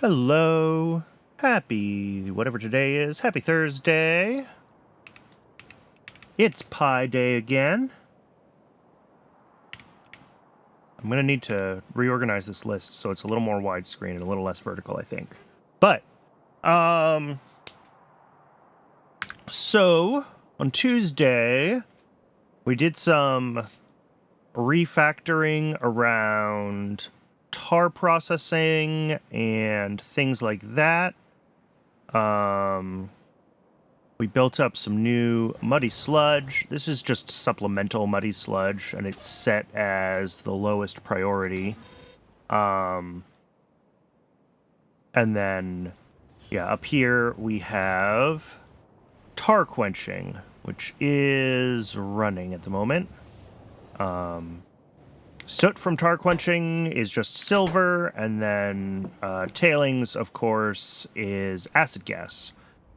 Hello. Happy whatever today is. Happy Thursday. It's Pi Day again. I'm going to need to reorganize this list so it's a little more widescreen and a little less vertical, I think. But, so, on Tuesday, we did some refactoring around tar processing and things like that. We built up some new muddy sludge. This is just supplemental muddy sludge, and it's set as the lowest priority. And then, yeah, up here we have tar quenching, which is running at the moment. Soot from tar quenching is just silver, and then tailings, of course, is acid gas.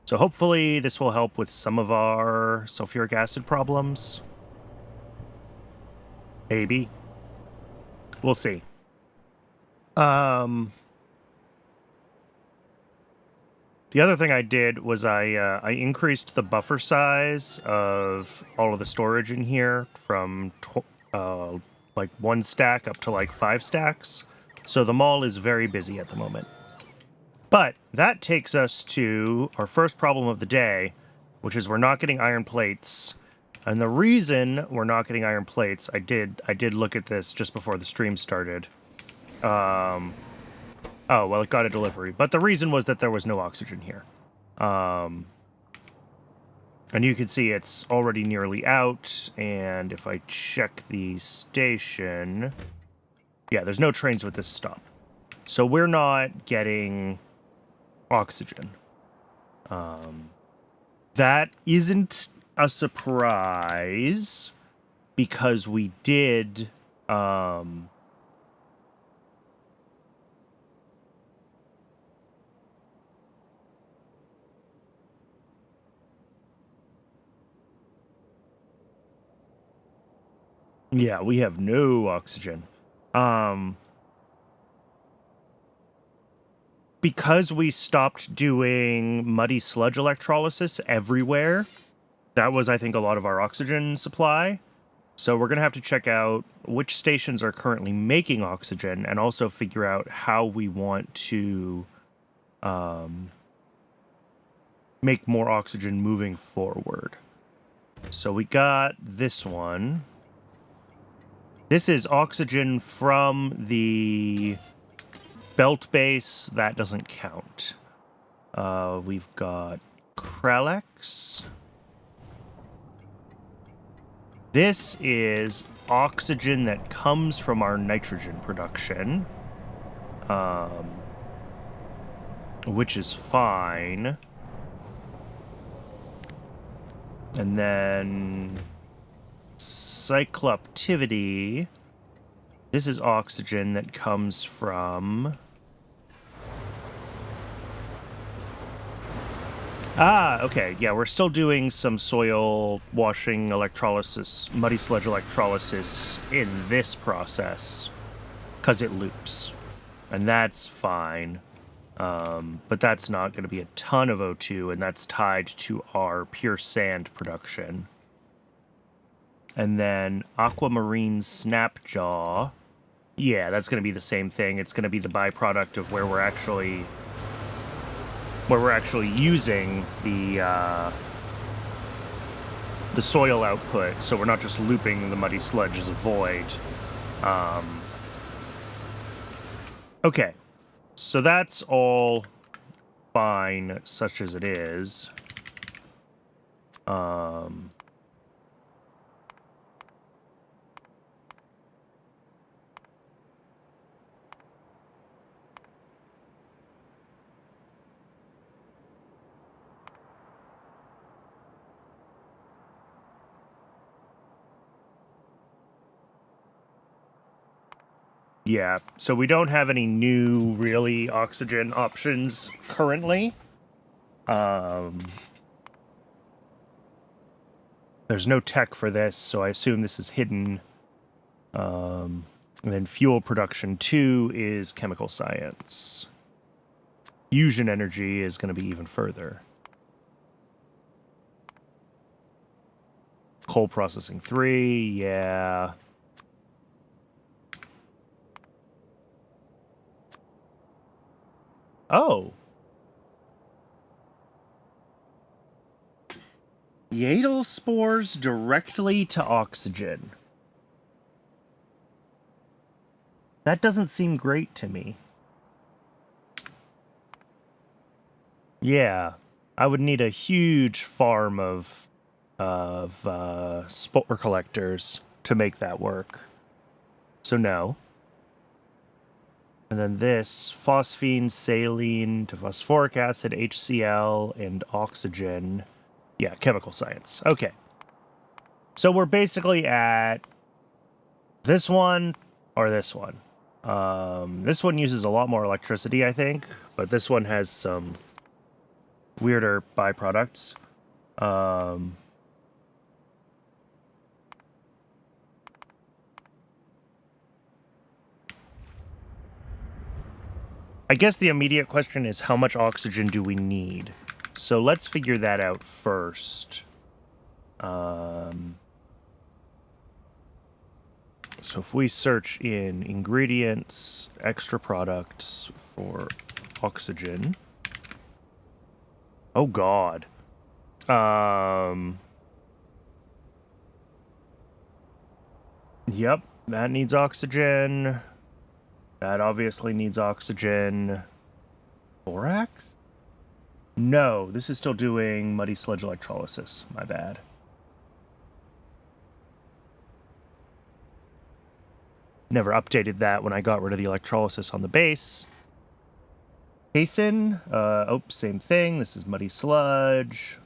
So hopefully this will help with some of our sulfuric acid problems. Maybe. We'll see. The other thing I did was I increased the buffer size of all of the storage in here from like 1 stack up to like 5 stacks. So the mall is very busy at the moment. But that takes us to our first problem of the day, which is we're not getting iron plates. And the reason we're not getting iron plates, I did look at this just before the stream started. Oh, well, it got a delivery. But the reason was that there was no oxygen here. And you can see it's already nearly out. And if I check the station, yeah, there's no trains with this stop. So we're not getting oxygen. That isn't a surprise because we did yeah, we have no oxygen. Because we stopped doing muddy sludge electrolysis everywhere, that was, I think, a lot of our oxygen supply. So we're going to have to check out which stations are currently making oxygen and also figure out how we want to make more oxygen moving forward. So we got this one. This is oxygen from the belt base. That doesn't count. We've got Kralex. This is oxygen that comes from our nitrogen production, which is fine. And then cycloptivity. This is oxygen that comes from... Ah, okay. Yeah, we're still doing some soil washing electrolysis, muddy sludge electrolysis in this process, because it loops. And that's fine. But that's not going to be a ton of O2, and that's tied to our pure sand production. And then aquamarine snapjaw. Yeah, that's going to be the same thing. It's going to be the byproduct of where we're actually using the soil output, so we're not just looping the muddy sludge as a void. Okay, so that's all fine, such as it is. Yeah, so we don't have any new, really, oxygen options currently. There's no tech for this, so I assume this is hidden. And then fuel production 2 is chemical science. fusion energy is going to be even further. Coal processing 3, yeah. Oh. Yadel spores directly to oxygen. That doesn't seem great to me. Yeah, I would need a huge farm of spore collectors to make that work. So no. And then this, phosphine, saline to phosphoric acid, HCl, and oxygen. Yeah, chemical science. Okay. So we're basically at this one or this one. This one uses a lot more electricity, I think, but this one has some weirder byproducts. I guess the immediate question is how much oxygen do we need? So let's figure that out first. So if we search in ingredients, extra products for oxygen. Oh God. Yep, that needs oxygen. That obviously needs oxygen. Borax? No, this is still doing muddy sludge electrolysis. My bad. Never updated that when I got rid of the electrolysis on the base. Casein, oh, same thing. This is muddy sludge.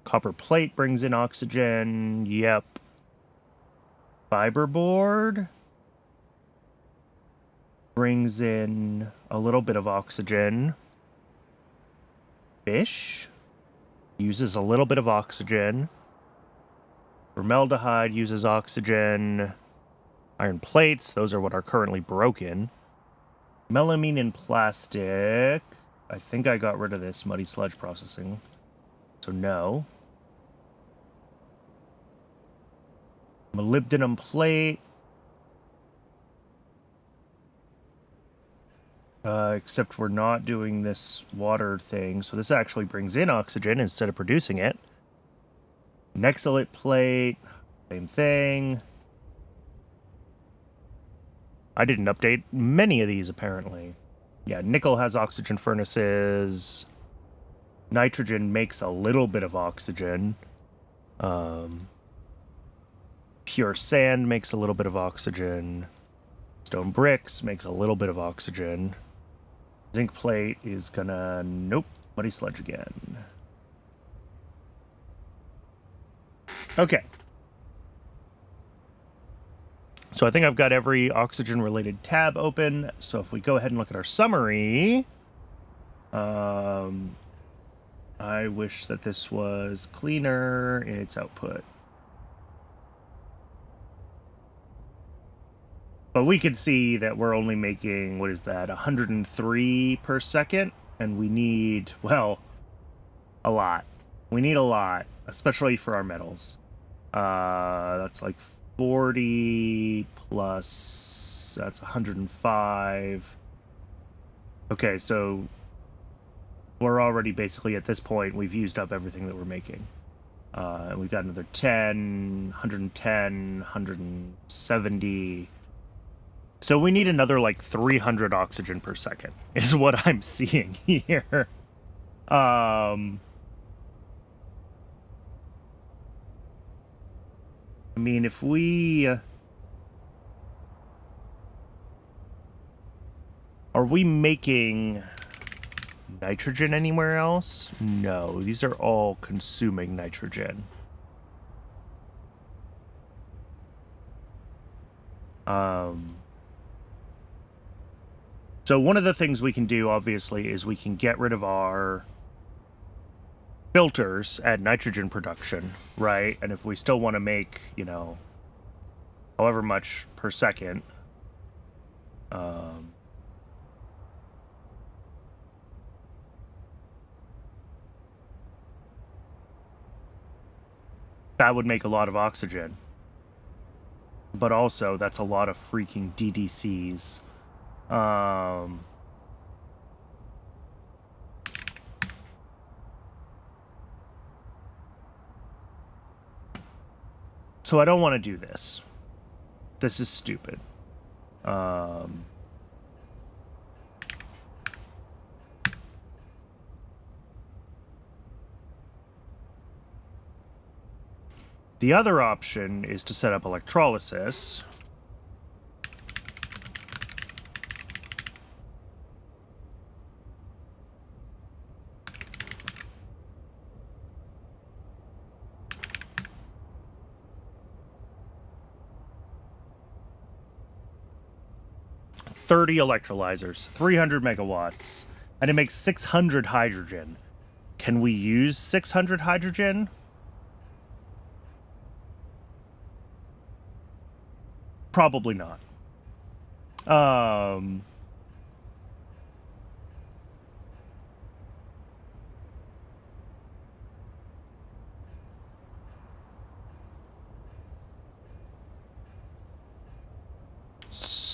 Copper plate brings in oxygen. Yep. Fiberboard brings in a little bit of oxygen. Fish uses a little bit of oxygen. Formaldehyde uses oxygen. Iron plates, those are what are currently broken. Melamine in plastic. I think I got rid of this muddy sludge processing. So no. Molybdenum plate. Except we're not doing this water thing. So this actually brings in oxygen instead of producing it. Nexolite plate. Same thing. I didn't update many of these, apparently. Yeah, nickel has oxygen furnaces. Nitrogen makes a little bit of oxygen. Pure sand makes a little bit of oxygen. Stone bricks makes a little bit of oxygen. Zinc plate is gonna... Nope. Muddy sludge again. Okay. So I think I've got every oxygen-related tab open. So if we go ahead and look at our summary... I wish that this was cleaner in its output. But we can see that we're only making, what is that, 103 per second? And we need, well, a lot. We need a lot, especially for our metals. That's like 40 plus, that's 105. Okay, so we're already basically at this point, we've used up everything that we're making. And we've got another 10, 110, 170. So we need another like 300 oxygen per second is what I'm seeing here. I mean, if we... Are we making nitrogen anywhere else? No, these are all consuming nitrogen. So one of the things we can do, obviously, is we can get rid of our filters at nitrogen production, right? And if we still want to make, you know, however much per second, Um, that would make a lot of oxygen. But also, that's a lot of freaking DDCs. So I don't want to do this. This is stupid. The other option is to set up electrolysis. "30 electrolyzers, 300 megawatts, and it makes 600 hydrogen. Can we use 600 hydrogen? Probably not.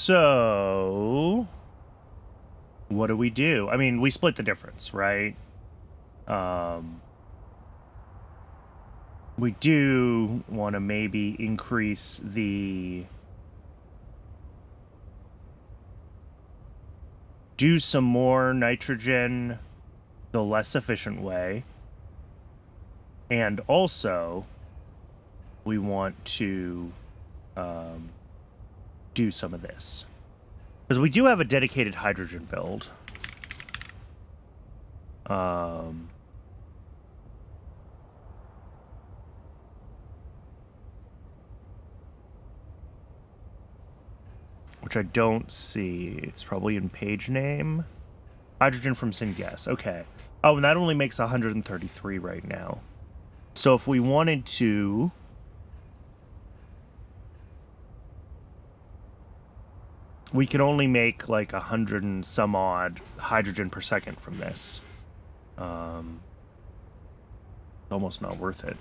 So what do we do? I mean, we split the difference, right? We do want to maybe increase the... do some more nitrogen the less efficient way. And also, we want to do some of this. Because we do have a dedicated hydrogen build. Which I don't see. It's probably in page name. Hydrogen from syngas. Okay. Oh, and that only makes 133 right now. So if we wanted to... we can only make like 100 and some odd hydrogen per second from this. Almost not worth it.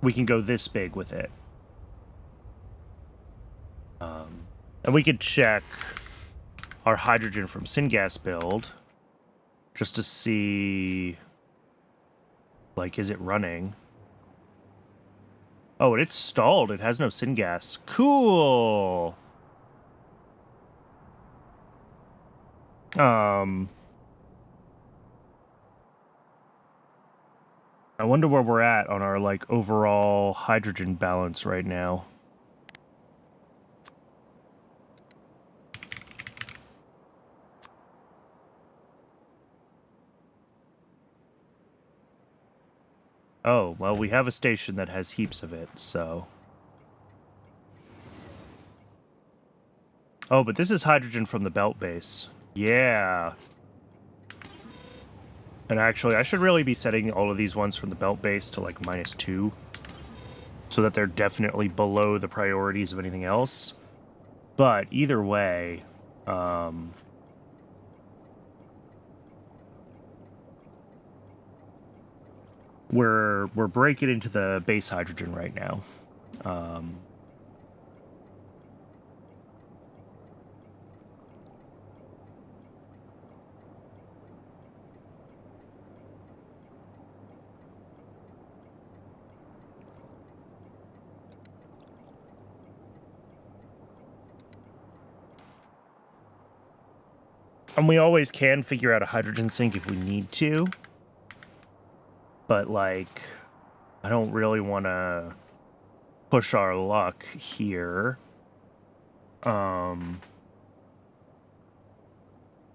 We can go this big with it. And we could check our hydrogen from syngas build just to see, like, is it running? Oh, it's stalled. It has no syngas. Cool. I wonder where we're at on our, like, overall hydrogen balance right now. Oh, well, we have a station that has heaps of it, so... oh, but this is hydrogen from the belt base. Yeah. And actually, I should really be setting all of these ones from the belt base to, like, -2. So that they're definitely below the priorities of anything else. But either way, we're breaking into the base hydrogen right now. And we always can figure out a hydrogen sink if we need to. But, like, I don't really want to push our luck here. So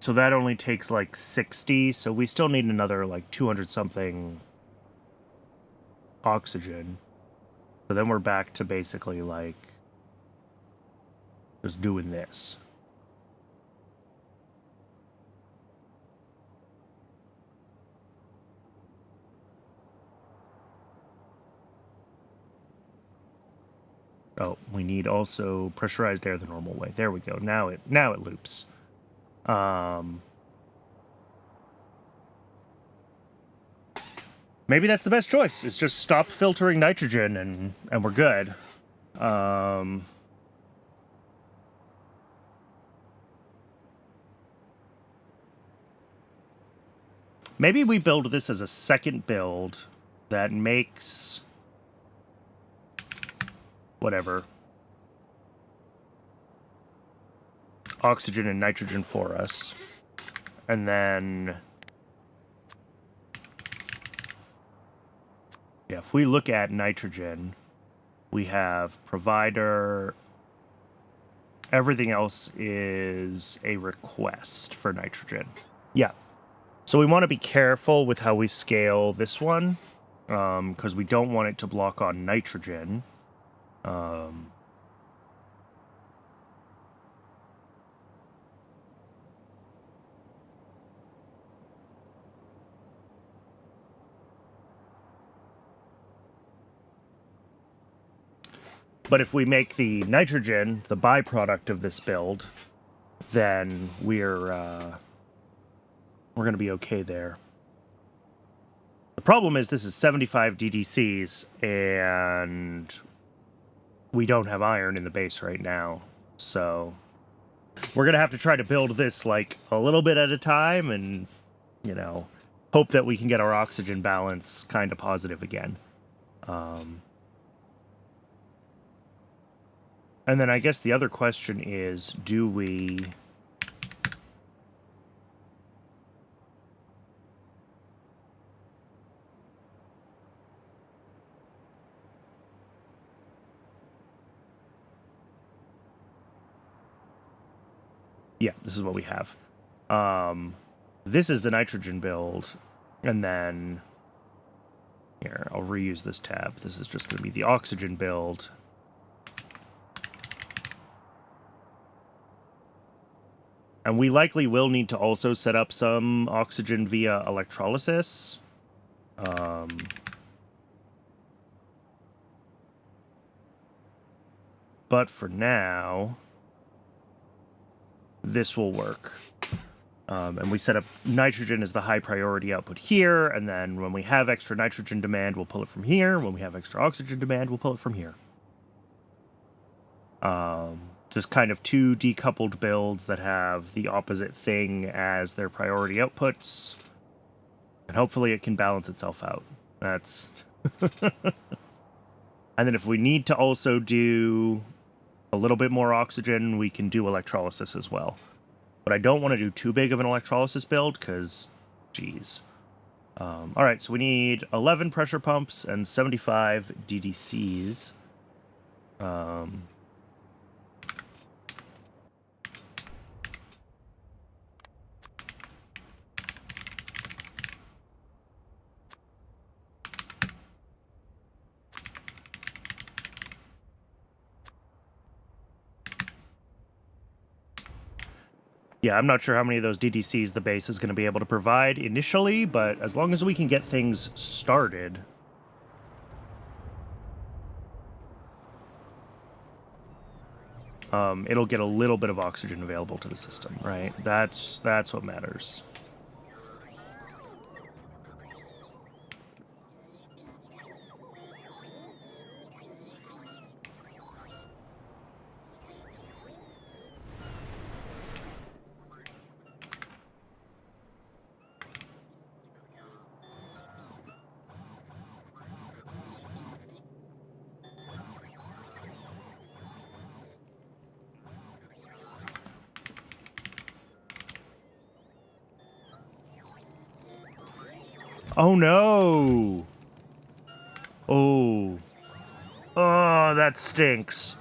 that only takes, like, 60, so we still need another, like, 200-something oxygen. So then we're back to basically, like, just doing this. We need also pressurized air the normal way. There we go. Now it loops. Maybe that's the best choice. Is just stop filtering nitrogen and we're good. Maybe we build this as a second build that makes whatever oxygen and nitrogen for us. And then yeah, if we look at nitrogen, we have provider. Everything else is a request for nitrogen. Yeah. So we want to be careful with how we scale this one, because we don't want it to block on nitrogen. But if we make the nitrogen the byproduct of this build, then we're going to be okay there. The problem is this is 75 DDCs, and we don't have iron in the base right now. So we're going to have to try to build this like a little bit at a time and, you know, hope that we can get our oxygen balance kind of positive again. And then I guess the other question is, do we... Yeah, this is what we have. This is the nitrogen build, and then... Here, I'll reuse this tab. This is just going to be the oxygen build. And we likely will need to also set up some oxygen via electrolysis. But for now, this will work. And we set up nitrogen as the high priority output here, and then when we have extra nitrogen demand, we'll pull it from here. When we have extra oxygen demand, we'll pull it from here. Just kind of two decoupled builds that have the opposite thing as their priority outputs. And hopefully it can balance itself out. That's... And then if we need to also do a little bit more oxygen, we can do electrolysis as well. But I don't want to do too big of an electrolysis build, because, geez. Alright, so we need 11 pressure pumps and 75 DDCs. Yeah, I'm not sure how many of those DDCs the base is going to be able to provide initially, but as long as we can get things started... it'll get a little bit of oxygen available to the system, right? That's what matters. Oh no! Oh. Oh, that stinks.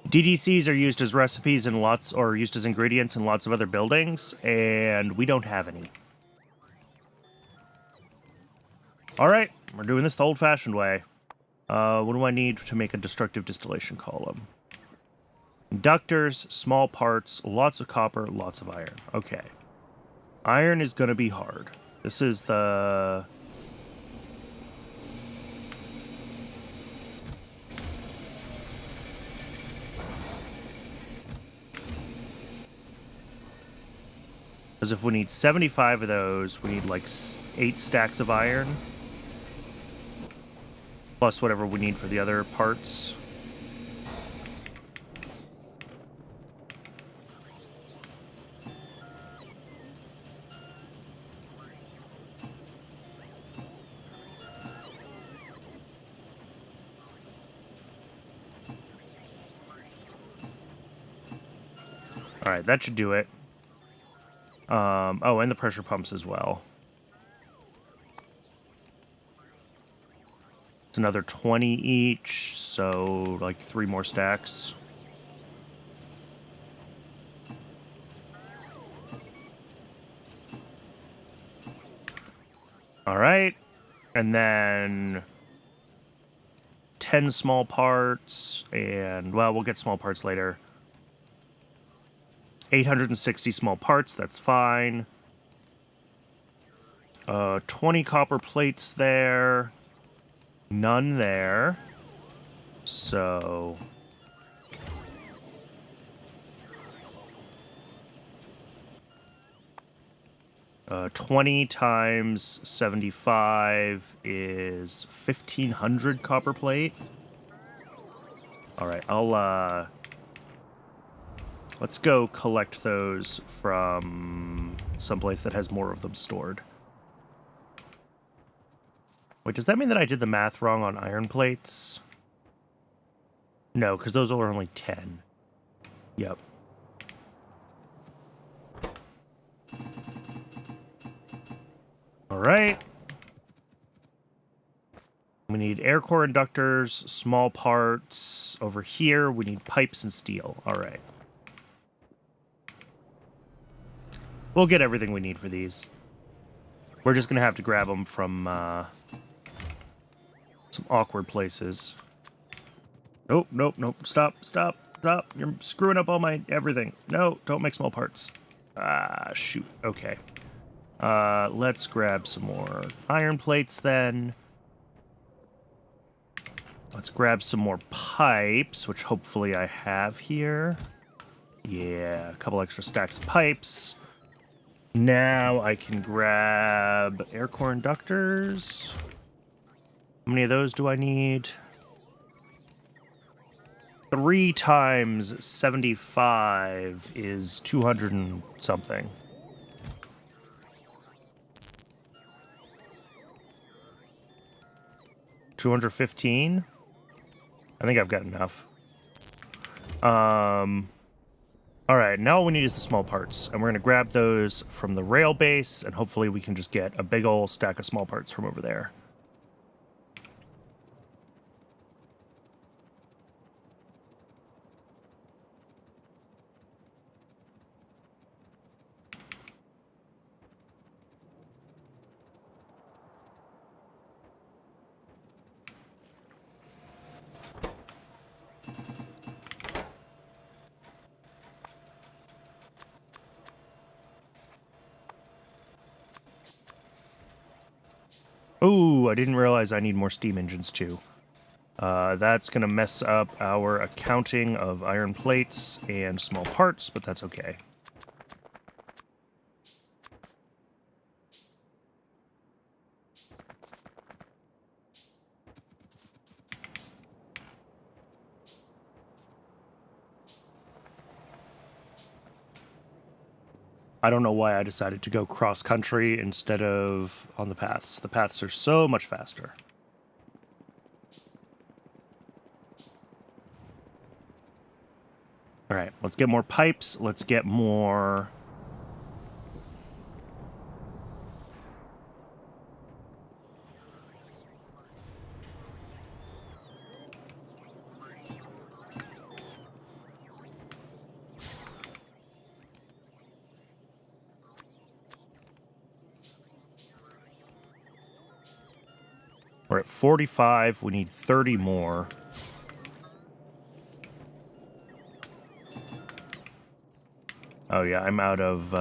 DDCs are used as recipes in lots, or used as ingredients in lots of other buildings, and we don't have any. Alright, we're doing this the old-fashioned way. What do I need to make a destructive distillation column? Inductors, small parts, lots of copper, lots of iron. Okay. Iron is going to be hard. This is the... Because if we need 75 of those, we need like 8 stacks of iron. Plus whatever we need for the other parts. Alright, that should do it. Oh, and the pressure pumps as well. It's another 20 each, so like 3 more stacks. Alright. And then 10 small parts, and, well, we'll get small parts later. 860 small parts, that's fine. 20 copper plates there. None there. So... 20 times 75 is 1,500 copper plate. Alright, I'll, let's go collect those from someplace that has more of them stored. Wait, does that mean that I did the math wrong on iron plates? No, because those are only 10. Yep. Alright. We need air core inductors, small parts. Over here, we need pipes and steel. Alright. We'll get everything we need for these. We're just gonna have to grab them from, some awkward places. Nope, nope, nope. Stop, stop, stop. You're screwing up all my everything. No, don't make small parts. Ah, shoot. Okay. Let's grab some more iron plates then. Let's grab some more pipes, which hopefully I have here. Yeah, a couple extra stacks of pipes. Now I can grab air core inductors. How many of those do I need? 3 times 75 is 200 and something. 215? I think I've got enough. Alright, now all we need is the small parts. And we're going to grab those from the rail base, and hopefully we can just get a big ol' stack of small parts from over there. Ooh, I didn't realize I need more steam engines too. That's going to mess up our accounting of iron plates and small parts, but that's okay. I don't know why I decided to go cross-country instead of on the paths. The paths are so much faster. Alright, let's get more pipes. Let's get more... We're at 45. We need 30 more. Oh yeah, I'm out of...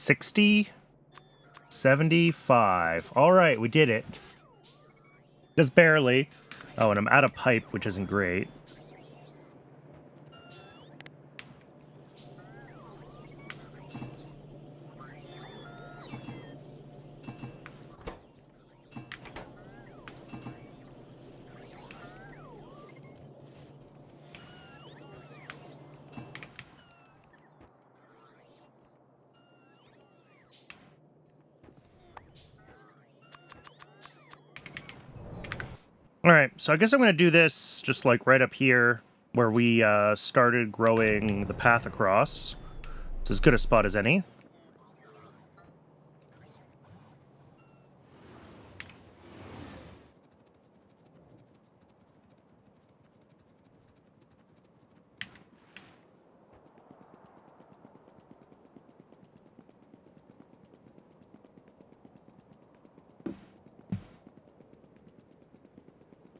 60, 75. All right, we did it. Just barely. Oh, and I'm out of pipe, which isn't great. All right, so I guess I'm going to do this just like right up here where we started growing the path across. It's as good a spot as any.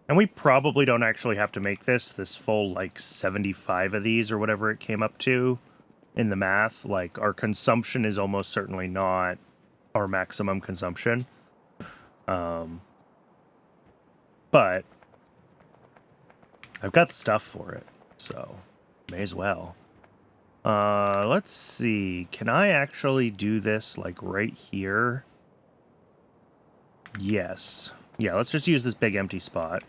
And we probably don't actually have to make this full, like, 75 of these or whatever it came up to in the math. Like, our consumption is almost certainly not our maximum consumption. But I've got the stuff for it, so may as well. Let's see. Can I actually do this, like, right here? Yes. Yeah, let's just use this big empty spot.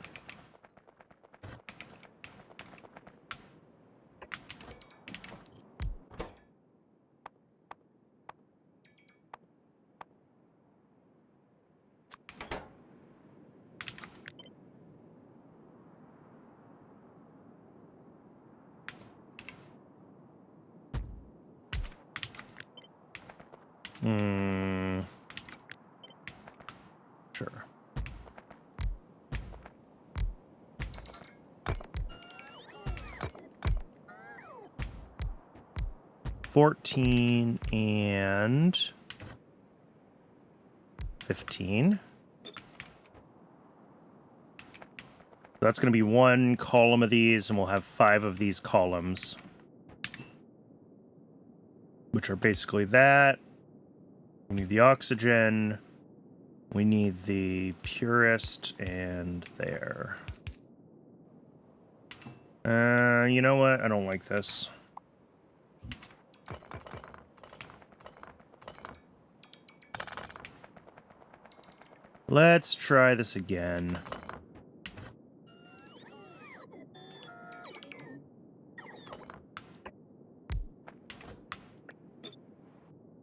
Sure. $14 and $15. That's going to be one column of these, and we'll have 5 of these columns, which are basically that. We need the oxygen. We need the purist, and there. You know what? I don't like this. Let's try this again.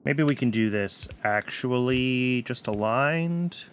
Maybe we can do this actually just aligned.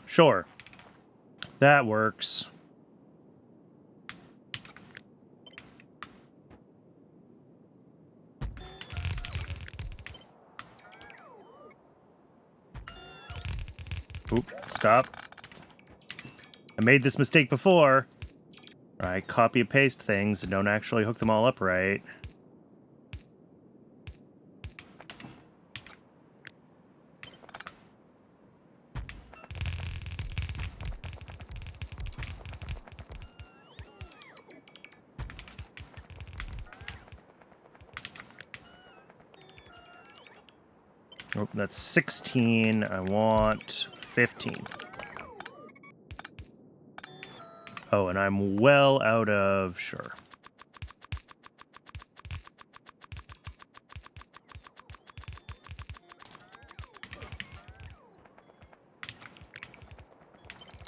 Sure. That works. Oop, stop. I made this mistake before. I copy and paste things and don't actually hook them all up right. Oh, that's 16. I want 15. Oh, and I'm well out of... Sure.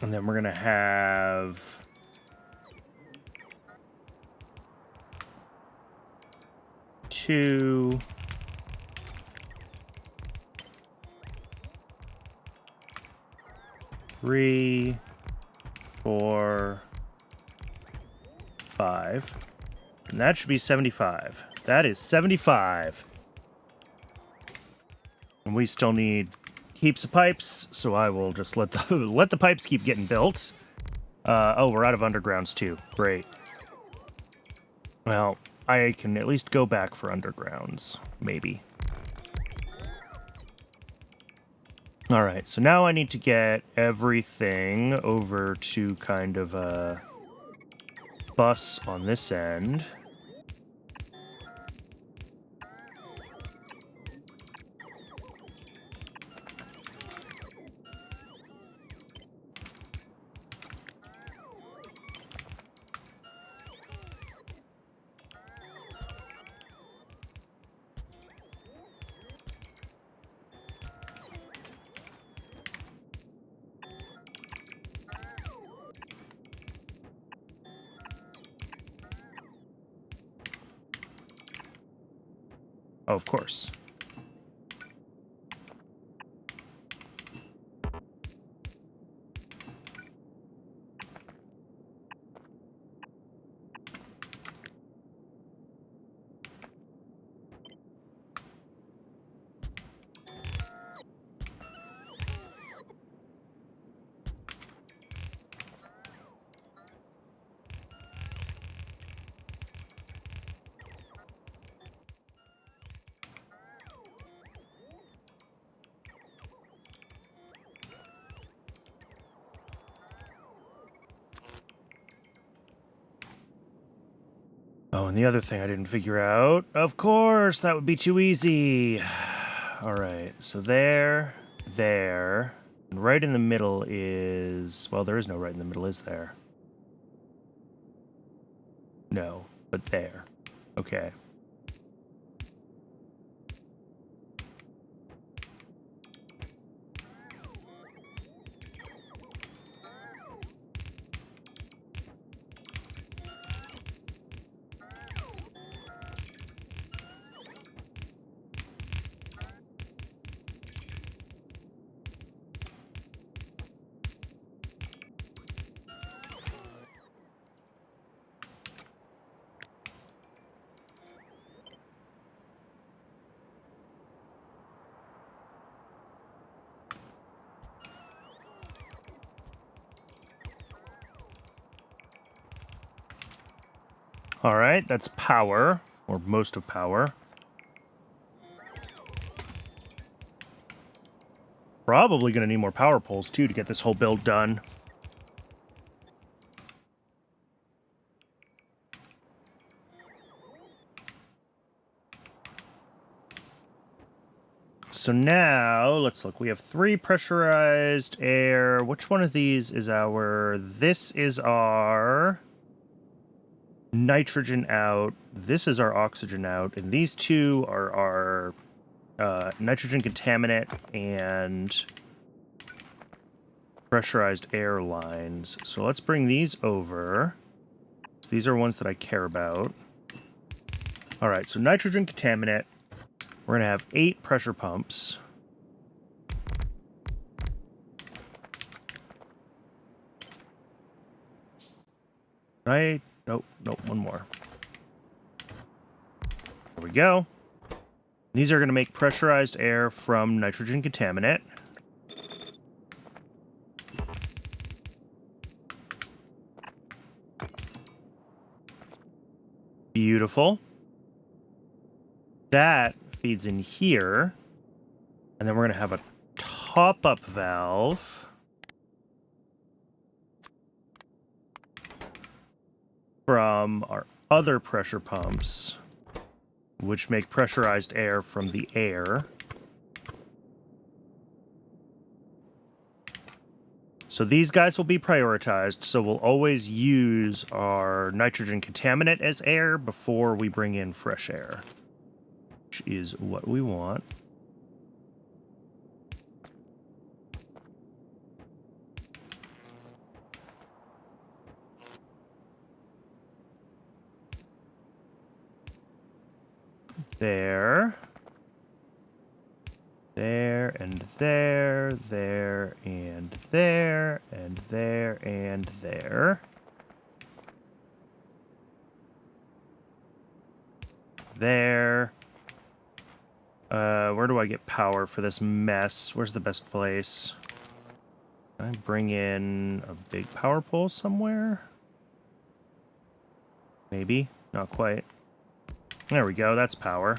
And then we're going to have... 2... 3, 4, 5. And that should be 75. that is 75. And we still need heaps of pipes, so I will just let the let the pipes keep getting built. Oh, we're out of undergrounds too. Great. Well, I can at least go back for undergrounds, maybe. All right, so now I need to get everything over to kind of a bus on this end. Oh, of course. Oh, and the other thing I didn't figure out, of course, that would be too easy. All right, so there, and right in the middle is, well, there is no right in the middle, is there? No, but there. Okay. All right, that's power, or most of power. Probably going to need more power poles, too, to get this whole build done. So now, let's look. We have 3 pressurized air. Which one of these is our... This is our nitrogen out. This is our oxygen out. And these 2 are our nitrogen contaminant and pressurized air lines. So let's bring these over. So these are ones that I care about. All right, so nitrogen contaminant. We're going to have 8 pressure pumps. Right? Nope, one more. There we go. These are going to make pressurized air from nitrogen contaminant. Beautiful. That feeds in here. And then we're going to have a top-up valve. From our other pressure pumps, which make pressurized air from the air. So these guys will be prioritized, so we'll always use our nitrogen contaminant as air before we bring in fresh air, which is what we want. There. There, and there, there, and there, and there, and there. there. Where do I get power for this mess? Where's the best place? Can I bring in a big power pole somewhere? Maybe. Not quite. There we go. That's power.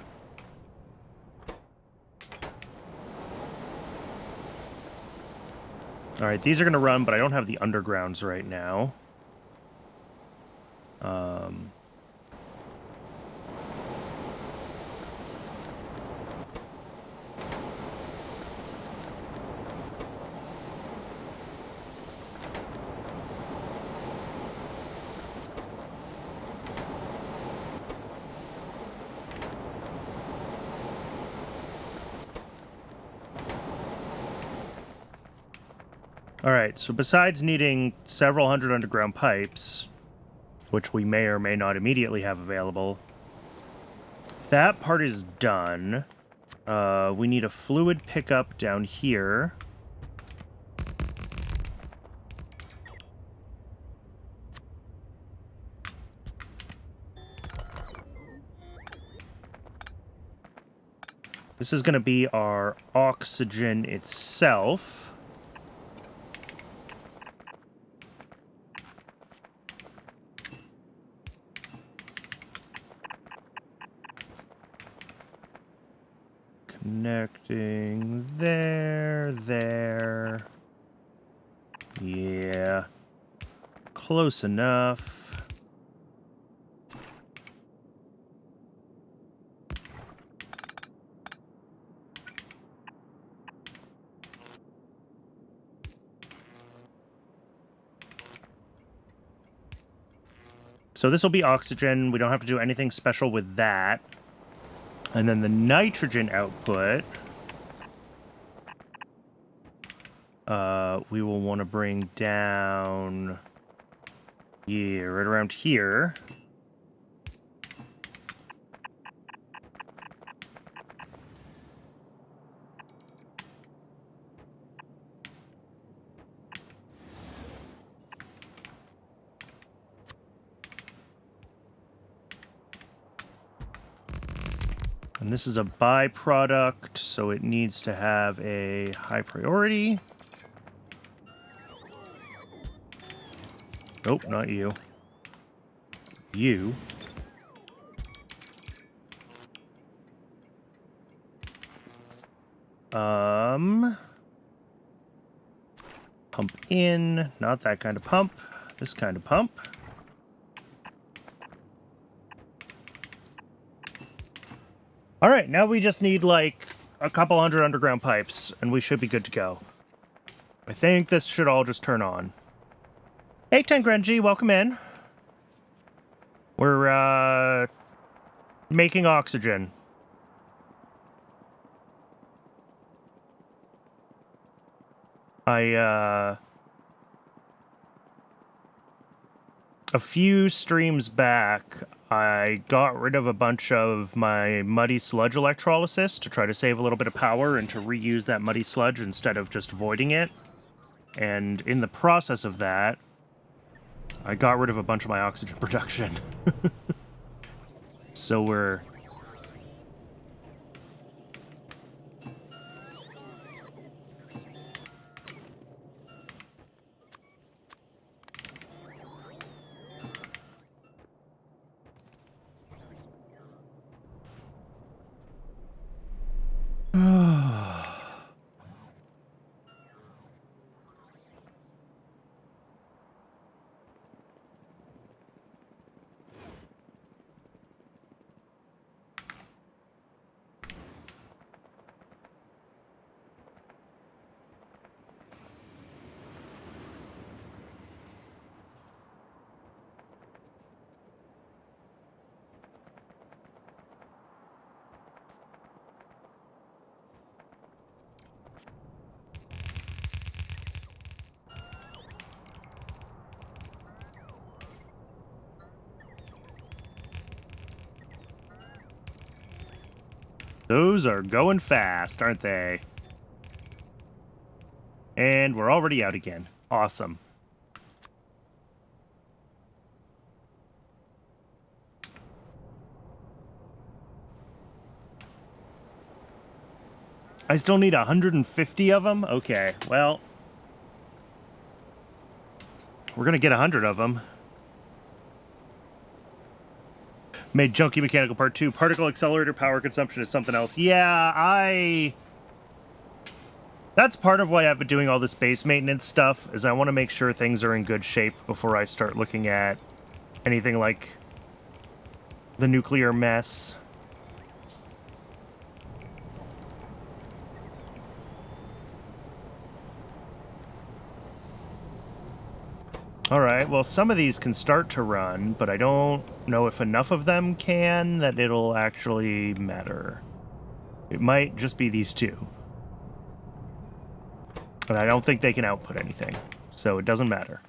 Alright, these are going to run, but I don't have the undergrounds right now. Alright, so besides needing several hundred underground pipes, which we may or may not immediately have available, that part is done. We need a fluid pickup down here. This is going to be our oxygen itself. Connecting there. Yeah. Close enough. So this will be oxygen. We don't have to do anything special with that. And then the nitrogen output, we will want to bring down, yeah, right around here. And this is a byproduct, so it needs to have a high priority. Nope, not you. You. Pump in. Not that kind of pump. This kind of pump. All right, now we just need like a couple hundred underground pipes, and we should be good to go. I think this should all just turn on. Hey, Tengrenji, welcome in. We're, making oxygen. A few streams back, I got rid of a bunch of my muddy sludge electrolysis to try to save a little bit of power and to reuse that muddy sludge instead of just voiding it. And in the process of that, I got rid of a bunch of my oxygen production. So we're... Those are going fast, aren't they? And we're already out again. Awesome. I still need 150 of them? Okay, well, we're gonna get 100 of them. Made Junky Mechanical Part 2. Particle accelerator power consumption is something else. Yeah, that's part of why I've been doing all this base maintenance stuff, is I want to make sure things are in good shape before I start looking at anything like the nuclear mess. Alright, well, some of these can start to run, but I don't know if enough of them can that it'll actually matter. It might just be these two. But I don't think they can output anything, so it doesn't matter.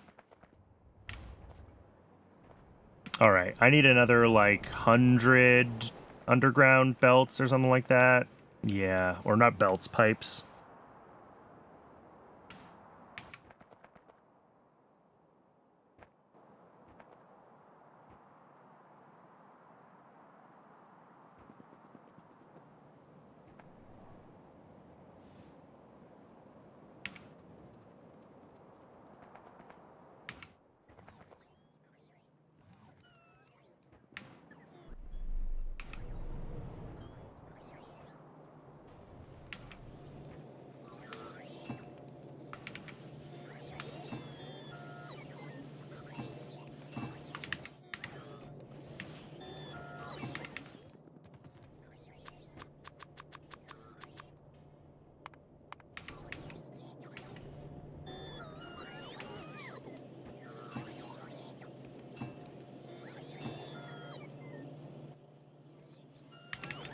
Alright, I need another, like, 100 underground belts or something like that. Yeah, or not belts, pipes.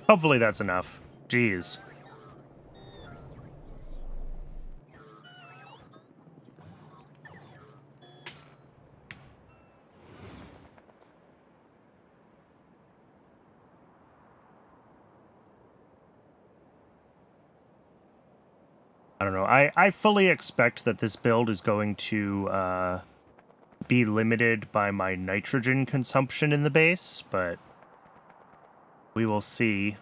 Hopefully that's enough. Jeez. I don't know. I fully expect that this build is going to be limited by my nitrogen consumption in the base, but we will see.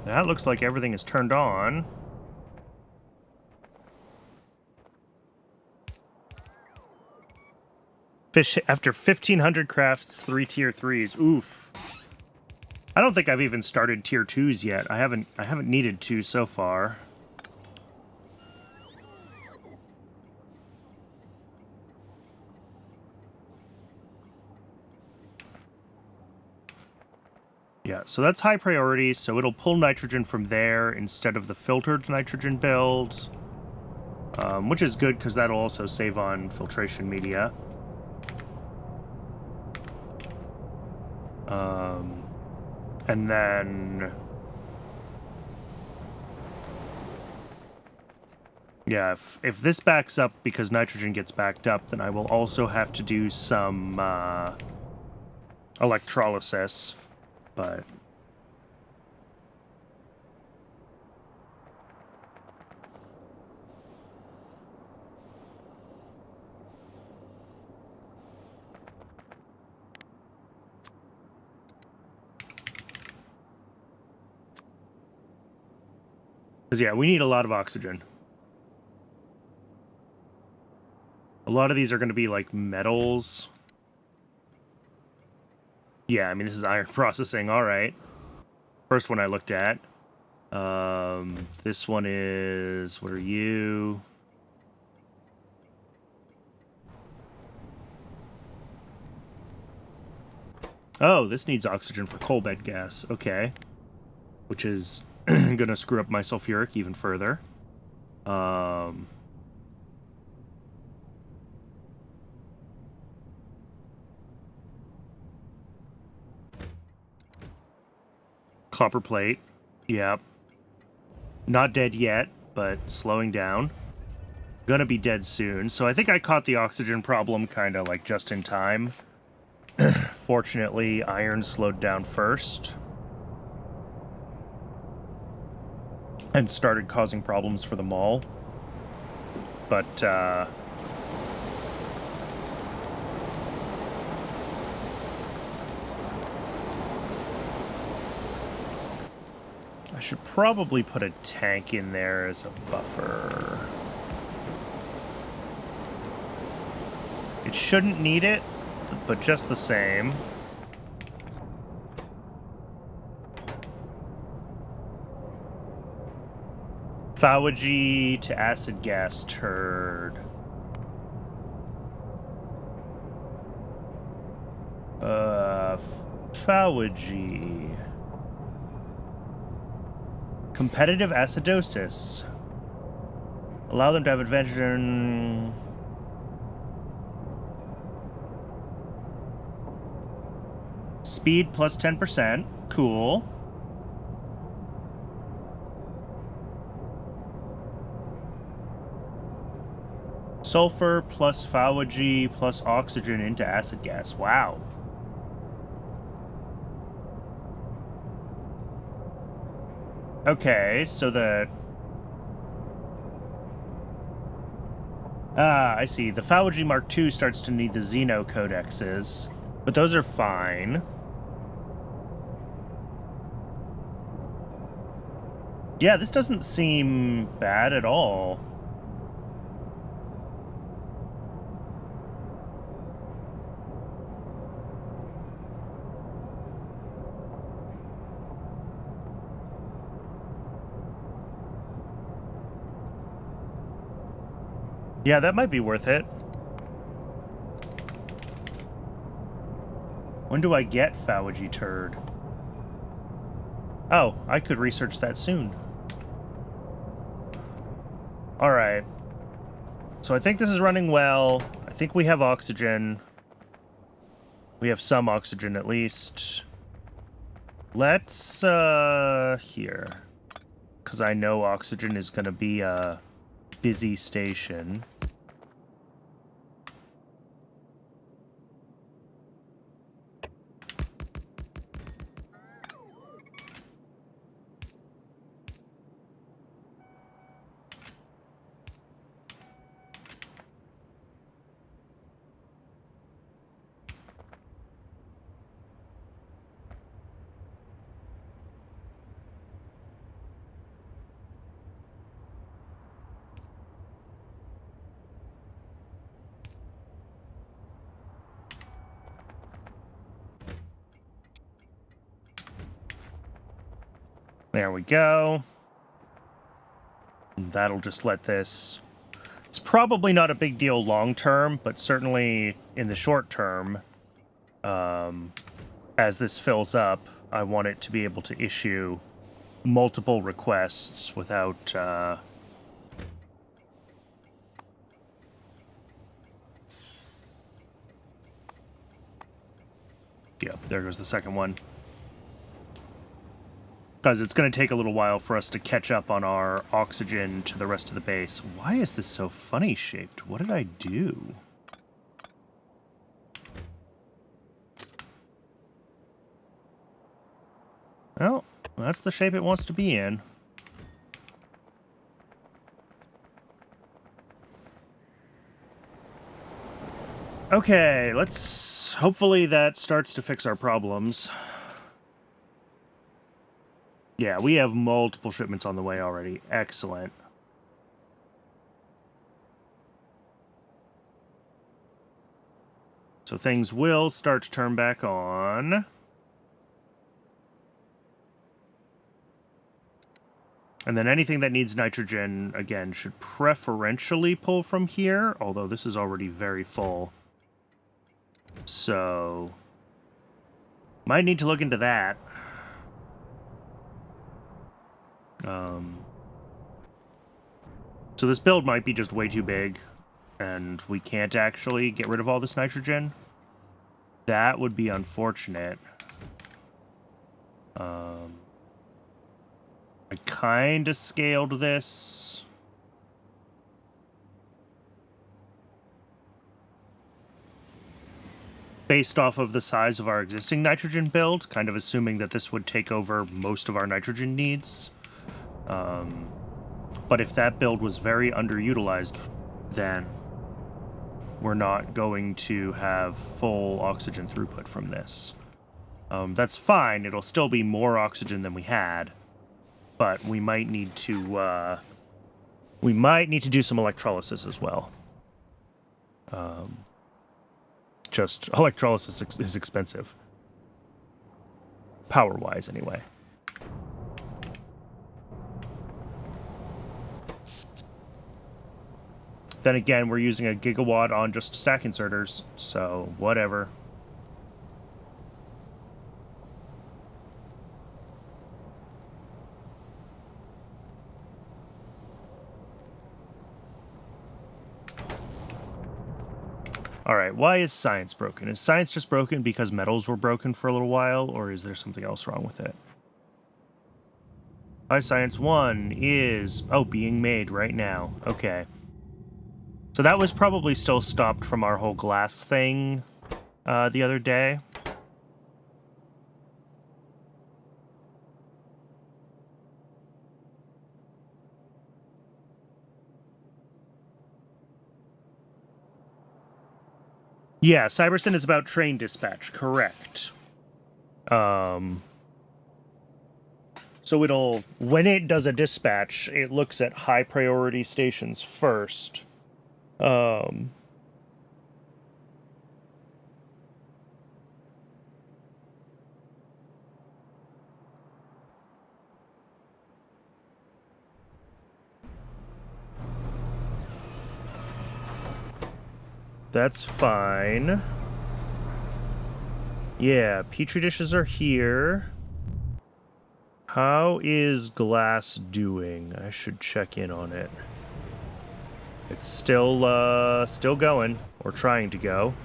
That looks like everything is turned on. Fish after 1,500 crafts, 3 tier 3s. Oof. I don't think I've even started tier 2s yet. I haven't needed to so far. Yeah, so that's high priority, so it'll pull nitrogen from there instead of the filtered nitrogen build, which is good because that'll also save on filtration media. And then... yeah, if this backs up because nitrogen gets backed up, then I will also have to do some electrolysis, but... because, yeah, we need a lot of oxygen. A lot of these are going to be, like, metals. Yeah, I mean, this is iron processing, alright. First one I looked at. This one is... what are you? Oh, this needs oxygen for coal bed gas. Okay. Which is gonna screw up my sulfuric even further. Copper plate. Yep. Not dead yet, but slowing down. Gonna be dead soon. So I think I caught the oxygen problem kind of like just in time Fortunately, iron slowed down first and started causing problems for the mall. But, I should probably put a tank in there as a buffer. It shouldn't need it, but just the same. Phagogy to acid gas turd. Phagogy. Competitive acidosis. Allow them to have advantage in... Speed plus 10%. Cool. Sulfur plus phagogy plus oxygen into acid gas. Wow. Okay, so the... Ah, I see. The Phagogy Mark II starts to need the Xeno codexes, but those are fine. Yeah, this doesn't seem bad at all. Yeah, that might be worth it. When do I get Phagogy turd? Oh, I could research that soon. Alright. So I think this is running well. I think we have oxygen. We have some oxygen at least. Let's, here. Because I know oxygen is going to be a busy station. There we go. That'll just let this... It's probably not a big deal long term, but certainly in the short term, as this fills up, I want it to be able to issue multiple requests without... Yeah, there goes the second one. Because it's going to take a little while for us to catch up on our oxygen to the rest of the base. Why is this so funny shaped? What did I do? Well, that's the shape it wants to be in. Okay, let's... Hopefully that starts to fix our problems. Yeah, we have multiple shipments on the way already. Excellent. So things will start to turn back on. And then anything that needs nitrogen, again, should preferentially pull from here, although this is already very full. So... might need to look into that. So this build might be just way too big, and we can't actually get rid of all this nitrogen. That would be unfortunate. I kind of scaled this. based off of the size of our existing nitrogen build, kind of assuming that this would take over most of our nitrogen needs. But if that build was very underutilized, then we're not going to have full oxygen throughput from this. That's fine. It'll still be more oxygen than we had, but we might need to do some electrolysis as well. Just electrolysis is expensive, power-wise, anyway. Then again, we're using a gigawatt on just stack inserters, so whatever. Alright, why is science broken? Is science just broken because metals were broken for a little while, or is there something else wrong with it? Why science 1 is... oh, being made right now. Okay. So that was probably still stopped from our whole glass thing the other day. Yeah, Cybersyn is about train dispatch, correct. So it'll, when it does a dispatch, it looks at high priority stations first. That's fine. Yeah, petri dishes are here. How is glass doing? I should check in on it. It's still going, or trying to go.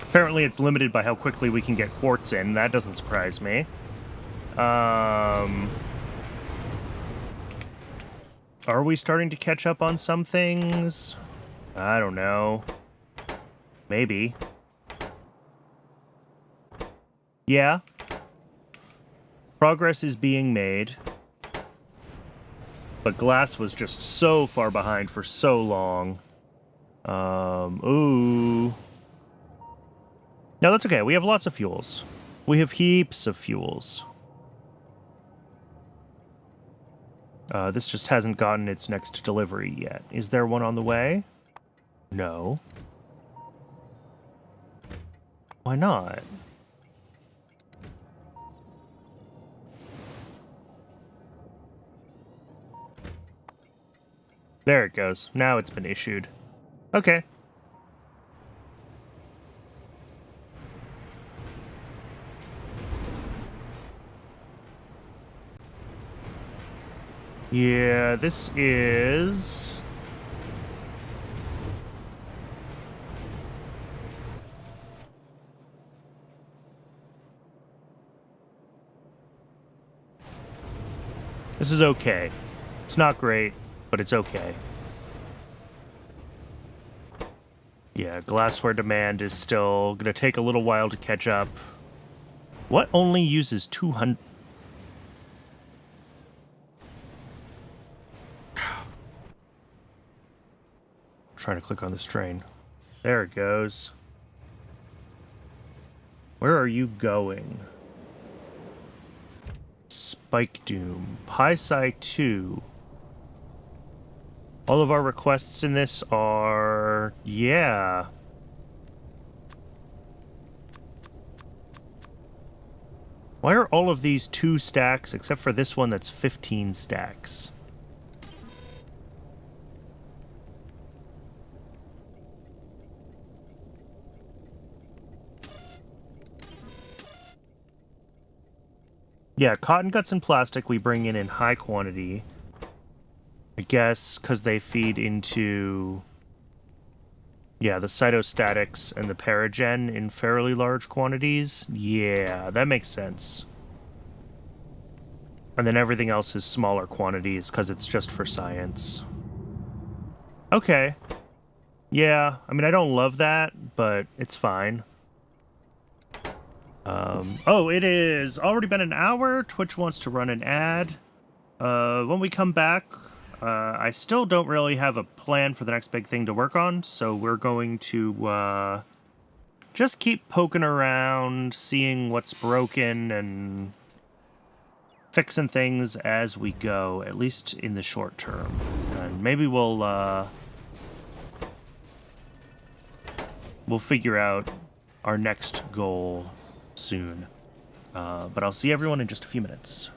Apparently it's limited by how quickly we can get quartz in. That doesn't surprise me. Are we starting to catch up on some things? I don't know. Maybe. Yeah. Progress is being made. But glass was just so far behind for so long. Ooh. No, that's okay. We have lots of fuels. We have heaps of fuels. This just hasn't gotten its next delivery yet. Is there one on the way? No. Why not? There it goes. Now it's been issued. Okay. Yeah, this is... this is okay. It's not great, but it's okay. Yeah, glassware demand is still gonna take a little while to catch up. What only uses 200... trying to click on this train. There it goes. Where are you going? Spike Doom. Pi-Sci 2. All of our requests in this are... yeah. Why are all of these 2 stacks, except for this one that's 15 stacks? Yeah, cotton guts and plastic we bring in high quantity. I guess because they feed into, yeah, the cytostatics and the paragen in fairly large quantities. Yeah, that makes sense. And then everything else is smaller quantities because it's just for science. Okay. Yeah, I mean, I don't love that, but it's fine. Oh, it is already been an hour. Twitch wants to run an ad. When we come back, I still don't really have a plan for the next big thing to work on, so we're going to, just keep poking around, seeing what's broken, and fixing things as we go, at least in the short term. And maybe we'll figure out our next goal soon. But I'll see everyone in just a few minutes.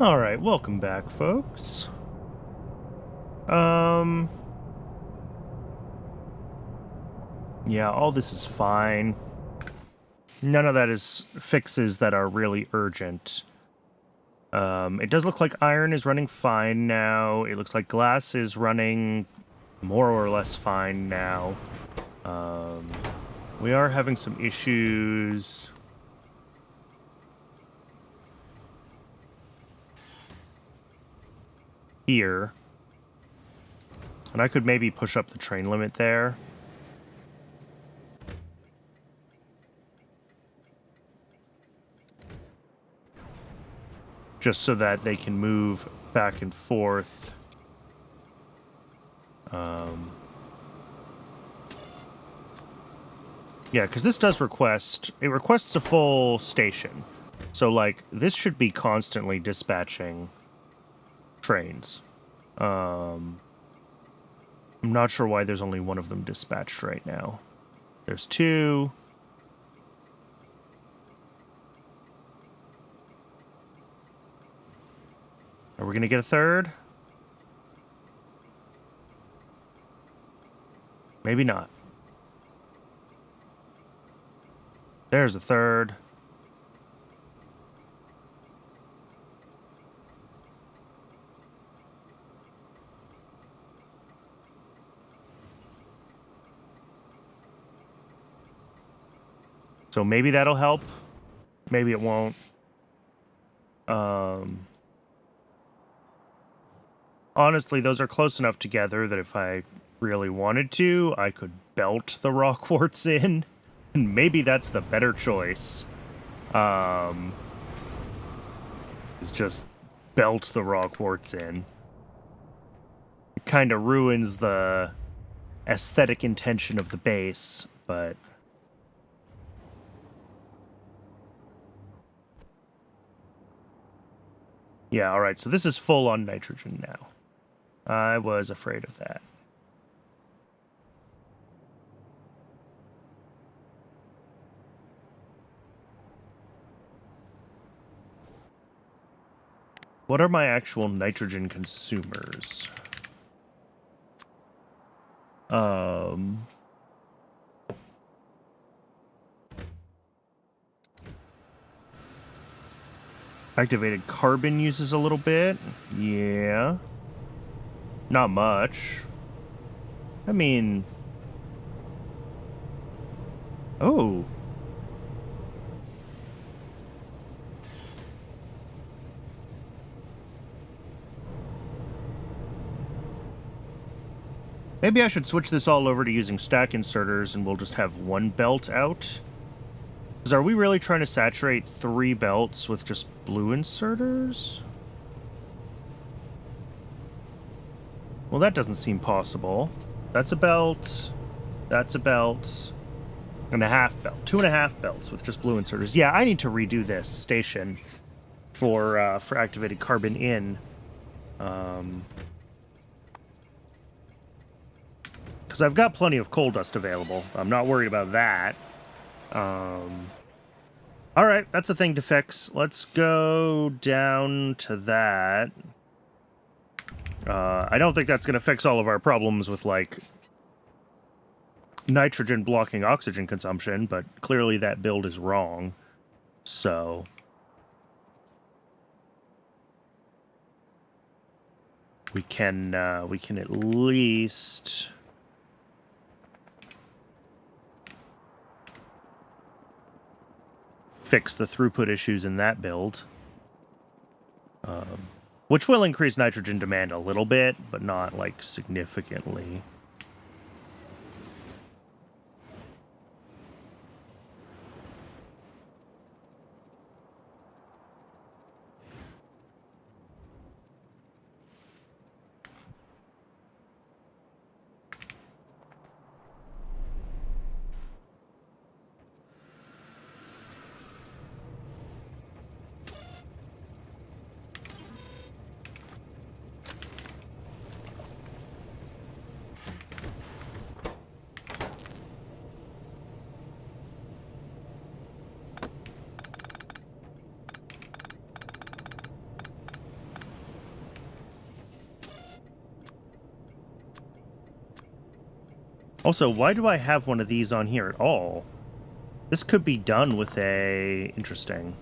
All right, welcome back, folks. Yeah, all this is fine. None of that is fixes that are really urgent. It does look like iron is running fine now. It looks like glass is running more or less fine now. We are having some issues here. And I could maybe push up the train limit there. Just so that they can move back and forth. Yeah, because this does it requests a full station. So, like, this should be constantly dispatching trains. I'm not sure why there's only one of them dispatched right now. There's two. Are we going to get a third? Maybe not. There's a third. So maybe that'll help. Maybe it won't. Honestly, those are close enough together that if I really wanted to, I could belt the rock quartz in. And maybe that's the better choice. Is just belt the rock quartz in. It kind of ruins the aesthetic intention of the base, but... Yeah, alright, so this is full on nitrogen now. I was afraid of that. What are my actual nitrogen consumers? Activated carbon uses a little bit. Yeah. Not much. I mean... Oh. Maybe I should switch this all over to using stack inserters and we'll just have one belt out. Because are we really trying to saturate 3 belts with just blue inserters? Well, that doesn't seem possible. That's a belt. That's a belt. And a half belt. 2.5 belts with just blue inserters. Yeah, I need to redo this station for activated carbon in. Because I've got plenty of coal dust available. I'm not worried about that. Alright, that's a thing to fix. Let's go down to that. I don't think that's going to fix all of our problems with, like, nitrogen blocking oxygen consumption, but clearly that build is wrong. So... we can at least... fix the throughput issues in that build. Which will increase nitrogen demand a little bit, but not, like, significantly. Also, why do I have one of these on here at all? This could be done with a... Interesting.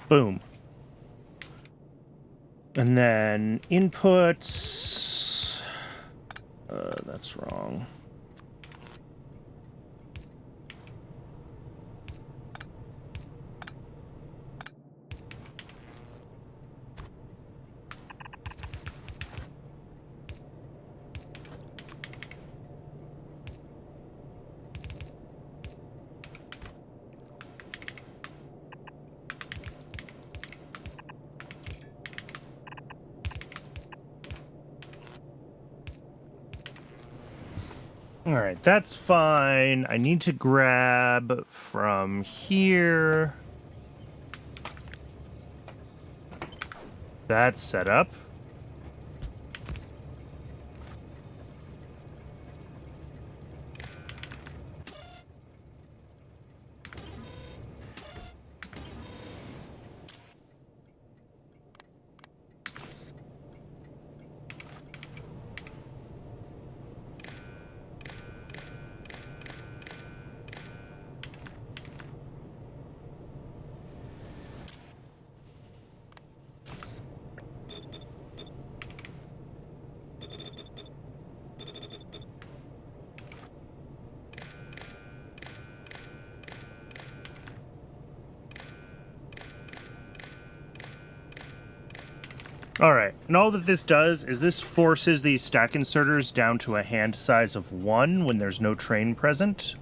Boom. And then inputs. That's wrong. All right, that's fine. I need to grab from here. That's set up. All right, and all that this does is this forces these stack inserters down to a hand size of 1 when there's no train present.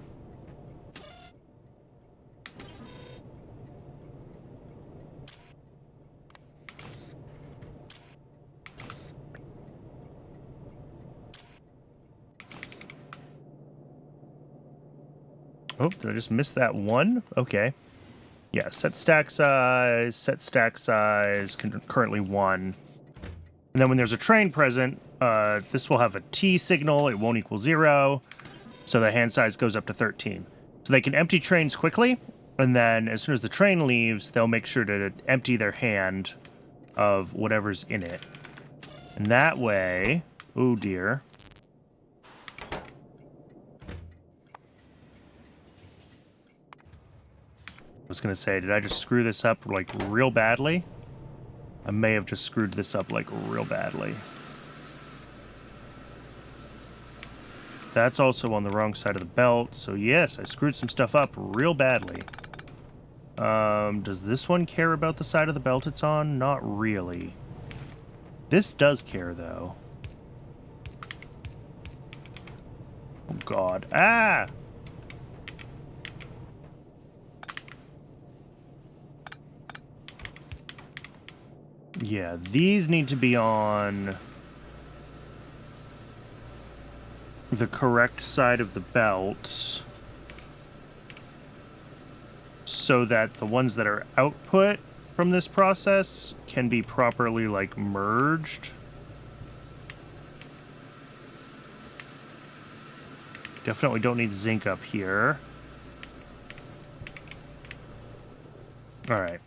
Oh, did I just miss that 1? Okay. Yeah, set stack size, currently 1. And then when there's a train present, this will have a T signal. It won't equal 0. So the hand size goes up to 13. So they can empty trains quickly. And then as soon as the train leaves, they'll make sure to empty their hand of whatever's in it. And that way... Oh, dear. I was going to say, did I just screw this up, like, real badly? I may have just screwed this up, like, real badly. That's also on the wrong side of the belt, so yes, I screwed some stuff up real badly. Does this one care about the side of the belt it's on? Not really. This does care, though. Oh, God. Ah! Yeah, these need to be on the correct side of the belt so that the ones that are output from this process can be properly, like, merged. Definitely don't need zinc up here. All right.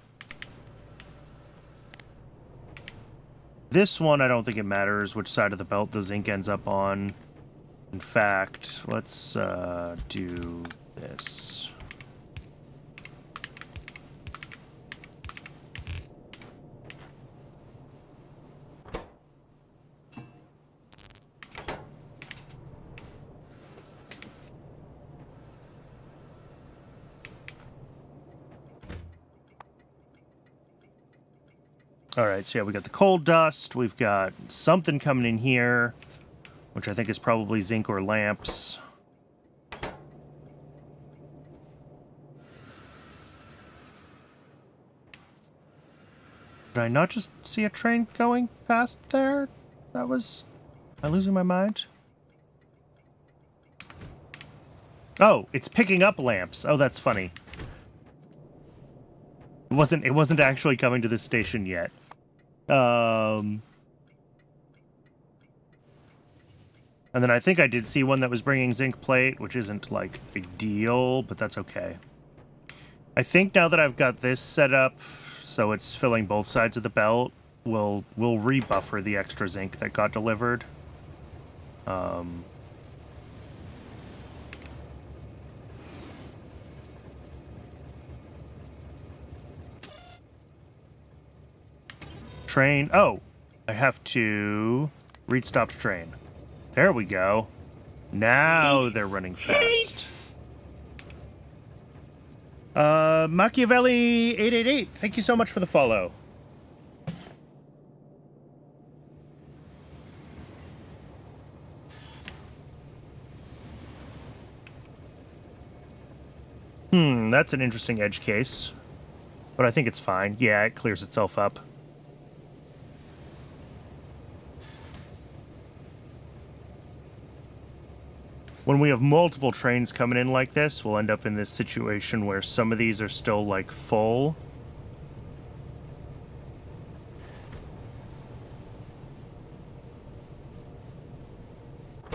This one, I don't think it matters which side of the belt the zinc ends up on. In fact, let's do this. All right, so yeah, we got the coal dust. We've got something coming in here, which I think is probably zinc or lamps. Did I not just see a train going past there? That was... Am I losing my mind? Oh, it's picking up lamps. Oh, that's funny. It wasn't actually coming to this station yet. And then I think I did see one that was bringing zinc plate, which isn't, like, a big deal, but that's okay. I think now that I've got this set up so it's filling both sides of the belt, we'll rebuffer the extra zinc that got delivered. Train. Oh, I have to read stopped train. There we go. Now they're running fast. Machiavelli 888. Thank you so much for the follow. That's an interesting edge case. But I think it's fine. Yeah, it clears itself up. When we have multiple trains coming in like this, we'll end up in this situation where some of these are still, like, full.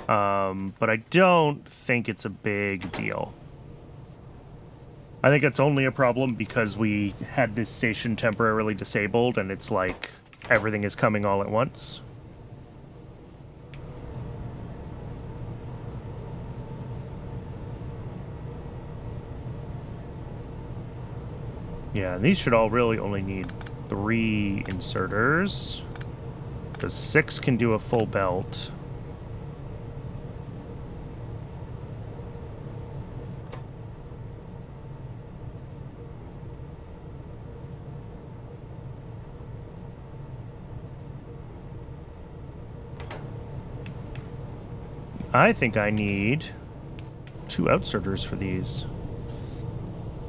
But I don't think it's a big deal. I think it's only a problem because we had this station temporarily disabled and it's like everything is coming all at once. Yeah, and these should all really only need 3 inserters. Because 6 can do a full belt. I think I need 2 outserters for these.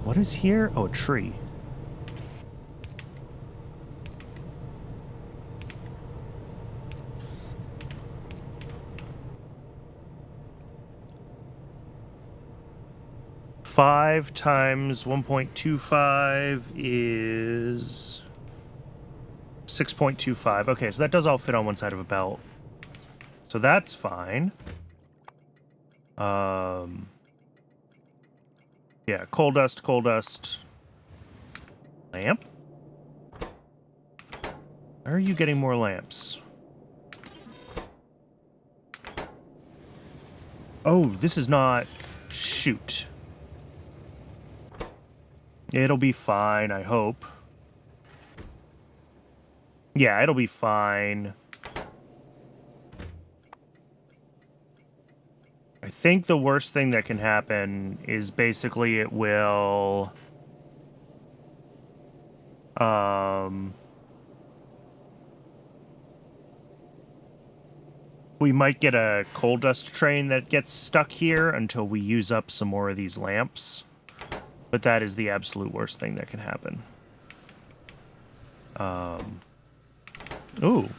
What is here? Oh, a tree. Five times 1.25 is 6.25. Okay, so that does all fit on one side of a belt. So that's fine. Yeah, coal dust. Lamp? Where are you getting more lamps? Oh, this is not... Shoot. It'll be fine, I hope. Yeah, it'll be fine. I think the worst thing that can happen is basically it will... we might get a coal dust train that gets stuck here until we use up some more of these lamps. But that is the absolute worst thing that can happen. Ooh.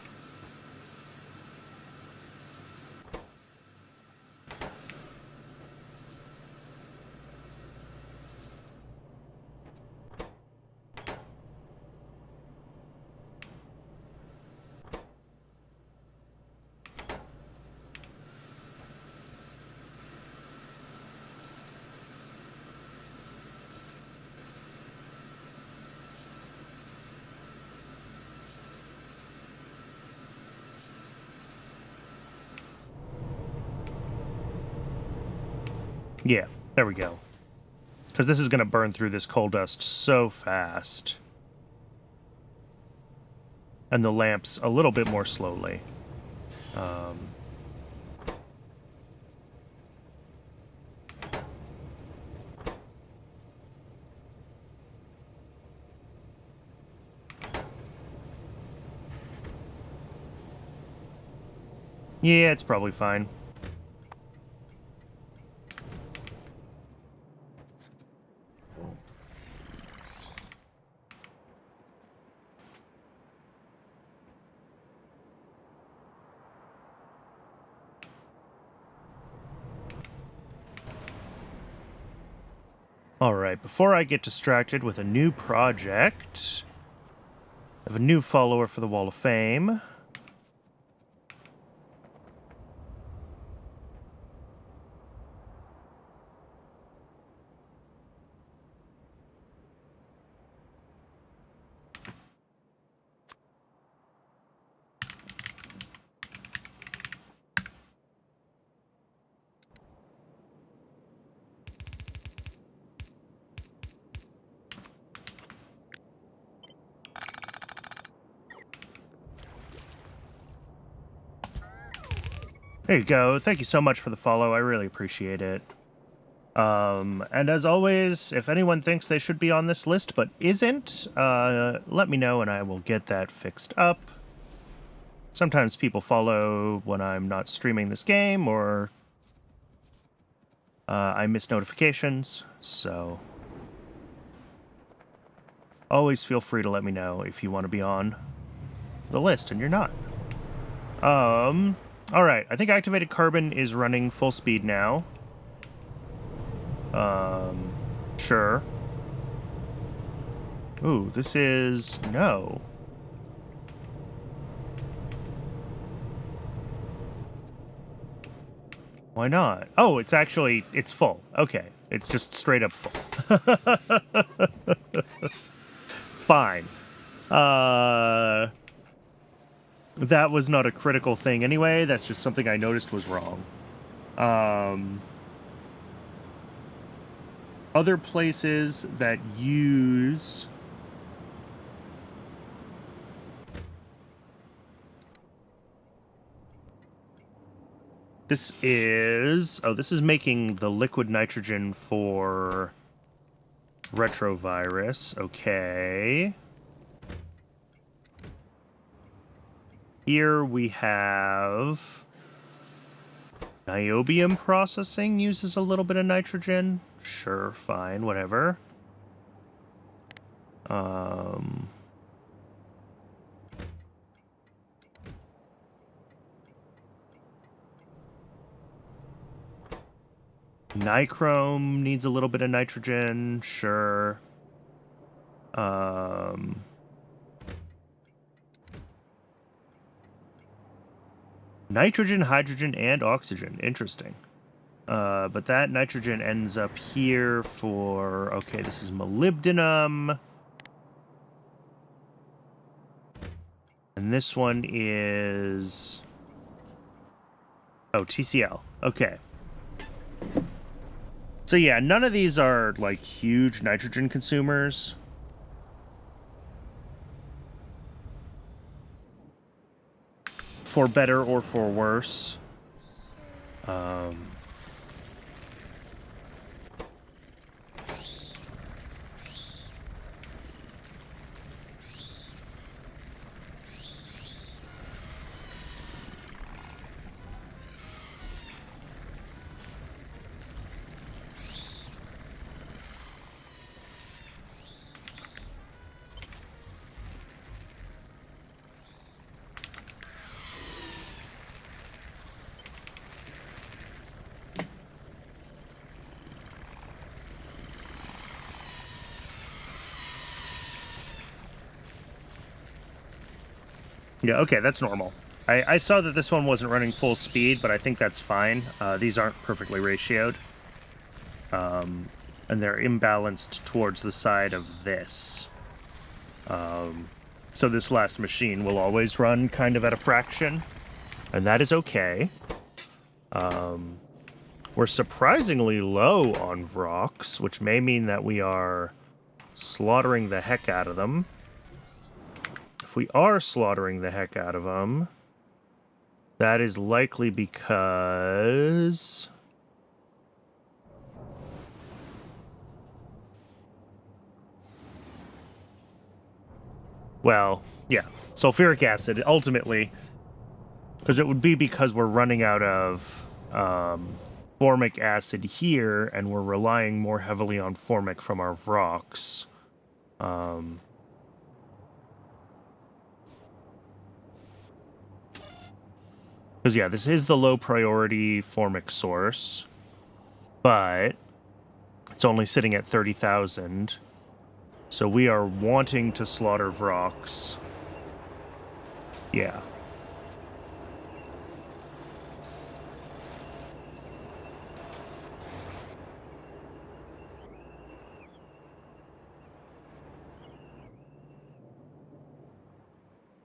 Yeah, there we go. Because this is going to burn through this coal dust so fast. And the lamps a little bit more slowly. Yeah, it's probably fine. Alright, before I get distracted with a new project, I have a new follower for the Wall of Fame. There you go. Thank you so much for the follow. I really appreciate it. And as always, if anyone thinks they should be on this list but isn't, let me know and I will get that fixed up. Sometimes people follow when I'm not streaming this game, or I miss notifications, so always feel free to let me know if you want to be on the list and you're not. Alright, I think activated carbon is running full speed now. Sure. Ooh, this is... no. Why not? Oh, it's actually... it's full. Okay. It's just straight up full. Fine. That was not a critical thing anyway. That's just something I noticed was wrong. Other places that use... this is... oh, this is making the liquid nitrogen for retrovirus. Okay. Here we have... niobium processing uses a little bit of nitrogen. Sure, fine, whatever. Nichrome needs a little bit of nitrogen. Sure. Nitrogen, hydrogen, and oxygen. Interesting. But that nitrogen ends up here for... okay, this is molybdenum. And this one is... oh, TCl. Okay. So yeah, none of these are, like, huge nitrogen consumers. For better or for worse. Yeah, okay, that's normal. I saw that this one wasn't running full speed, but I think that's fine. These aren't perfectly ratioed. And they're imbalanced towards the side of this. So this last machine will always run kind of at a fraction. And that is okay. We're surprisingly low on Vrox, which may mean that we are slaughtering the heck out of them. If we are slaughtering the heck out of them, that is likely because... well, yeah, sulfuric acid, ultimately, because it would be because we're running out of formic acid here, and we're relying more heavily on formic from our Vrox. Because, yeah, this is the low-priority formic source, but it's only sitting at 30,000. So we are wanting to slaughter Vrox. Yeah.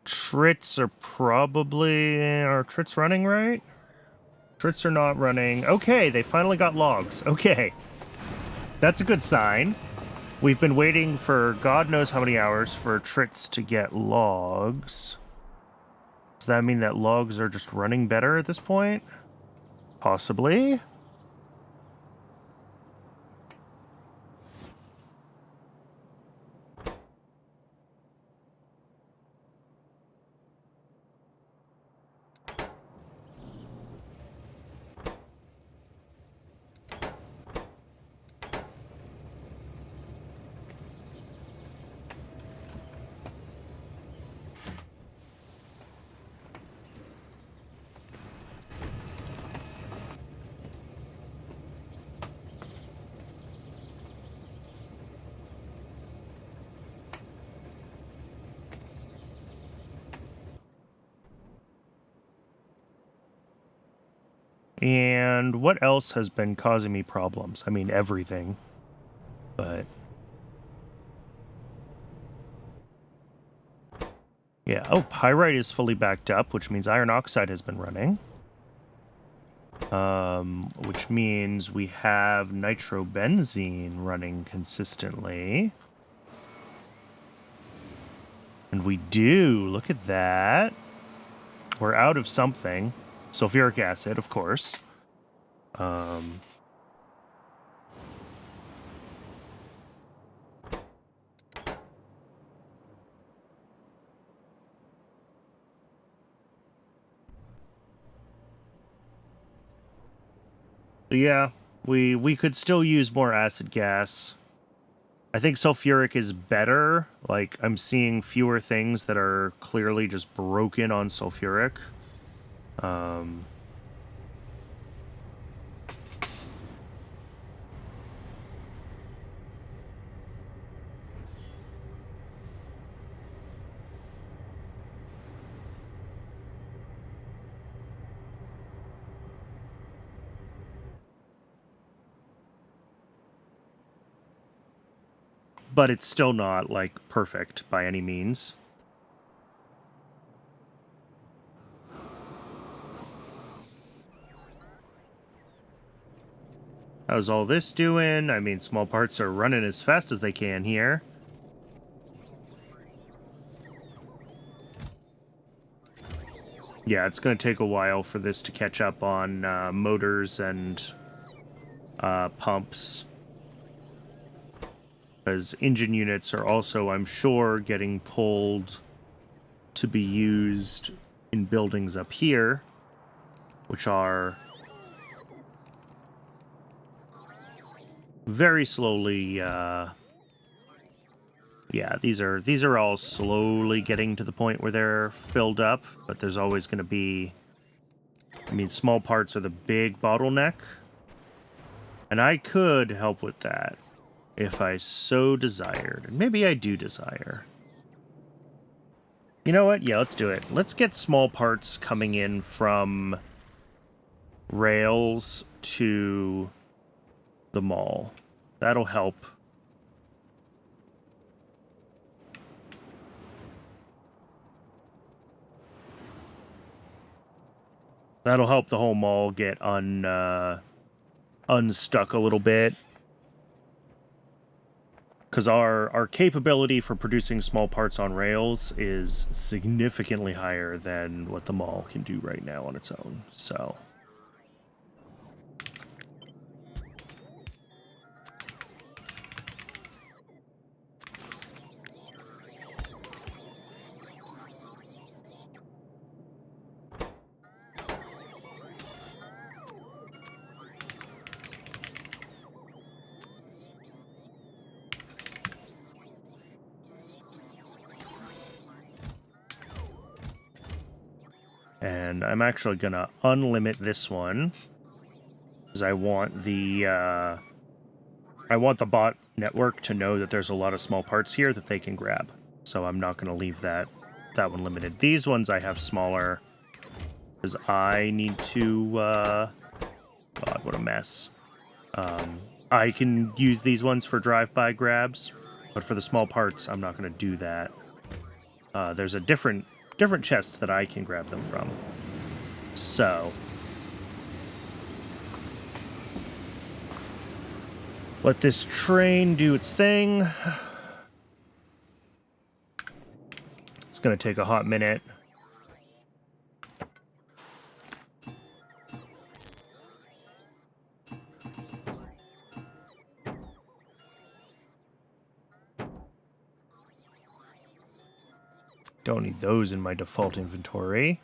Trits are probably... are Trits running right? Trits are not running. Okay, they finally got logs. Okay. That's a good sign. We've been waiting for God knows how many hours for Trits to get logs. Does that mean that logs are just running better at this point? Possibly. And what else has been causing me problems? I mean, everything. But yeah. Oh, pyrite is fully backed up, which means iron oxide has been running. Which means we have nitrobenzene running consistently. And we do. Look at that. We're out of something. Sulfuric acid, of course. Yeah, we could still use more acid gas. I think sulfuric is better. Like, I'm seeing fewer things that are clearly just broken on sulfuric. But it's still not, like, perfect by any means. How's all this doing? I mean, small parts are running as fast as they can here. Yeah, it's going to take a while for this to catch up on motors and pumps. Because engine units are also, I'm sure, getting pulled to be used in buildings up here, which are very slowly, yeah, these are all slowly getting to the point where they're filled up, but there's always going to be, I mean, small parts are the big bottleneck, and I could help with that if I so desired, and maybe I do desire. You know what? Yeah, let's do it. Let's get small parts coming in from rails to the mall. That'll help. That'll help the whole mall get unstuck a little bit. Because our capability for producing small parts on rails is significantly higher than what the mall can do right now on its own. So... And I'm actually going to unlimit this one, because I want the bot network to know that there's a lot of small parts here that they can grab. So I'm not going to leave that one limited. These ones I have smaller, because I need to... God, what a mess. I can use these ones for drive-by grabs, but for the small parts, I'm not going to do that. There's a different chest that I can grab them from. So... let this train do its thing. It's going to take a hot minute. Don't need those in my default inventory.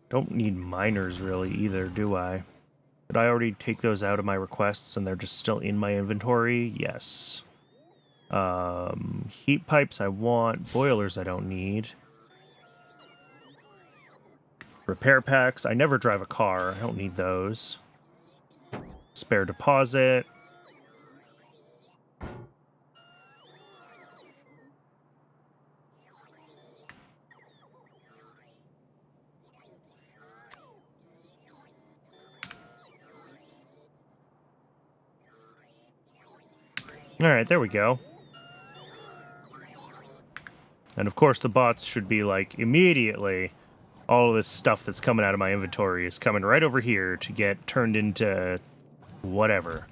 Don't need miners really either, do I? Did I already take those out of my requests and they're just still in my inventory? Yes. Heat pipes I want. Boilers I don't need. Repair packs. I never drive a car. I don't need those. Spare deposit. Alright, there we go. And of course the bots should be like, immediately, all of this stuff that's coming out of my inventory is coming right over here to get turned into whatever.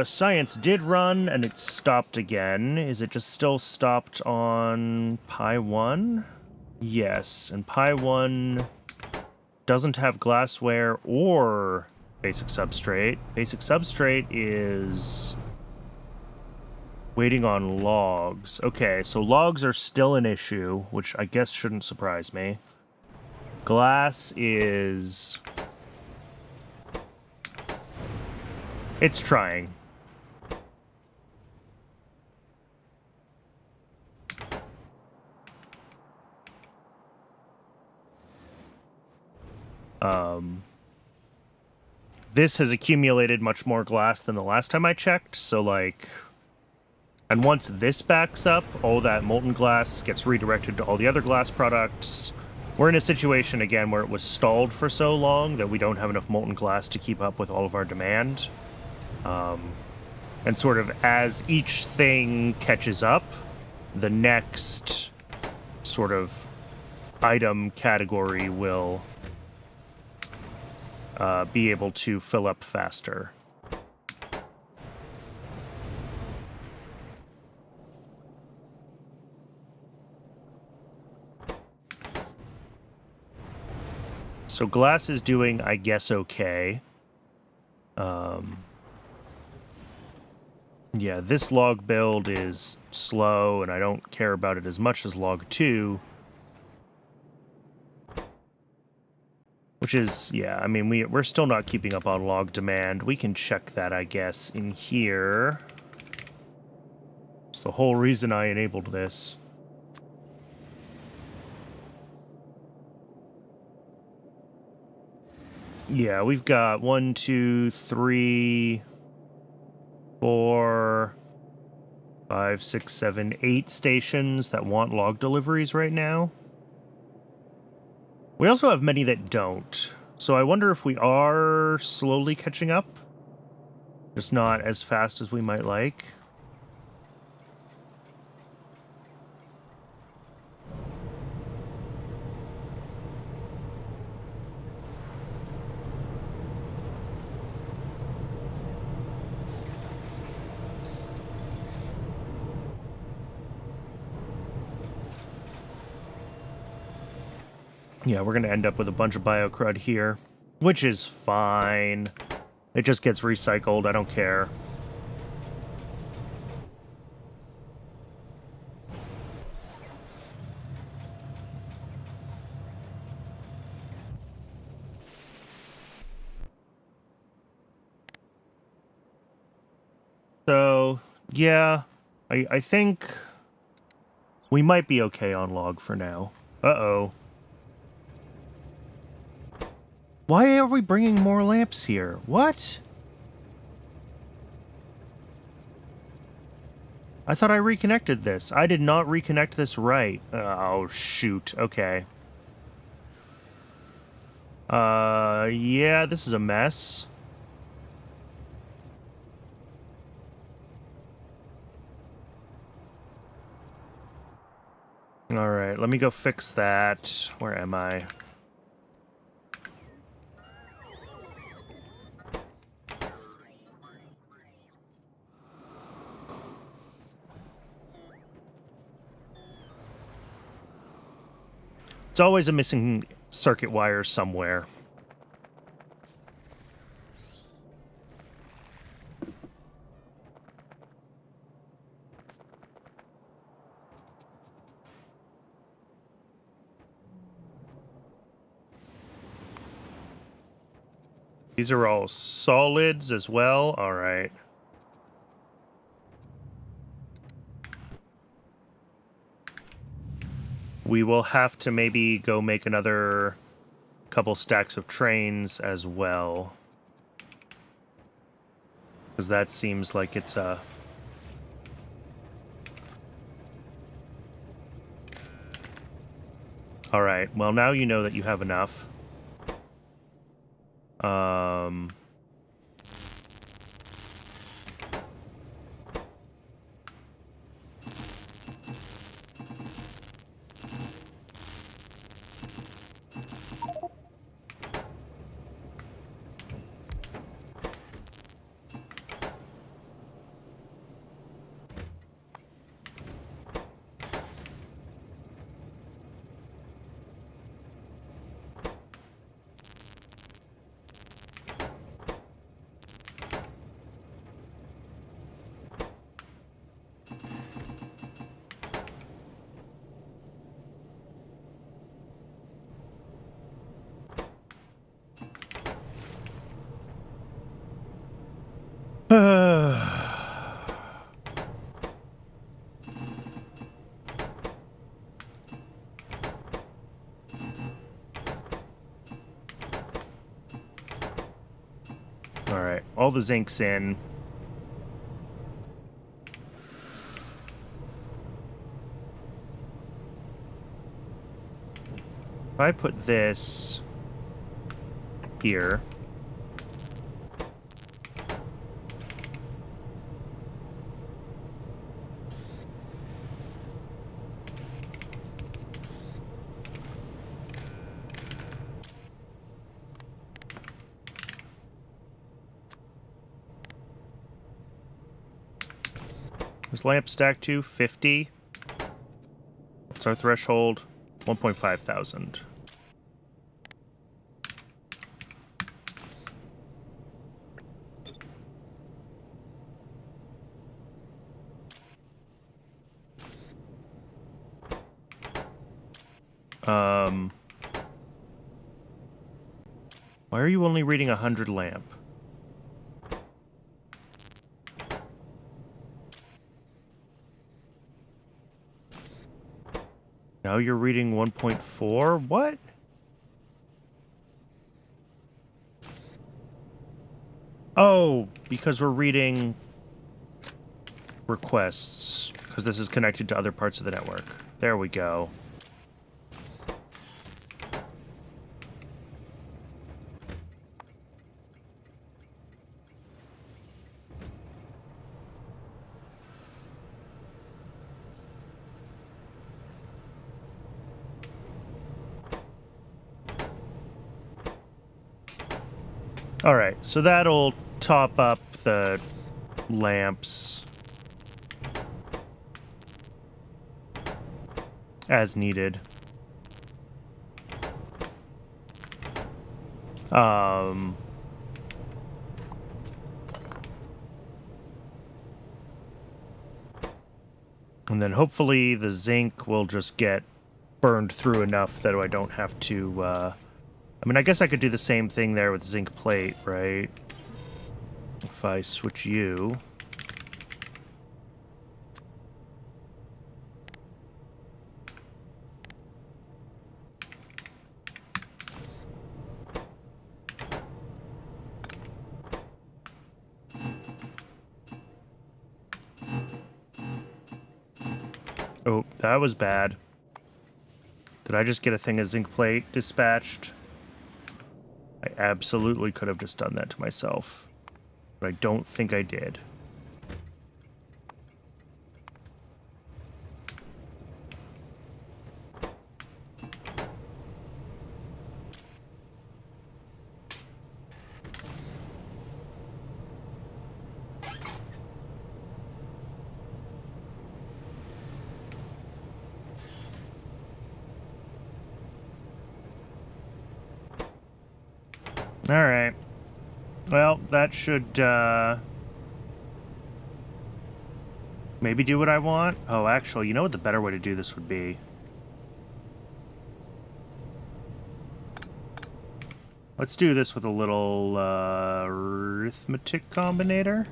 Science did run, and it stopped again. Is it just still stopped on Pi 1? Yes, and Pi 1 doesn't have glassware or basic substrate. Basic substrate is waiting on logs. Okay, so logs are still an issue, which I guess shouldn't surprise me. Glass is... it's trying. This has accumulated much more glass than the last time I checked, so like... and once this backs up, all that molten glass gets redirected to all the other glass products. We're in a situation, again, where it was stalled for so long that we don't have enough molten glass to keep up with all of our demand. And sort of as each thing catches up, the next sort of item category will be able to fill up faster. So glass is doing, I guess, okay. Yeah, this log build is slow, and I don't care about it as much as log 2. Which is, yeah, I mean, we're still not keeping up on log demand. We can check that, I guess, in here. It's the whole reason I enabled this. Yeah, we've got 1, 2, 3, 4, 5, 6, 7, 8 stations that want log deliveries right now. We also have many that don't, so I wonder if we are slowly catching up. Just not as fast as we might like. Yeah, we're going to end up with a bunch of biocrud here, which is fine. It just gets recycled. I don't care. So, yeah, I think we might be okay on log for now. Uh-oh. Why are we bringing more lamps here? What? I thought I reconnected this. I did not reconnect this right. Oh, shoot. Okay. Yeah, this is a mess. Alright, let me go fix that. Where am I? It's always a missing circuit wire somewhere. These are all solids as well. All right. We will have to maybe go make another couple stacks of trains as well. Because that seems like it's a... Alright, well now you know that you have enough. Alright, all the zinc's in. If I put this here... Where's lamp stack to? 50. What's our threshold? 1.5 thousand. Why are you only reading 100 lamp? Now you're reading 1.4? What? Oh, because we're reading requests. Because this is connected to other parts of the network. There we go. Alright, so that'll top up the lamps as needed. And then hopefully the zinc will just get burned through enough that I don't have to, I mean, I guess I could do the same thing there with zinc plate, right? If I switch you... Oh, that was bad. Did I just get a thing of zinc plate dispatched? I absolutely could have just done that to myself. But I don't think I did. Alright. Well, that should, maybe do what I want? Oh, actually, you know what the better way to do this would be? Let's do this with a little arithmetic combinator.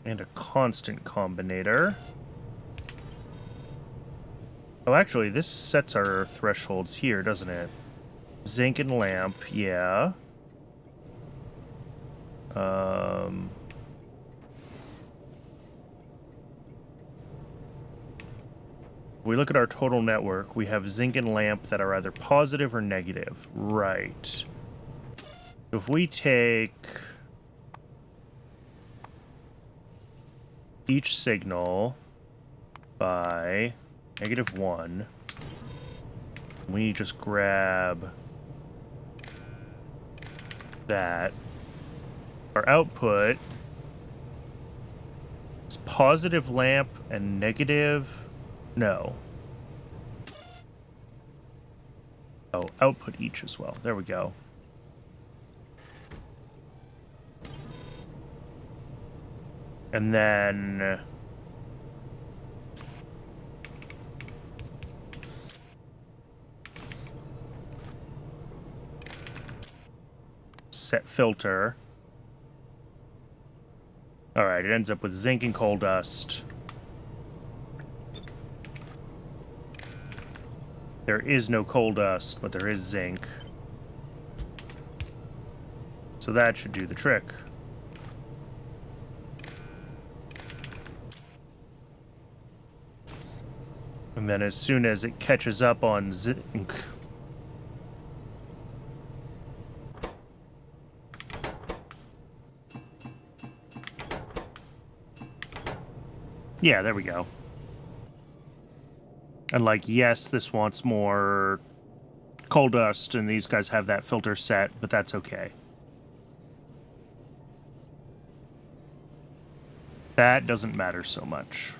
And a constant combinator. Oh, actually, this sets our thresholds here, doesn't it? Zinc and lamp, yeah. We look at our total network, we have zinc and lamp that are either positive or negative. Right. If we take each signal by -1, we just grab that. Our output is positive lamp and negative... No. Oh, output each as well. There we go. And then... set filter. Alright, it ends up with zinc and coal dust. There is no coal dust, but there is zinc. So that should do the trick. And then as soon as it catches up on zinc... Yeah, there we go. And like, yes, this wants more coal dust, and these guys have that filter set, but that's okay. That doesn't matter so much.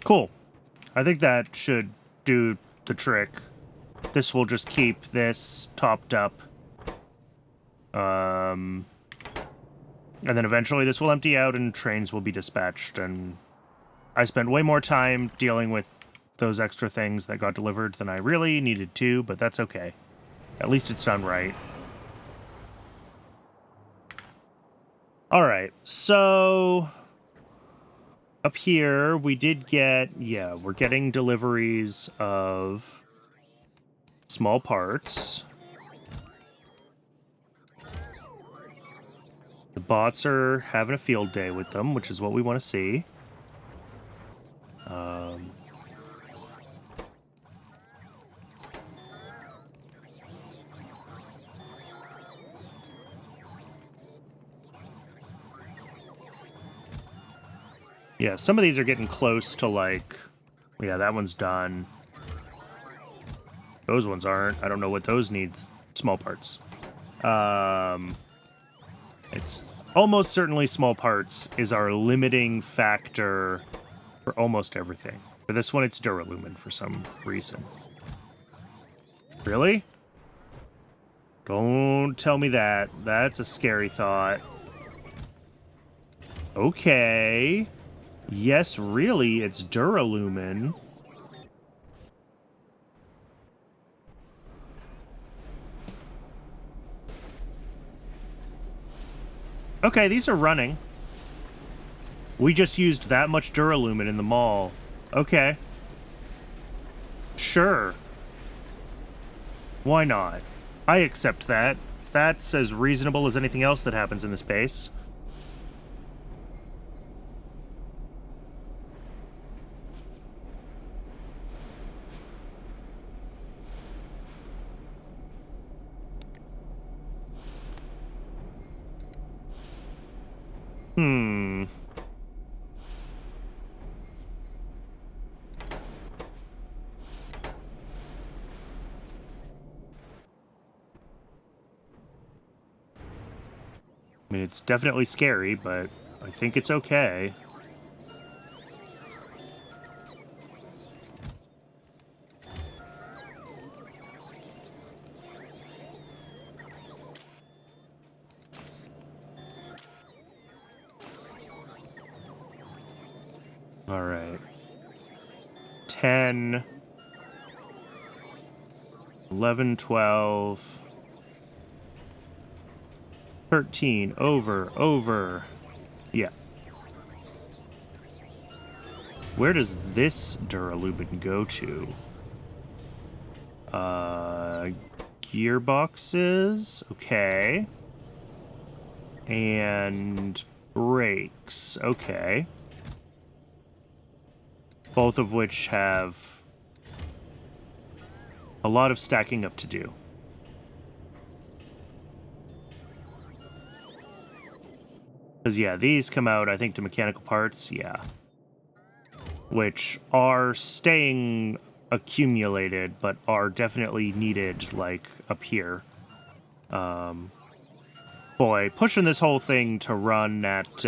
Cool. I think that should do the trick. This will just keep this topped up. And then eventually this will empty out and trains will be dispatched. And I spent way more time dealing with those extra things that got delivered than I really needed to, but that's okay. At least it's done right. Alright, so... up here, we did get... yeah, we're getting deliveries of small parts. The bots are having a field day with them, which is what we want to see. Yeah, some of these are getting close to, like... yeah, that one's done. Those ones aren't. I don't know what those need. Small parts. It's almost certainly small parts is our limiting factor for almost everything. For this one, it's duralumin for some reason. Really? Don't tell me that. That's a scary thought. Okay. Yes, really, it's duralumin. Okay, these are running. We just used that much duralumin in the mall. Okay. Sure. Why not? I accept that. That's as reasonable as anything else that happens in this base. I mean, it's definitely scary, but I think it's okay. All right. 10, 11, 12, 13, over. Yeah. Where does this Duralubin go to? Gearboxes, okay. And brakes, okay. Both of which have a lot of stacking up to do. Because, yeah, these come out, I think, to mechanical parts, yeah. Which are staying accumulated, but are definitely needed, like, up here. Boy, pushing this whole thing to run at,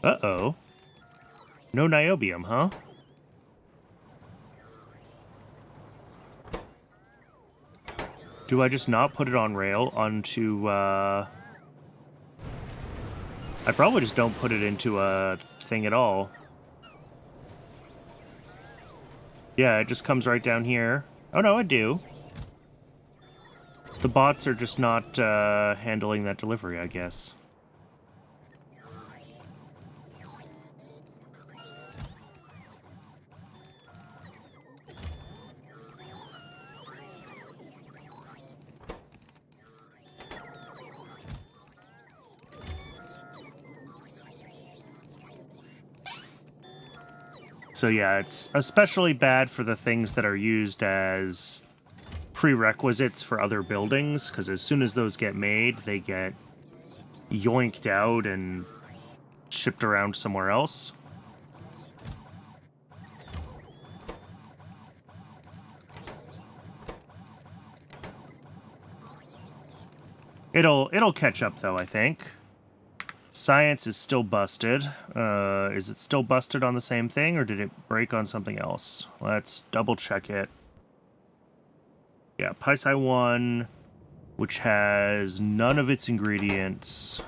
uh-oh. No niobium, huh? Do I just not put it on rail onto, I probably just don't put it into a thing at all. Yeah, it just comes right down here. Oh, no, I do. The bots are just not handling that delivery, I guess. So yeah, it's especially bad for the things that are used as prerequisites for other buildings, because as soon as those get made, they get yoinked out and shipped around somewhere else. It'll catch up though, I think. Science is still busted. Is it still busted on the same thing, or did it break on something else? Let's double check it. Yeah, Pisci 1, which has none of its ingredients.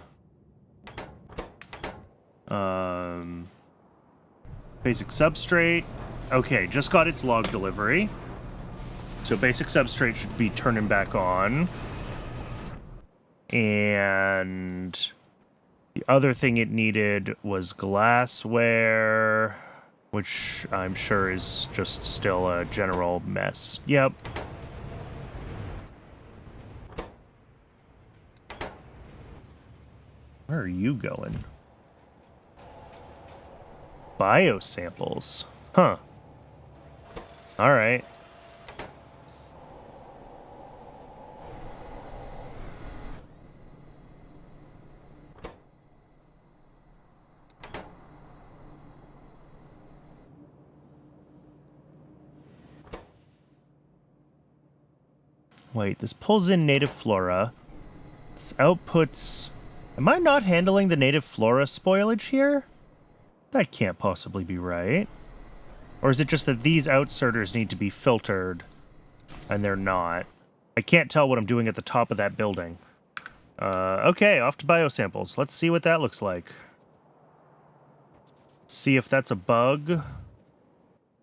Basic substrate. Okay, just got its log delivery. So basic substrate should be turning back on. And the other thing it needed was glassware, which I'm sure is just still a general mess. Yep. Where are you going? Biosamples. Huh. All right. Wait, this pulls in native flora. This outputs... Am I not handling the native flora spoilage here? That can't possibly be right. Or is it just that these outserters need to be filtered, and they're not? I can't tell what I'm doing at the top of that building. Okay, off to biosamples. Let's see what that looks like. See if that's a bug.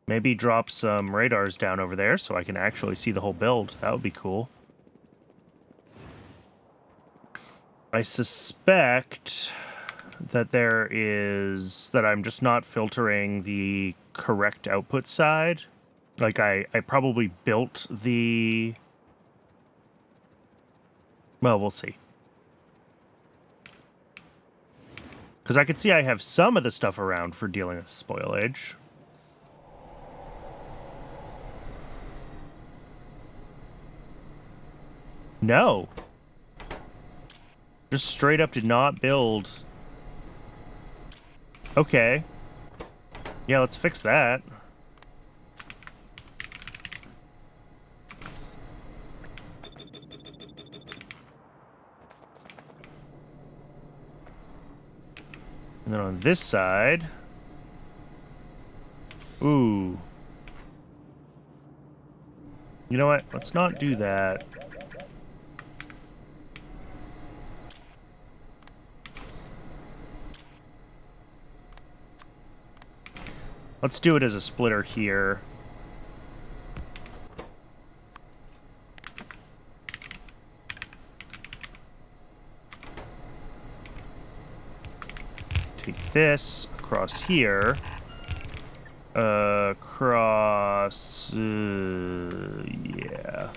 Maybe drop some radars down over there so I can actually see the whole build. That would be cool. I suspect that that I'm just not filtering the correct output side. Like, I probably built the... Well, we'll see. Because I could see I have some of the stuff around for dealing with spoilage. No. Just straight up did not build. Okay. Yeah, let's fix that. And then on this side... Ooh. You know what? Let's not do that. Let's do it as a splitter here. Take this across here. Across... yeah.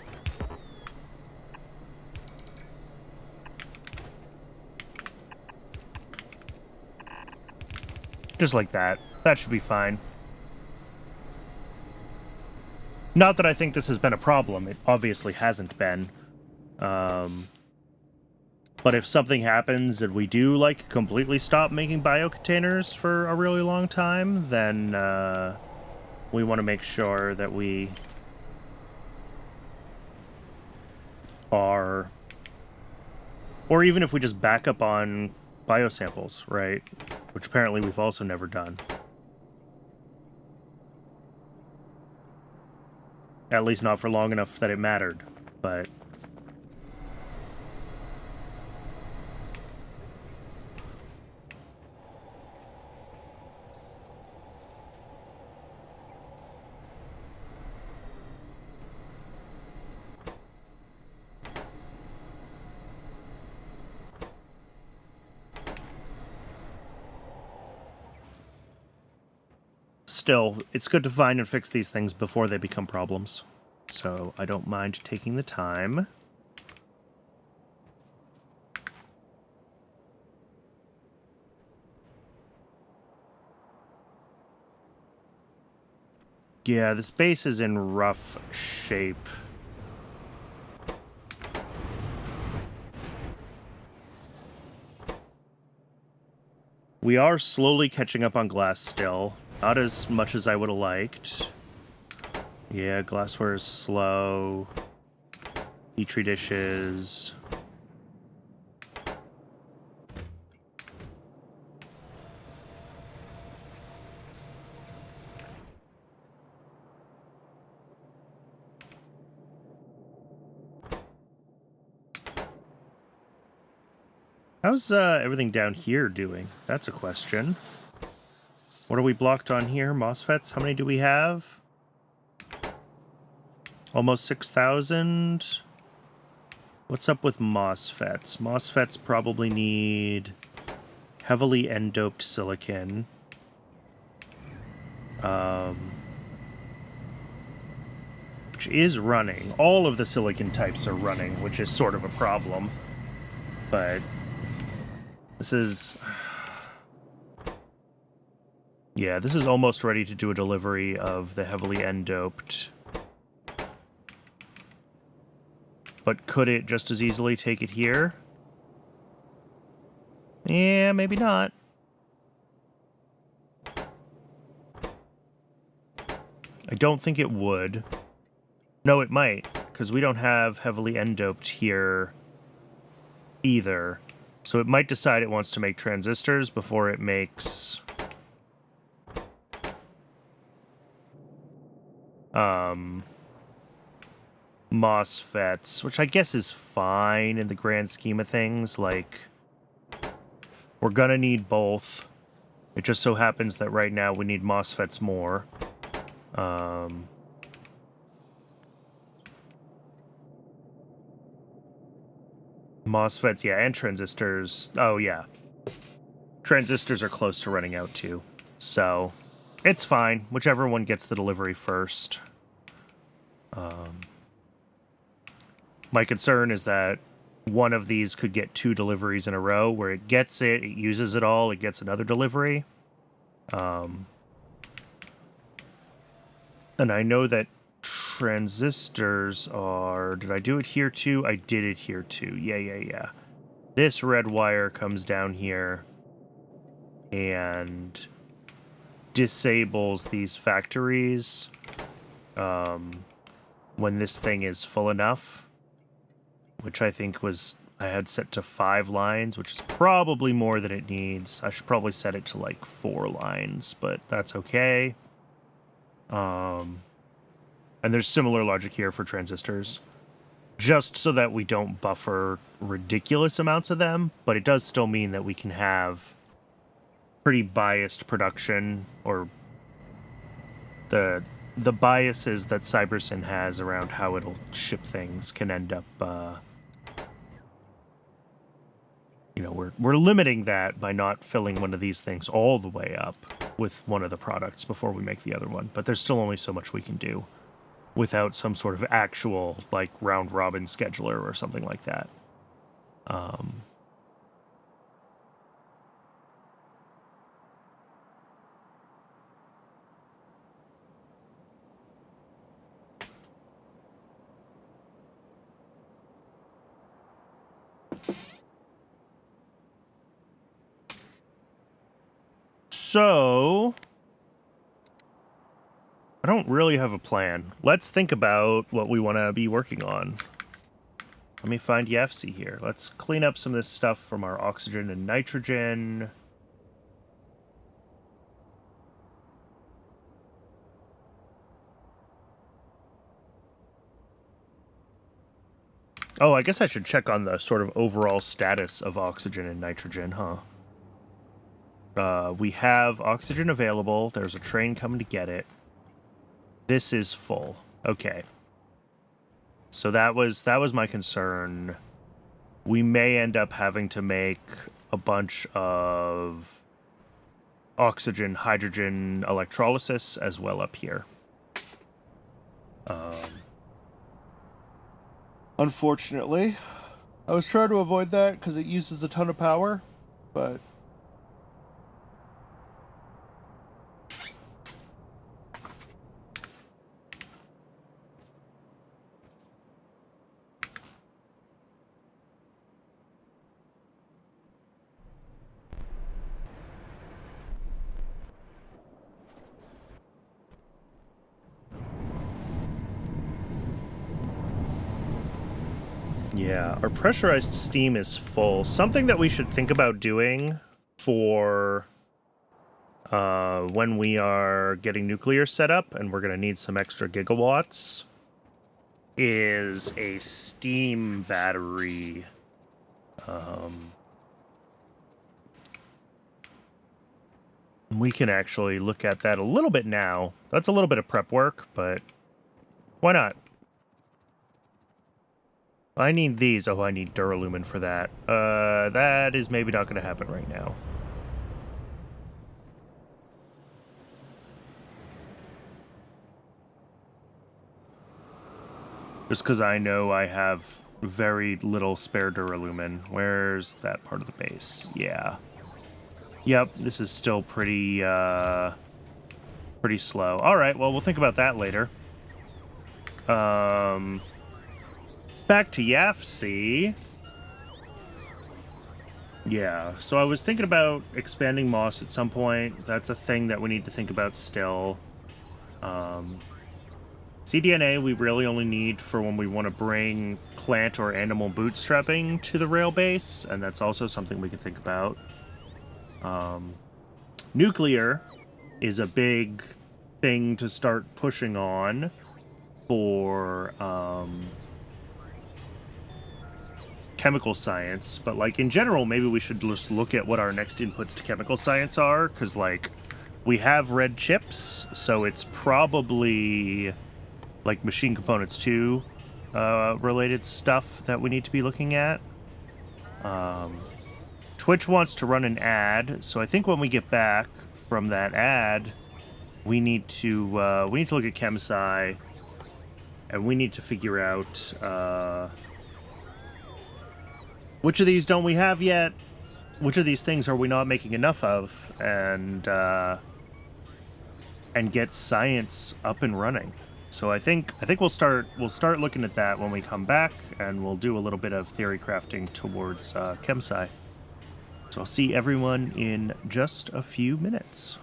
Just like that. That should be fine. Not that I think this has been a problem. It obviously hasn't been. But if something happens and we do, like, completely stop making biocontainers for a really long time, then we want to make sure that we are... Or even if we just back up on biosamples, right? Which apparently we've also never done. At least not for long enough that it mattered, but... Still, it's good to find and fix these things before they become problems. So I don't mind taking the time. Yeah, this base is in rough shape. We are slowly catching up on glass still. Not as much as I would have liked. Yeah, glassware is slow. Petri dishes. How's everything down here doing? That's a question. What are we blocked on here? MOSFETs? How many do we have? Almost 6,000. What's up with MOSFETs? MOSFETs probably need heavily N-doped silicon. Which is running. All of the silicon types are running, which is sort of a problem. But this is... Yeah, this is almost ready to do a delivery of the heavily N-doped. But could it just as easily take it here? Yeah, maybe not. I don't think it would. No, it might, because we don't have heavily N-doped here either. So it might decide it wants to make transistors before it makes... MOSFETs, which I guess is fine in the grand scheme of things. Like, we're gonna need both. It just so happens that right now we need MOSFETs more. MOSFETs, yeah, and transistors. Oh, yeah. Transistors are close to running out, too. So, it's fine. Whichever one gets the delivery first. My concern is that one of these could get 2 deliveries in a row, where it gets it, it uses it all, it gets another delivery. And I know that transistors are... Did I do it here too? I did it here too. Yeah. This red wire comes down here and disables these factories when this thing is full enough, which I think was... I had set to 5 lines, which is probably more than it needs. I should probably set it to like 4 lines, but that's okay. And there's similar logic here for transistors, just so that we don't buffer ridiculous amounts of them, but it does still mean that we can have pretty biased production, or the biases that Cybersyn has around how it'll ship things can end up, you know, we're limiting that by not filling one of these things all the way up with one of the products before we make the other one. But there's still only so much we can do without some sort of actual, like, round-robin scheduler or something like that. So, I don't really have a plan. Let's think about what we want to be working on. Let me find Yafsi here. Let's clean up some of this stuff from our oxygen and nitrogen. Oh, I guess I should check on the sort of overall status of oxygen and nitrogen, huh? We have oxygen available. There's a train coming to get it. This is full. Okay. So that was my concern. We may end up having to make a bunch of oxygen, hydrogen electrolysis as well up here. Unfortunately, I was trying to avoid that because it uses a ton of power, but yeah, our pressurized steam is full. Something that we should think about doing for when we are getting nuclear set up, and we're going to need some extra gigawatts, is a steam battery. We can actually look at that a little bit now. That's a little bit of prep work, but why not? I need these. Oh, I need Duralumin for that. That is maybe not going to happen right now. Just because I know I have very little spare Duralumin. Where's that part of the base? Yeah. Yep, this is still pretty slow. All right, well, we'll think about that later. Back to Yafsi. Yeah, so I was thinking about expanding Moss at some point. That's a thing that we need to think about still. CDNA we really only need for when we want to bring plant or animal bootstrapping to the rail base, and that's also something we can think about. Nuclear is a big thing to start pushing on for chemical science, but like in general, maybe we should just look at what our next inputs to chemical science are, because like we have red chips, so it's probably like machine components 2 related stuff that we need to be looking at. Twitch wants to run an ad, so I think when we get back from that ad, we need to look at ChemSci, and we need to figure out which of these don't we have yet, which of these things are we not making enough of, and get science up and running. So I think we'll start looking at that when we come back, and we'll do a little bit of theory crafting towards ChemSci. So I'll see everyone in just a few minutes.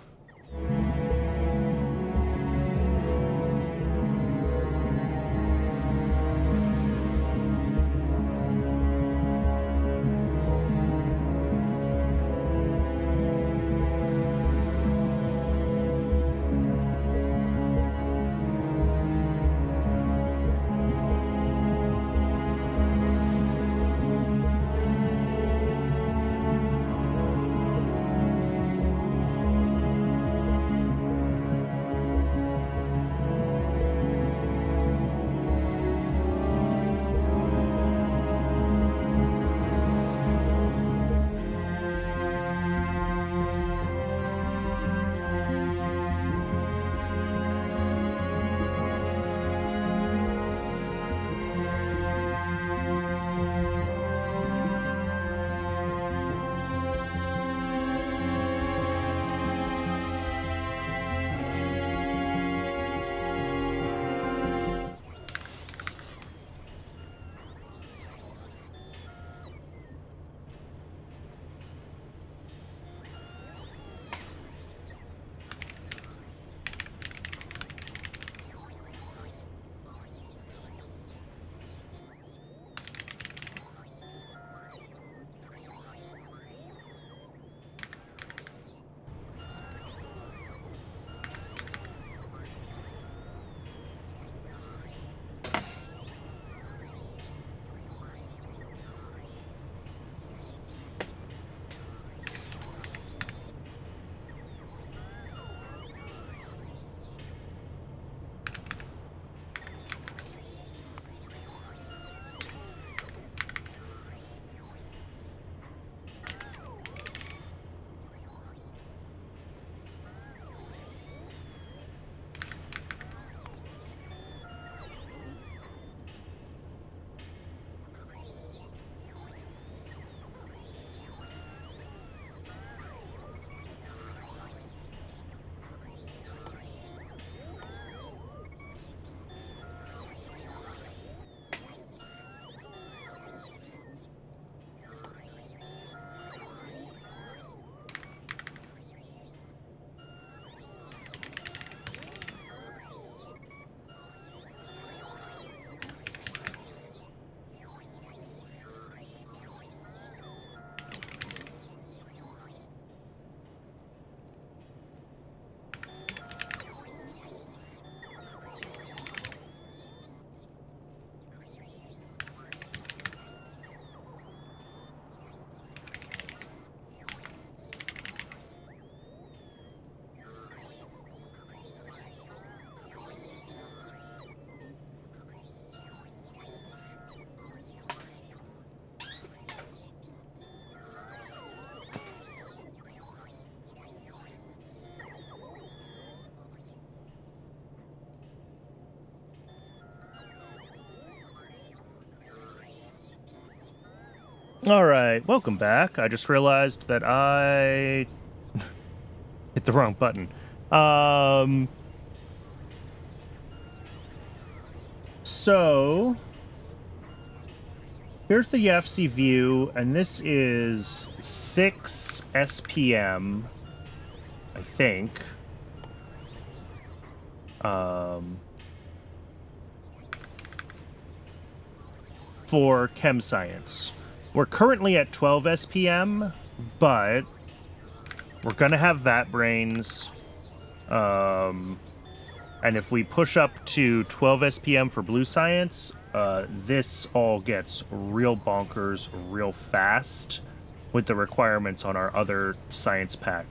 All right, welcome back. I just realized that I hit the wrong button. So here's the UFC view, and this is 6 SPM, I think. For chem science. We're currently at 12 SPM, but we're gonna have vat brains. And if we push up to 12 SPM for blue science, this all gets real bonkers real fast with the requirements on our other science pack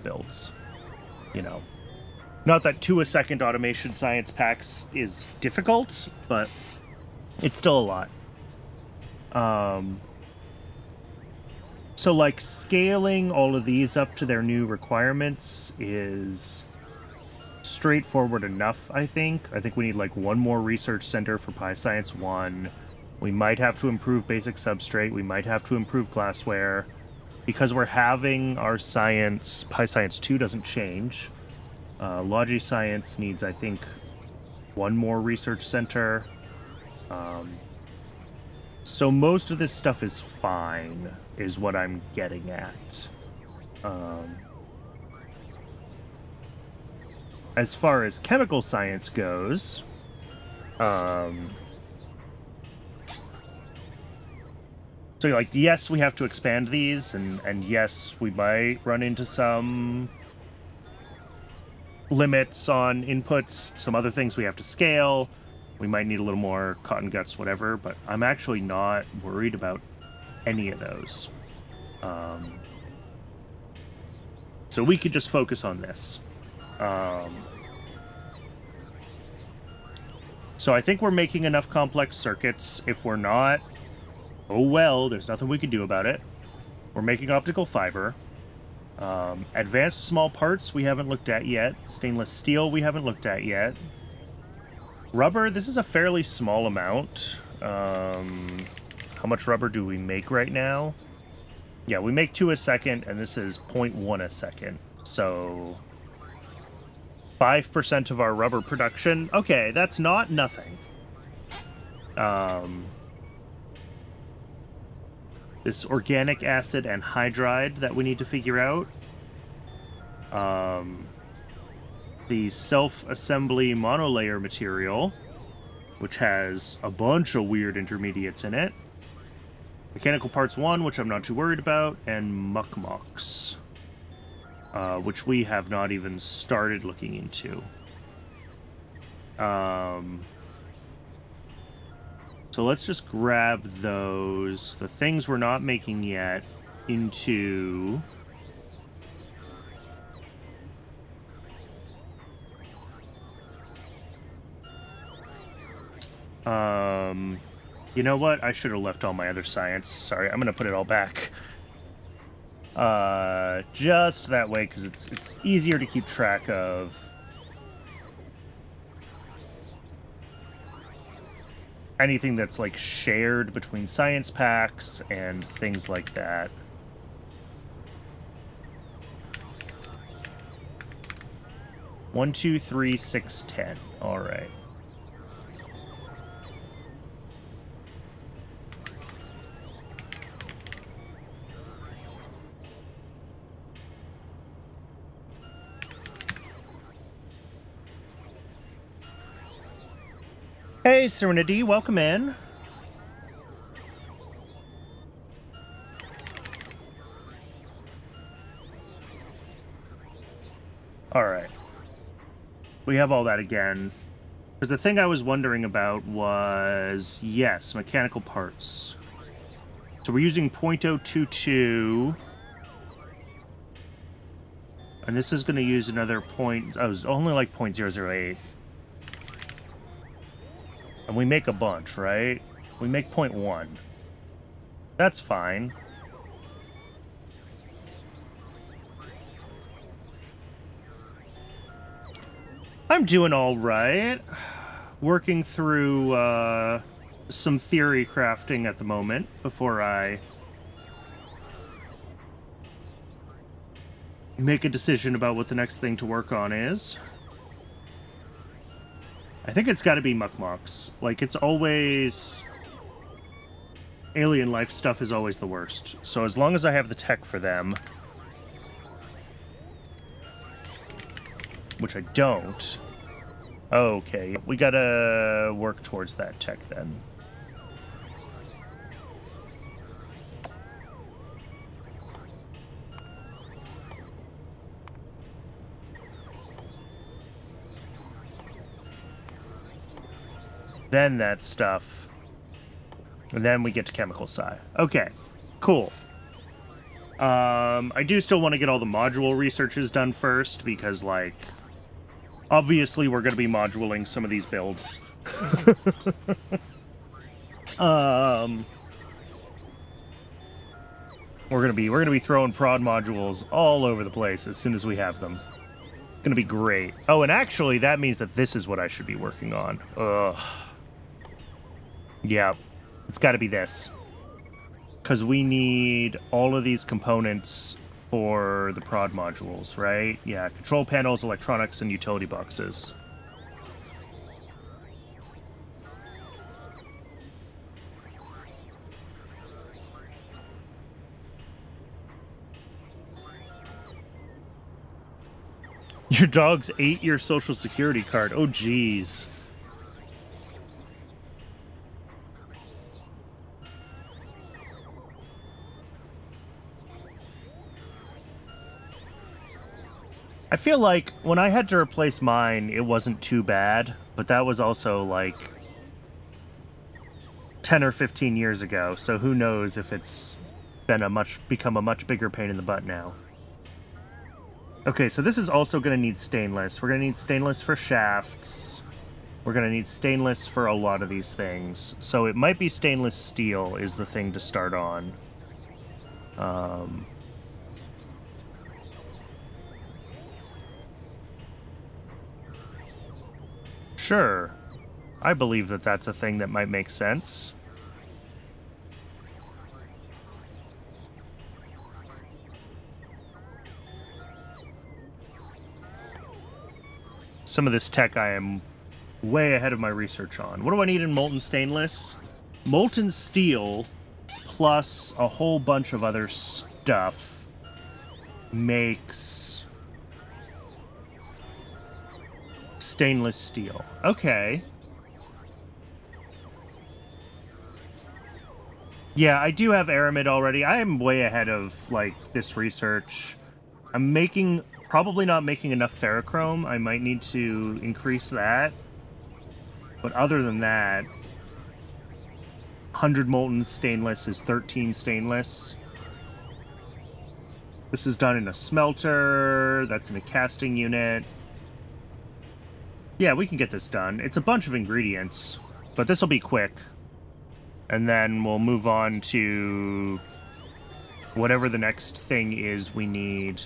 builds. You know, not that 2 a second automation science packs is difficult, but it's still a lot. So like scaling all of these up to their new requirements is straightforward enough, I think. I think we need like one more research center for Pi Science 1. We might have to improve basic substrate. We might have to improve glassware. Because we're having our science, Pi Science 2 doesn't change. Logi Science needs, I think, one more research center. So most of this stuff is fine, is what I'm getting at. As far as chemical science goes, so like, yes, we have to expand these, and yes, we might run into some limits on inputs, some other things we have to scale. We might need a little more cotton guts, whatever, but I'm actually not worried about any of those. So we could just focus on this. So I think we're making enough complex circuits. If we're not, oh well, there's nothing we can do about it. We're making optical fiber. Advanced small parts we haven't looked at yet. Stainless steel we haven't looked at yet. Rubber, this is a fairly small amount. How much rubber do we make right now? Yeah, we make 2 a second, and this is 0.1 a second. So 5% of our rubber production. Okay, that's not nothing. This organic acid and hydride that we need to figure out. The self-assembly monolayer material, which has a bunch of weird intermediates in it. Mechanical parts 1, which I'm not too worried about, and muckmocks, which we have not even started looking into. So let's just grab those, the things we're not making yet, into... you know what? I should have left all my other science. Sorry, I'm gonna put it all back. Just that way, because it's easier to keep track of. Anything that's like shared between science packs and things like that. One, 2, 3, 6, 10. All right. Hey, Serenity, welcome in. All right. We have all that again. Because the thing I was wondering about was, yes, mechanical parts. So we're using 0.022. And this is going to use another point. Oh, it's only like 0.008. And we make a bunch, right? We make 0.1. That's fine. I'm doing all right. Working through some theory crafting at the moment before I make a decision about what the next thing to work on is. I think it's got to be Mukmoks. Like, it's always... Alien life stuff is always the worst. So as long as I have the tech for them... Which I don't. Okay, we gotta work towards that tech then. Then that stuff. And then we get to chemical psi. Okay, cool. I do still want to get all the module researches done first, because, like, obviously we're going to be moduling some of these builds. We're gonna be throwing prod modules all over the place as soon as we have them. Gonna be great. Oh, and actually, that means that this is what I should be working on. Ugh. Yeah, it's got to be this. Because we need all of these components for the prod modules, right? Yeah, control panels, electronics, and utility boxes. Your dog's ate your social security card. Oh, geez. I feel like when I had to replace mine, it wasn't too bad, but that was also like 10 or 15 years ago, so who knows if it's become a much bigger pain in the butt now. Okay, so this is also going to need stainless. We're going to need stainless for shafts. We're going to need stainless for a lot of these things. So it might be stainless steel is the thing to start on. Sure. I believe that that's a thing that might make sense. Some of this tech I am way ahead of my research on. What do I need in molten stainless? Molten steel plus a whole bunch of other stuff makes stainless steel. Okay. Yeah, I do have aramid already. I am way ahead of, like, this research. I'm probably not making enough ferrochrome. I might need to increase that. But other than that, 100 molten stainless is 13 stainless. This is done in a smelter. That's in a casting unit. Yeah, we can get this done. It's a bunch of ingredients, but this will be quick. And then we'll move on to whatever the next thing is we need.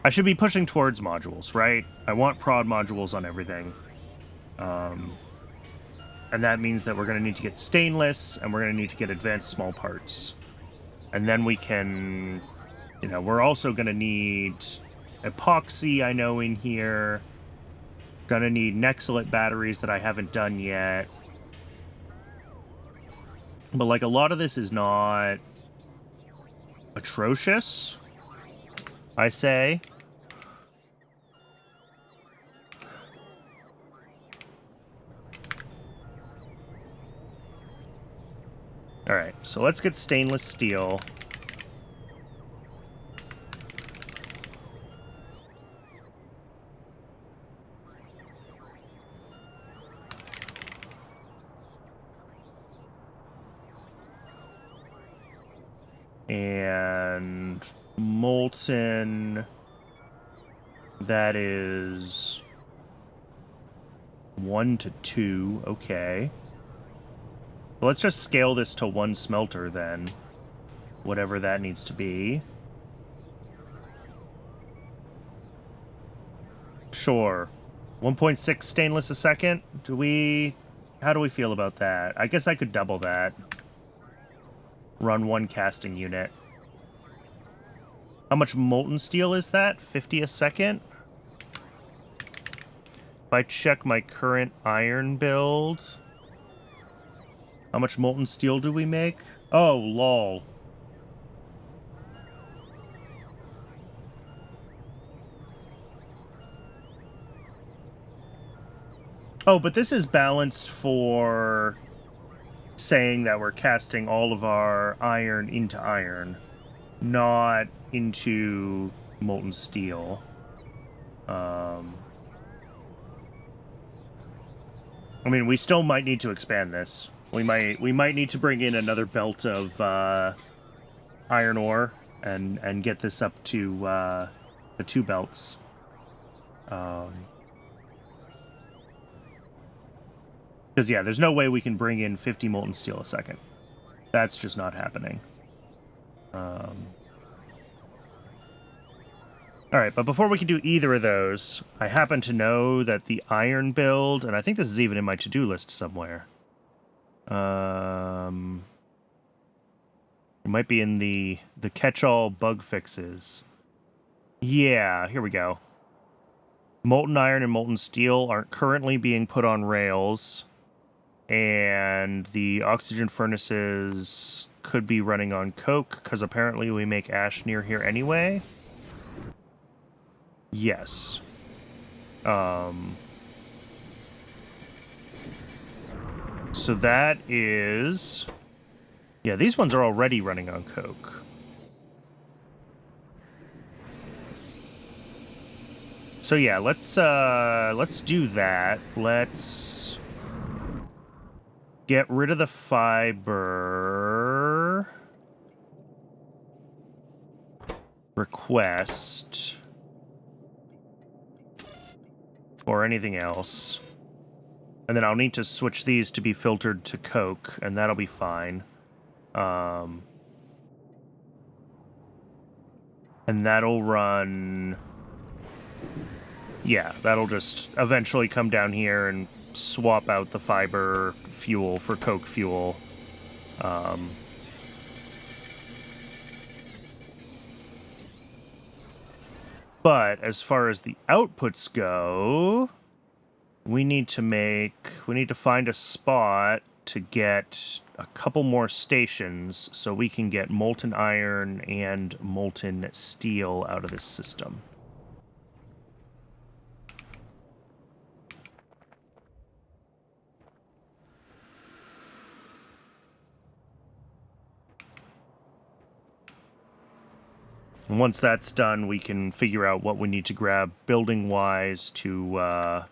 I should be pushing towards modules, right? I want prod modules on everything. And that means that we're going to need to get stainless, and we're going to need to get advanced small parts. And then we can, you know, we're also going to need epoxy, I know, in here. Gonna need Nexalit batteries that I haven't done yet. But, like, a lot of this is not atrocious, I say. Alright, so let's get stainless steel. And molten, that is 1 to 2, okay. Well, let's just scale this to 1 smelter then, whatever that needs to be. Sure. 1.6 stainless a second? Do we How do we feel about that? I guess I could double that. Run one casting unit. How much molten steel is that? 50 a second? If I check my current iron build, how much molten steel do we make? Oh, lol. Oh, but this is balanced for saying that we're casting all of our iron into iron, not into molten steel. I mean, we still might need to expand this. We might need to bring in another belt of iron ore and get this up to the 2 belts. Because, yeah, there's no way we can bring in 50 molten steel a second. That's just not happening. Alright, but before we can do either of those, I happen to know that the iron build, and I think this is even in my to-do list somewhere. It might be in the catch-all bug fixes. Yeah, here we go. Molten iron and molten steel aren't currently being put on rails, and the oxygen furnaces could be running on coke, because apparently we make ash near here anyway. Yes. So that is... Yeah, these ones are already running on coke. So yeah, let's do that. Let's get rid of the fiber request or anything else. And then I'll need to switch these to be filtered to coke, and that'll be fine. And that'll run... Yeah, that'll just eventually come down here and swap out the fiber fuel for coke fuel. But as far as the outputs go, we need to find a spot to get a couple more stations so we can get molten iron and molten steel out of this system. And once that's done, we can figure out what we need to grab building-wise to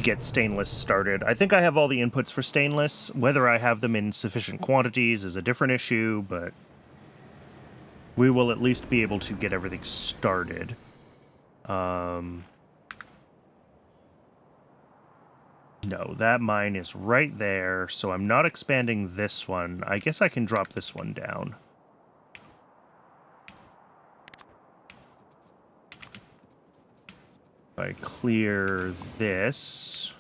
get stainless started. I think I have all the inputs for stainless. Whether I have them in sufficient quantities is a different issue, but we will at least be able to get everything started. No, that mine is right there, so I'm not expanding this one. I guess I can drop this one down. If I clear this...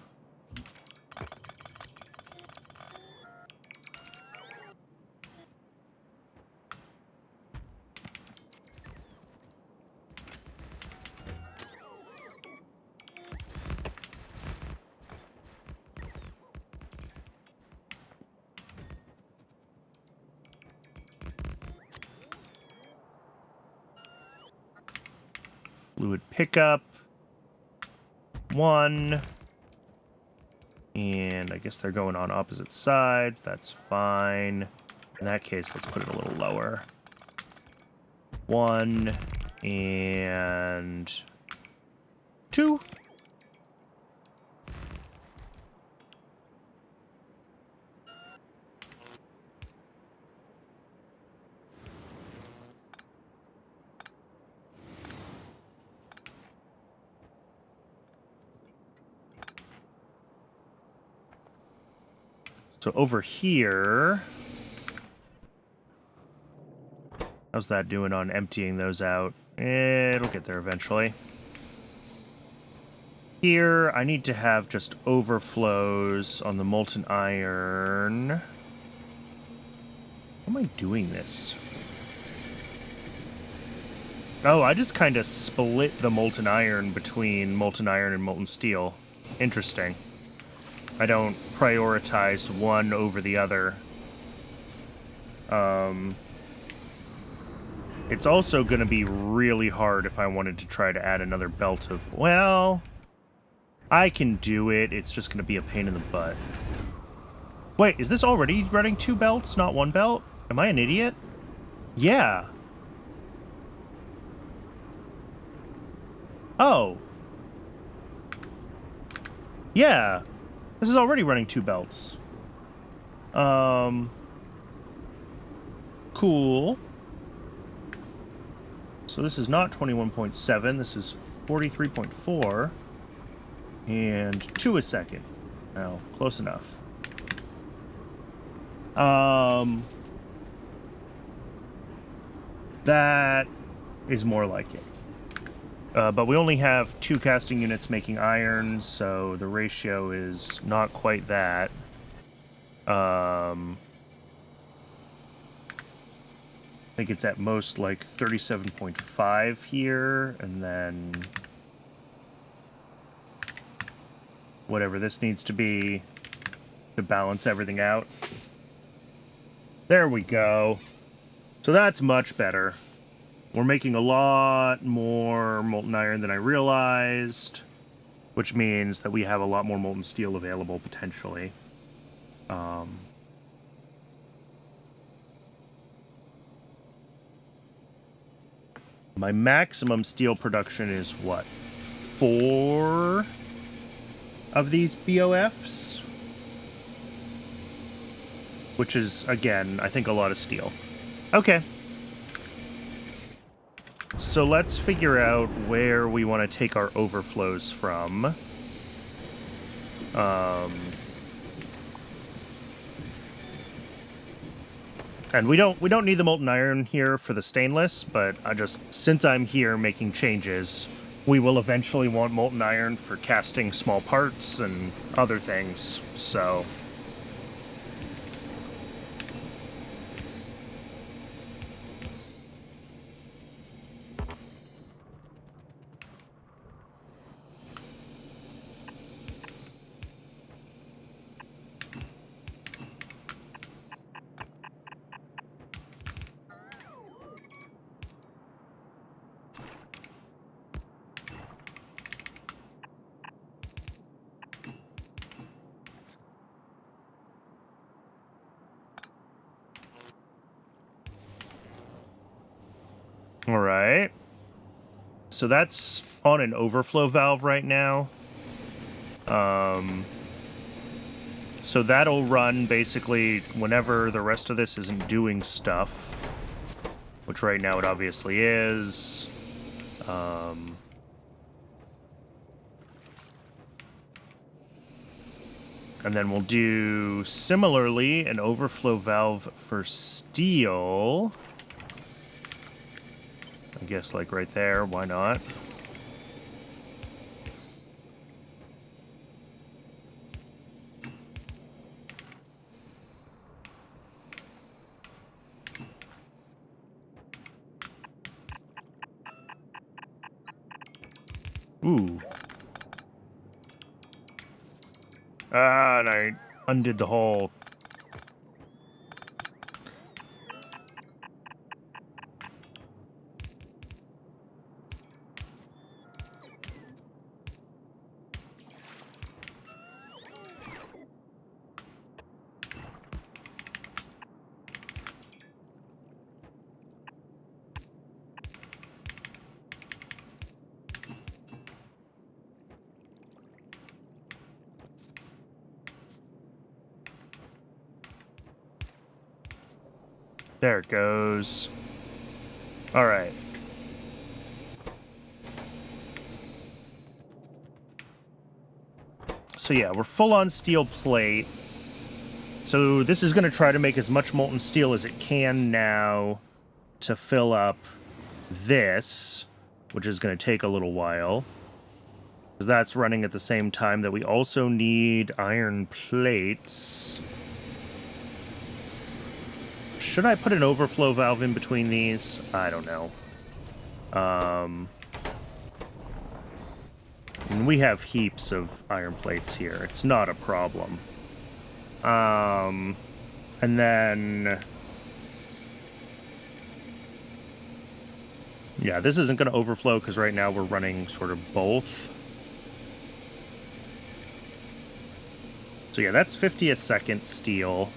Fluid pickup. 1. And I guess they're going on opposite sides. That's fine. In that case, let's put it a little lower. 1 and 2. So over here... How's that doing on emptying those out? It'll get there eventually. Here, I need to have just overflows on the molten iron. How am I doing this? Oh, I just kind of split the molten iron between molten iron and molten steel. Interesting. I don't prioritize one over the other. It's also going to be really hard if I wanted to try to add another belt of... Well, I can do it. It's just going to be a pain in the butt. Wait, is this already running 2 belts, not 1 belt? Am I an idiot? Yeah. Oh. Yeah. This is already running 2 belts. Cool. So this is not 21.7, this is 43.4. And 2 a second. Now, close enough. That is more like it. But we only have 2 casting units making iron, so the ratio is not quite that. I think it's at most like 37.5 here, and then whatever this needs to be to balance everything out. There we go. So that's much better. We're making a lot more molten iron than I realized, which means that we have a lot more molten steel available potentially. My maximum steel production is what? 4 of these BOFs? Which is, again, I think a lot of steel. Okay. So let's figure out where we want to take our overflows from. And we don't need the molten iron here for the stainless, but since I'm here making changes, we will eventually want molten iron for casting small parts and other things, so... All right. So that's on an overflow valve right now. So that'll run basically whenever the rest of this isn't doing stuff, which right now it obviously is. And then we'll do, similarly, an overflow valve for steel. I guess, like, right there. Why not? Ooh. Ah, and I undid the hole. There it goes. All right. So yeah, we're full on steel plate. So this is going to try to make as much molten steel as it can now. to fill up this, which is going to take a little while, because that's running at the same time that we also need iron plates. Should I put an overflow valve in between these? I don't know. And we have heaps of iron plates here. It's not a problem. And then... yeah, this isn't going to overflow because right now we're running sort of both. So yeah, that's 50 a second steel.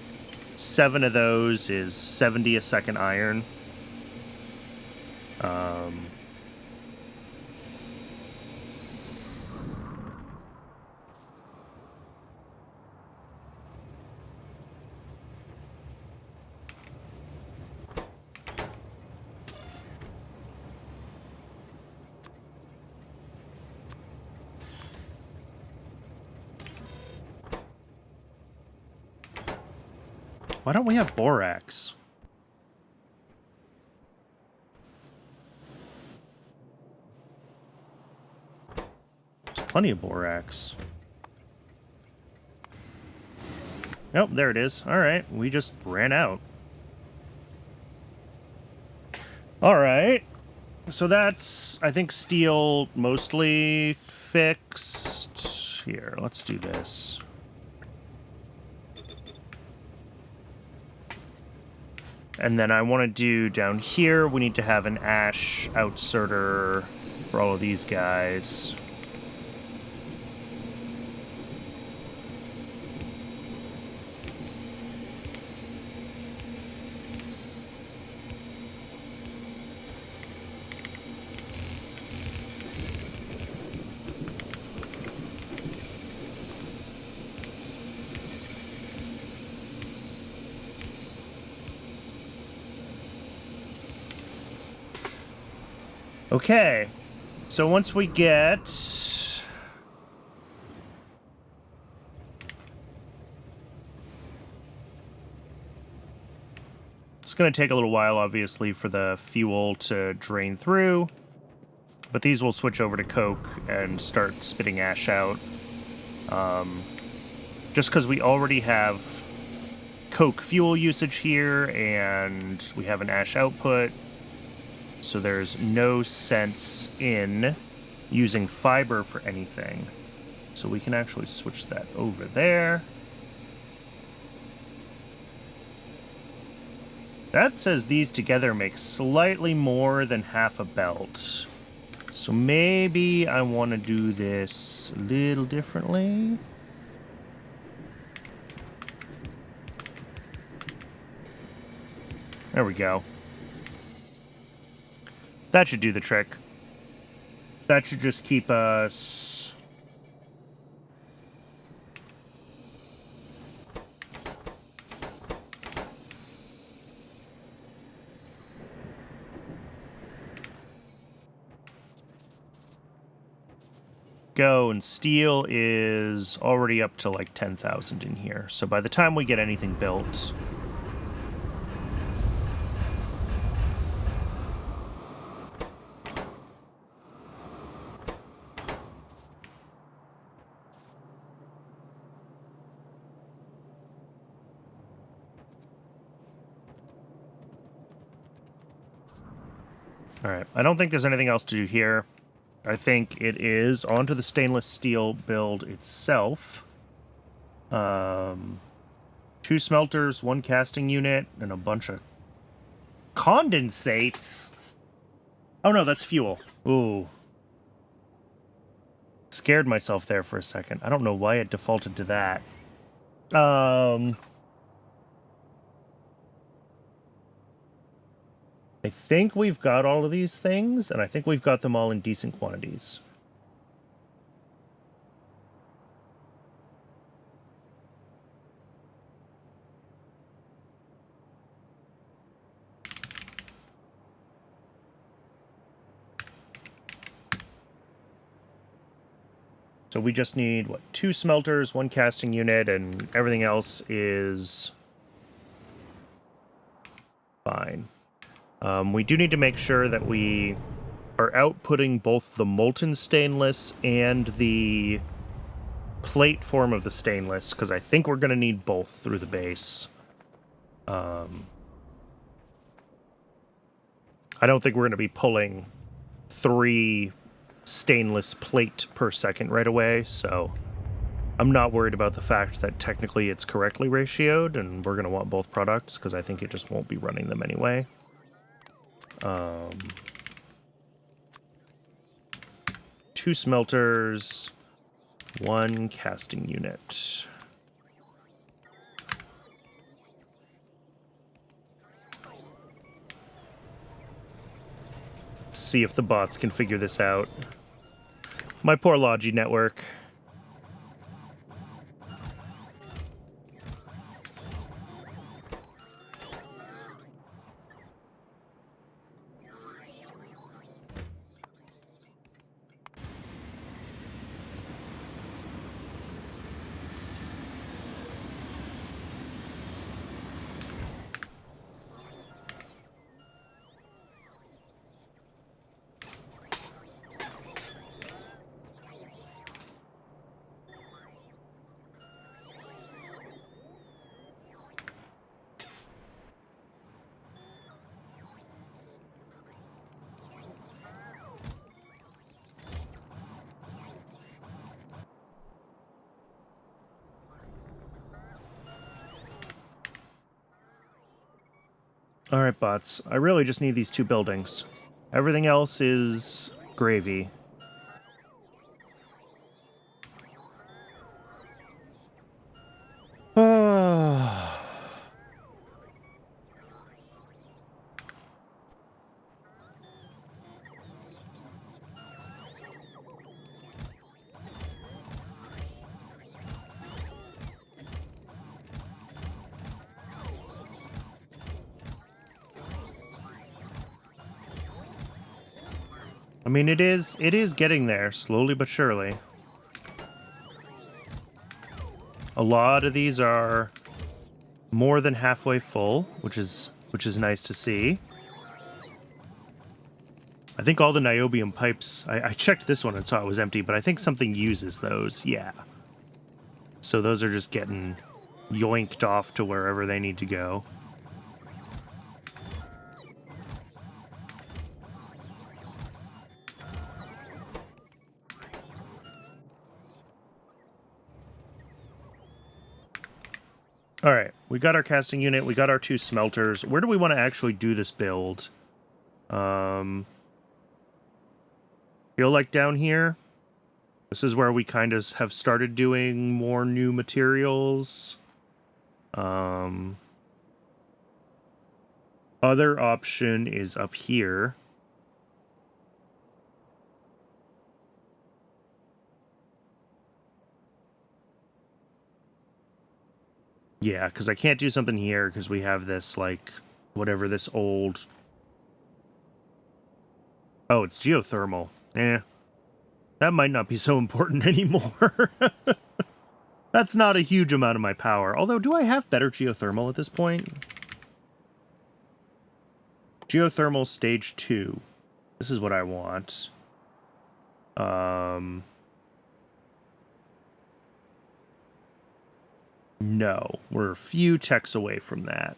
7 of those is 70 a second iron. Why don't we have borax? There's plenty of borax. Nope, there it is. Alright, we just ran out. Alright. So that's, I think, steel mostly fixed. Here, let's do this. And then I want to do down here, we need to have an ash outserter for all of these guys. Okay, so once we get... it's going to take a little while, obviously, for the fuel to drain through, but these will switch over to coke and start spitting ash out. Just because we already have coke fuel usage here, and we have an ash output, so there's no sense in using fiber for anything. So we can actually switch that over there. That says these together make slightly more than half a belt. So maybe I want to do this a little differently. There we go. That should do the trick. That should just keep us... go, and steel is already up to like 10,000 in here. So by the time we get anything built... Alright, I don't think there's anything else to do here. I think it is onto the stainless steel build itself. 2 smelters, 1 casting unit, and a bunch of condensates. Oh no, that's fuel. Ooh. Scared myself there for a second. I don't know why it defaulted to that. I think we've got all of these things, and I think we've got them all in decent quantities. So we just need, what, 2 smelters, 1 casting unit, and everything else is fine. We do need to make sure that we are outputting both the molten stainless and the plate form of the stainless, because I think we're going to need both through the base. I don't think we're going to be pulling 3 stainless plate per second right away, so I'm not worried about the fact that technically it's correctly ratioed, and we're going to want both products, because I think it just won't be running them anyway. 2 smelters, 1 casting unit. See if the bots can figure this out. My poor Logi network. Alright, bots. I really just need these 2 buildings. Everything else is gravy. I mean, it is getting there, slowly but surely. A lot of these are more than halfway full, which is nice to see. I think all the niobium pipes, I checked this one and saw it was empty, but I think something uses those, yeah. So those are just getting yoinked off to wherever they need to go. All right, we got our casting unit, we got our 2 smelters. Where do we want to actually do this build? Feel like down here? This is where we kind of have started doing more new materials. Other option is up here. Yeah, because I can't do something here because we have this, like, whatever this old... Oh, it's geothermal. That might not be so important anymore. That's not a huge amount of my power. Although, do I have better geothermal at this point? Geothermal stage 2. This is what I want. No, we're a few techs away from that.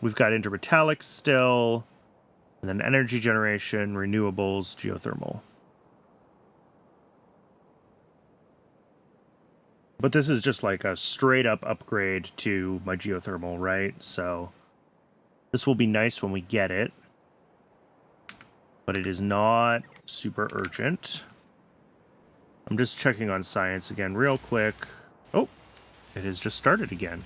We've got intermetallics still, and then energy generation, renewables, geothermal. But this is just like a straight up upgrade to my geothermal, right? So this will be nice when we get it. But it is not super urgent. I'm just checking on science again real quick. Oh, it has just started again.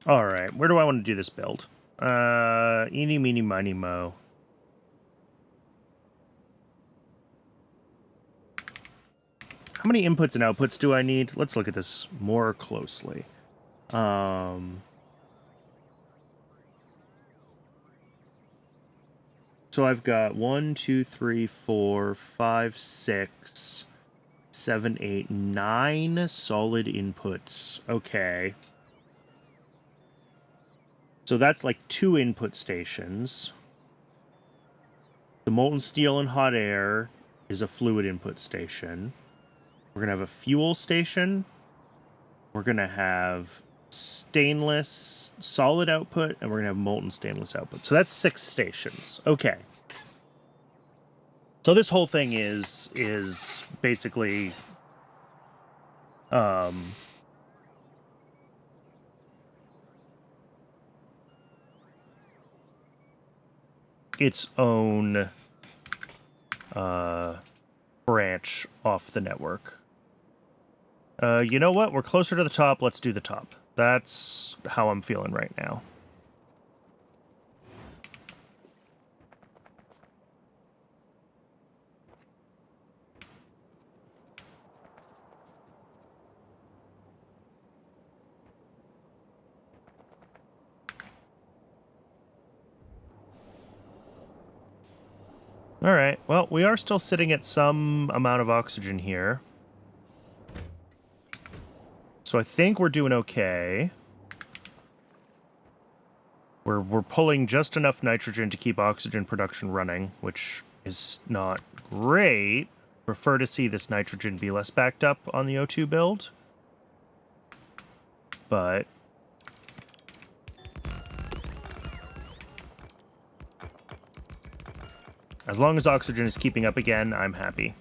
All right, where do I want to do this build? Eeny, meeny, miny, mo. How many inputs and outputs do I need? Let's look at this more closely. So I've got 1, 2, 3, 4, 5, 6, 7, 8, 9 solid inputs. Okay. So that's like 2 input stations. The molten steel and hot air is a fluid input station. We're going to have a fuel station. We're going to have stainless solid output, and we're going to have molten stainless output. So that's 6 stations. Okay. So this whole thing is basically its own branch off the network. You know what? We're closer to the top. Let's do the top. That's how I'm feeling right now. All right. Well, we are still sitting at some amount of oxygen here. So I think we're doing okay. We're pulling just enough nitrogen to keep oxygen production running, which is not great. Prefer to see this nitrogen be less backed up on the O2 build. But as long as oxygen is keeping up again, I'm happy.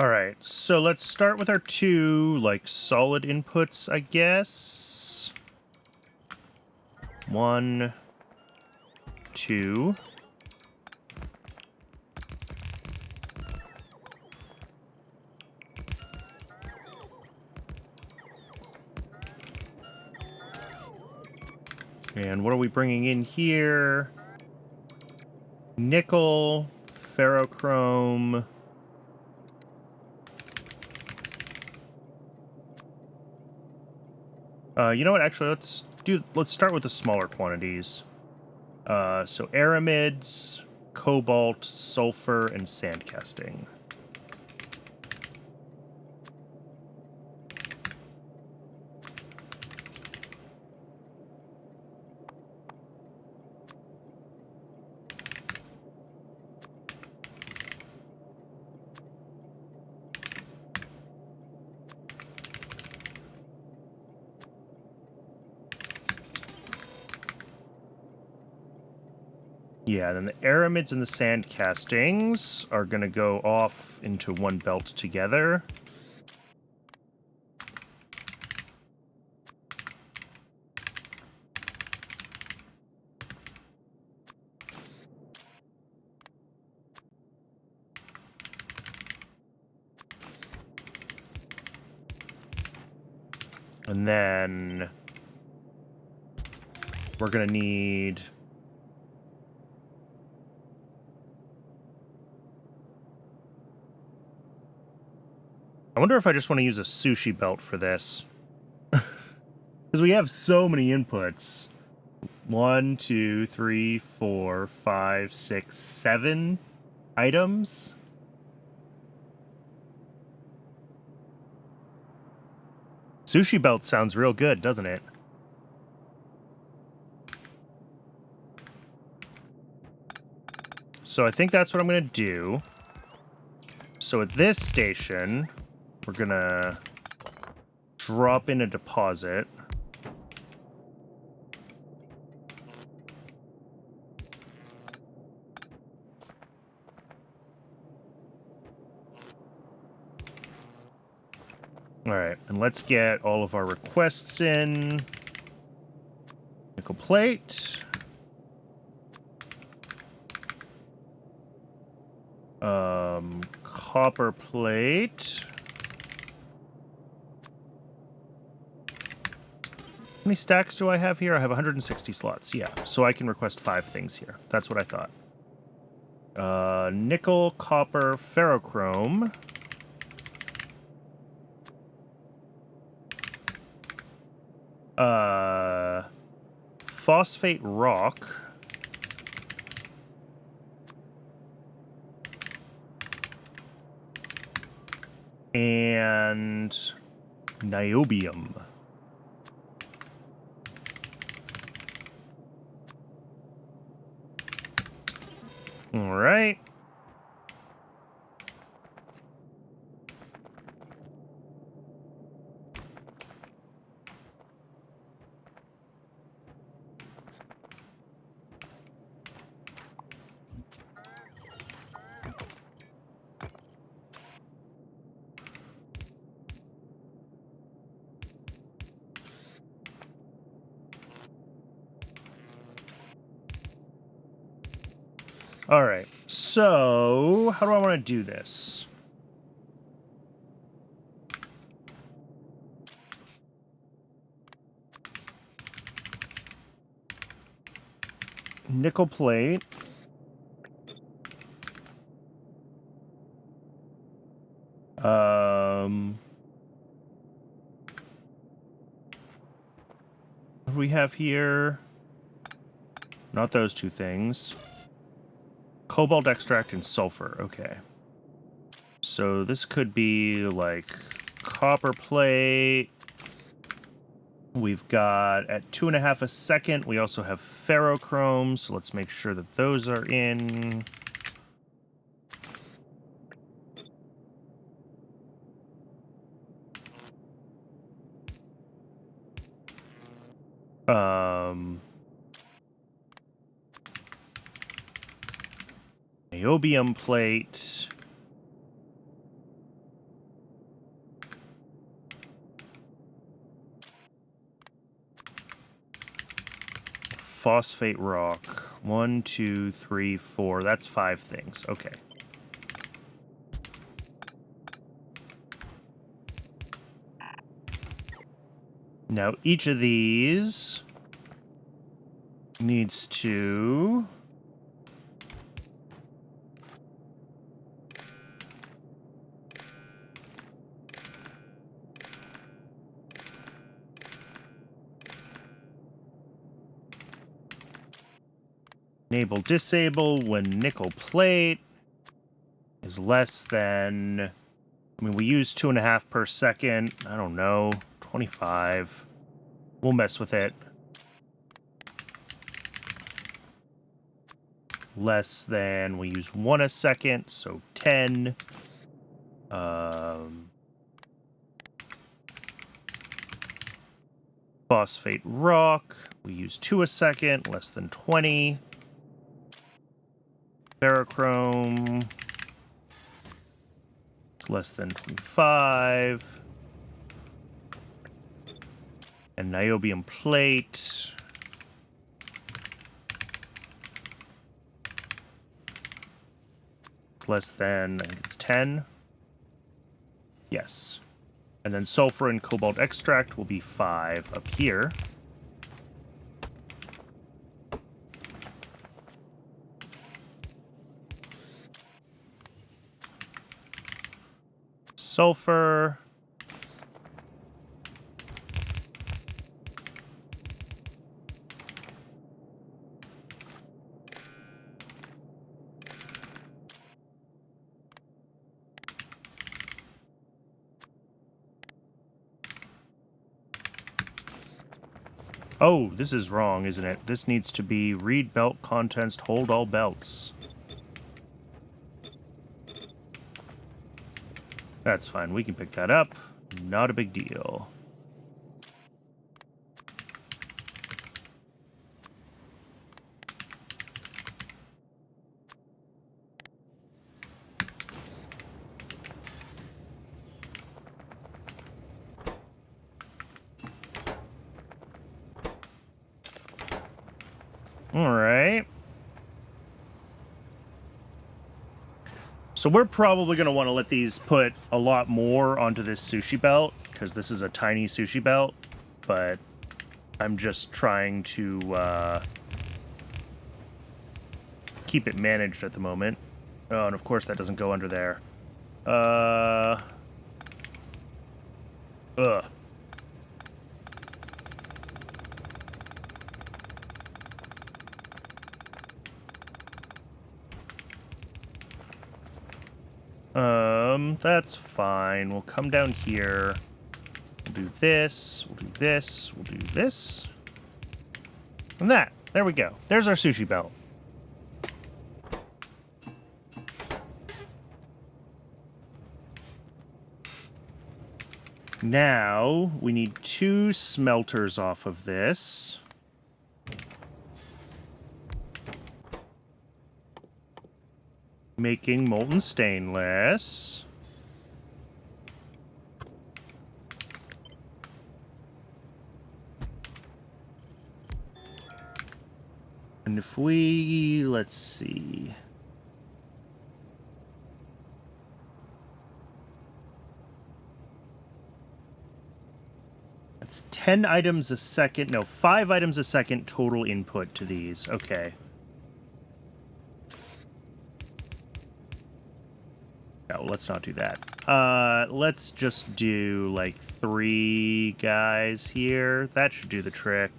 All right, so let's start with our 2, like, solid inputs, I guess. 1, 2. And what are we bringing in here? Nickel, ferrochrome. You know what? Actually, let's start with the smaller quantities. So aramids, cobalt, sulfur, and sand casting. Yeah, then the aramids and the sand castings are going to go off into one belt together. And then we're going to need... I wonder if I just want to use a sushi belt for this. Because we have so many inputs. 1, 2, 3, 4, 5, 6, 7 items. Sushi belt sounds real good, doesn't it? So I think that's what I'm going to do. So at this station, we're going to drop in a deposit. All right, and let's get all of our requests in. Nickel plate. Copper plate. How many stacks do I have here? I have 160 slots. Yeah, so I can request 5 things here. That's what I thought. Nickel, copper, ferrochrome. Phosphate rock. And niobium. All right. All right, so how do I want to do this? Nickel plate. What do we have here? Not those two things. Cobalt extract and sulfur. Okay. So this could be like copper plate. We've got at 2.5 a second. We also have ferrochrome. So let's make sure that those are in. Niobium plate. Phosphate rock. 1, 2, 3, 4. That's 5 things. Okay. Now each of these needs to enable disable when nickel plate is less than, I mean, we use 2.5 per second. I don't know, 25. We'll mess with it. Less than, we use 1 a second, so 10. Phosphate rock, we use 2 a second, less than 20. Ferrochrome, it's less than 25. And niobium plate. It's less than, I think it's 10. Yes. And then sulfur and cobalt extract will be 5 up here. Sulfur. Oh, this is wrong, isn't it? This needs to be read belt contents, hold all belts. That's fine. We can pick that up. Not a big deal. All right. So we're probably going to want to let these put a lot more onto this sushi belt, because this is a tiny sushi belt, but I'm just trying to keep it managed at the moment. Oh, and of course that doesn't go under there. Ugh. That's fine. We'll come down here. We'll do this. We'll do this. We'll do this. And that. There we go. There's our sushi belt. Now, we need 2 smelters off of this. Making molten stainless. And if we, let's see. That's 10 items a second. No, 5 items a second total input to these. Okay. No, let's not do that. Let's just do, like, 3 guys here. That should do the trick.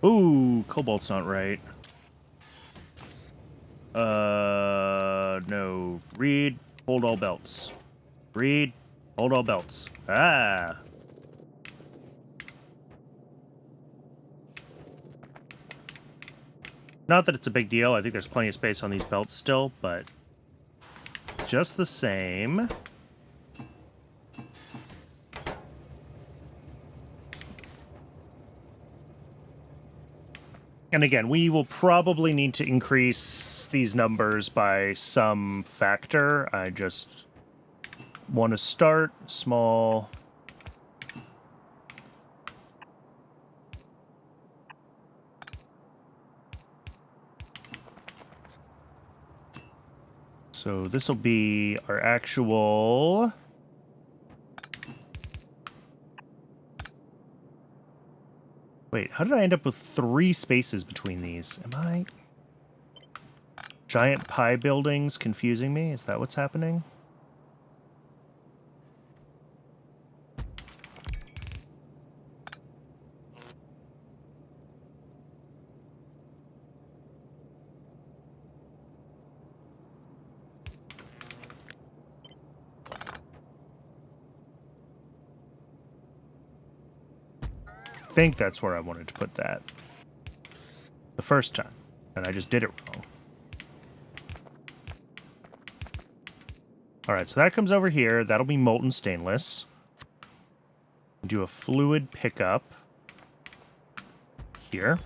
Ooh, cobalt's not right. No. Read, hold all belts. Read, hold all belts. Ah. Not that it's a big deal. I think there's plenty of space on these belts still, but just the same. And again, we will probably need to increase these numbers by some factor. I just want to start small. So this will be our actual... Wait, how did I end up with 3 spaces between these? Am I... Giant pie buildings confusing me? Is that what's happening? I think that's where I wanted to put that. The first time. And I just did it wrong. Alright, so that comes over here. That'll be molten stainless. Do a fluid pickup. Here.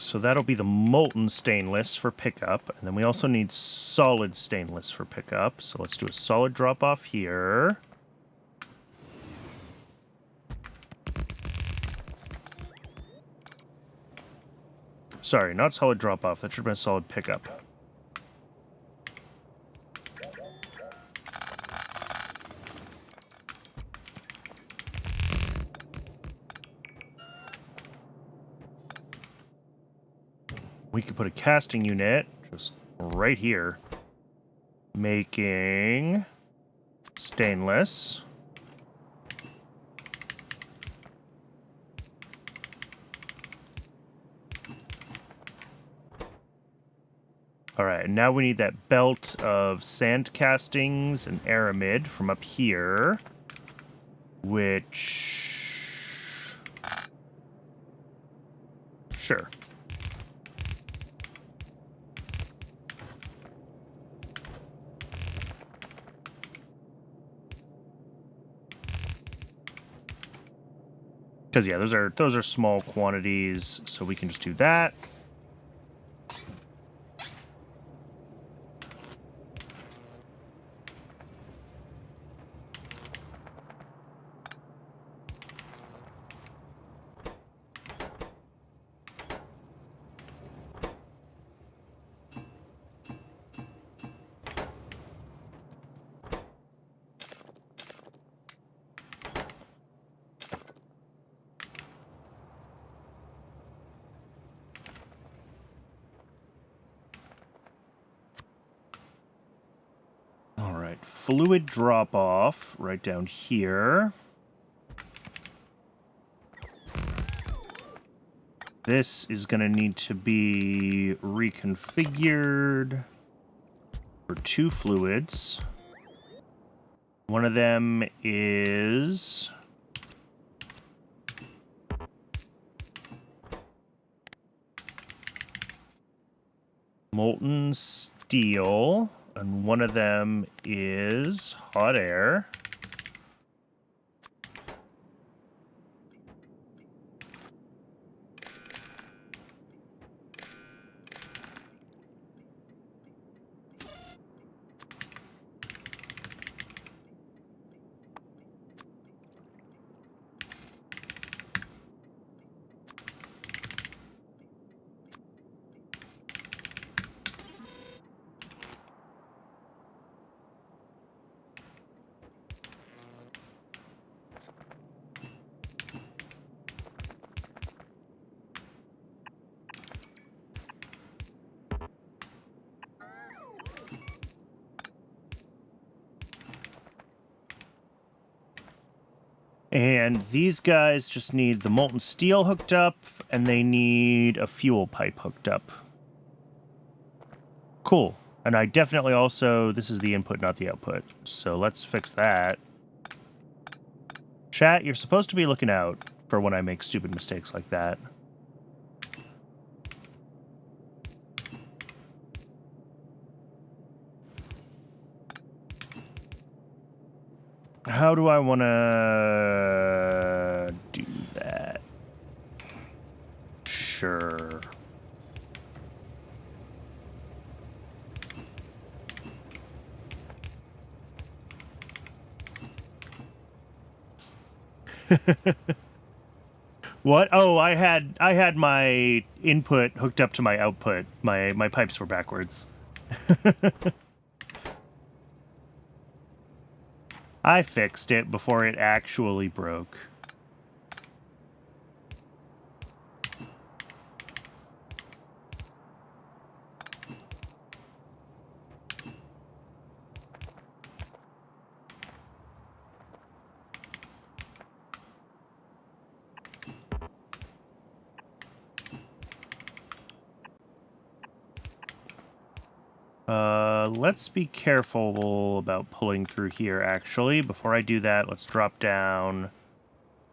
So that'll be the molten stainless for pickup. And then we also need solid stainless for pickup. So let's do a solid drop off here. Sorry, not solid drop off. That should have been a solid pickup. We could put a casting unit just right here, making stainless. All right, and now we need that belt of sand castings and aramid from up here, which... Sure. Because yeah, those are small quantities, so we can just do that. Fluid drop-off right down here. This is going to need to be reconfigured for 2 fluids. One of them is... molten steel. And one of them is hot air. And these guys just need the molten steel hooked up, and they need a fuel pipe hooked up. Cool. And I definitely also... this is the input, not the output. So let's fix that. Chat, you're supposed to be looking out for when I make stupid mistakes like that. How do I want to do that? Sure. What? Oh, I had my input hooked up to my output. My pipes were backwards. I fixed it before it actually broke. Let's be careful about pulling through here, actually. Before I do that, let's drop down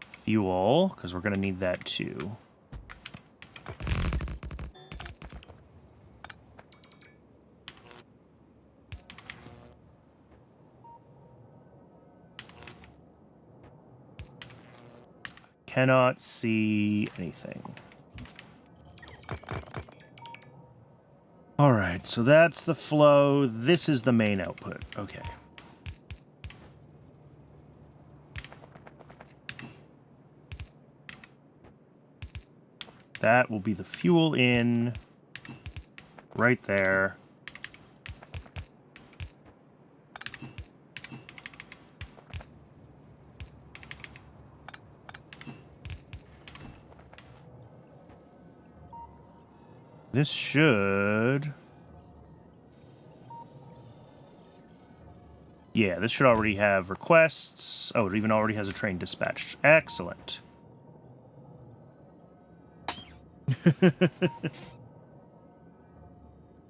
fuel, because we're going to need that too. Cannot see anything. All right, so that's the flow. This is the main output. Okay. That will be the fuel in right there. This should... Yeah, this should already have requests. Oh, it even already has a train dispatched. Excellent.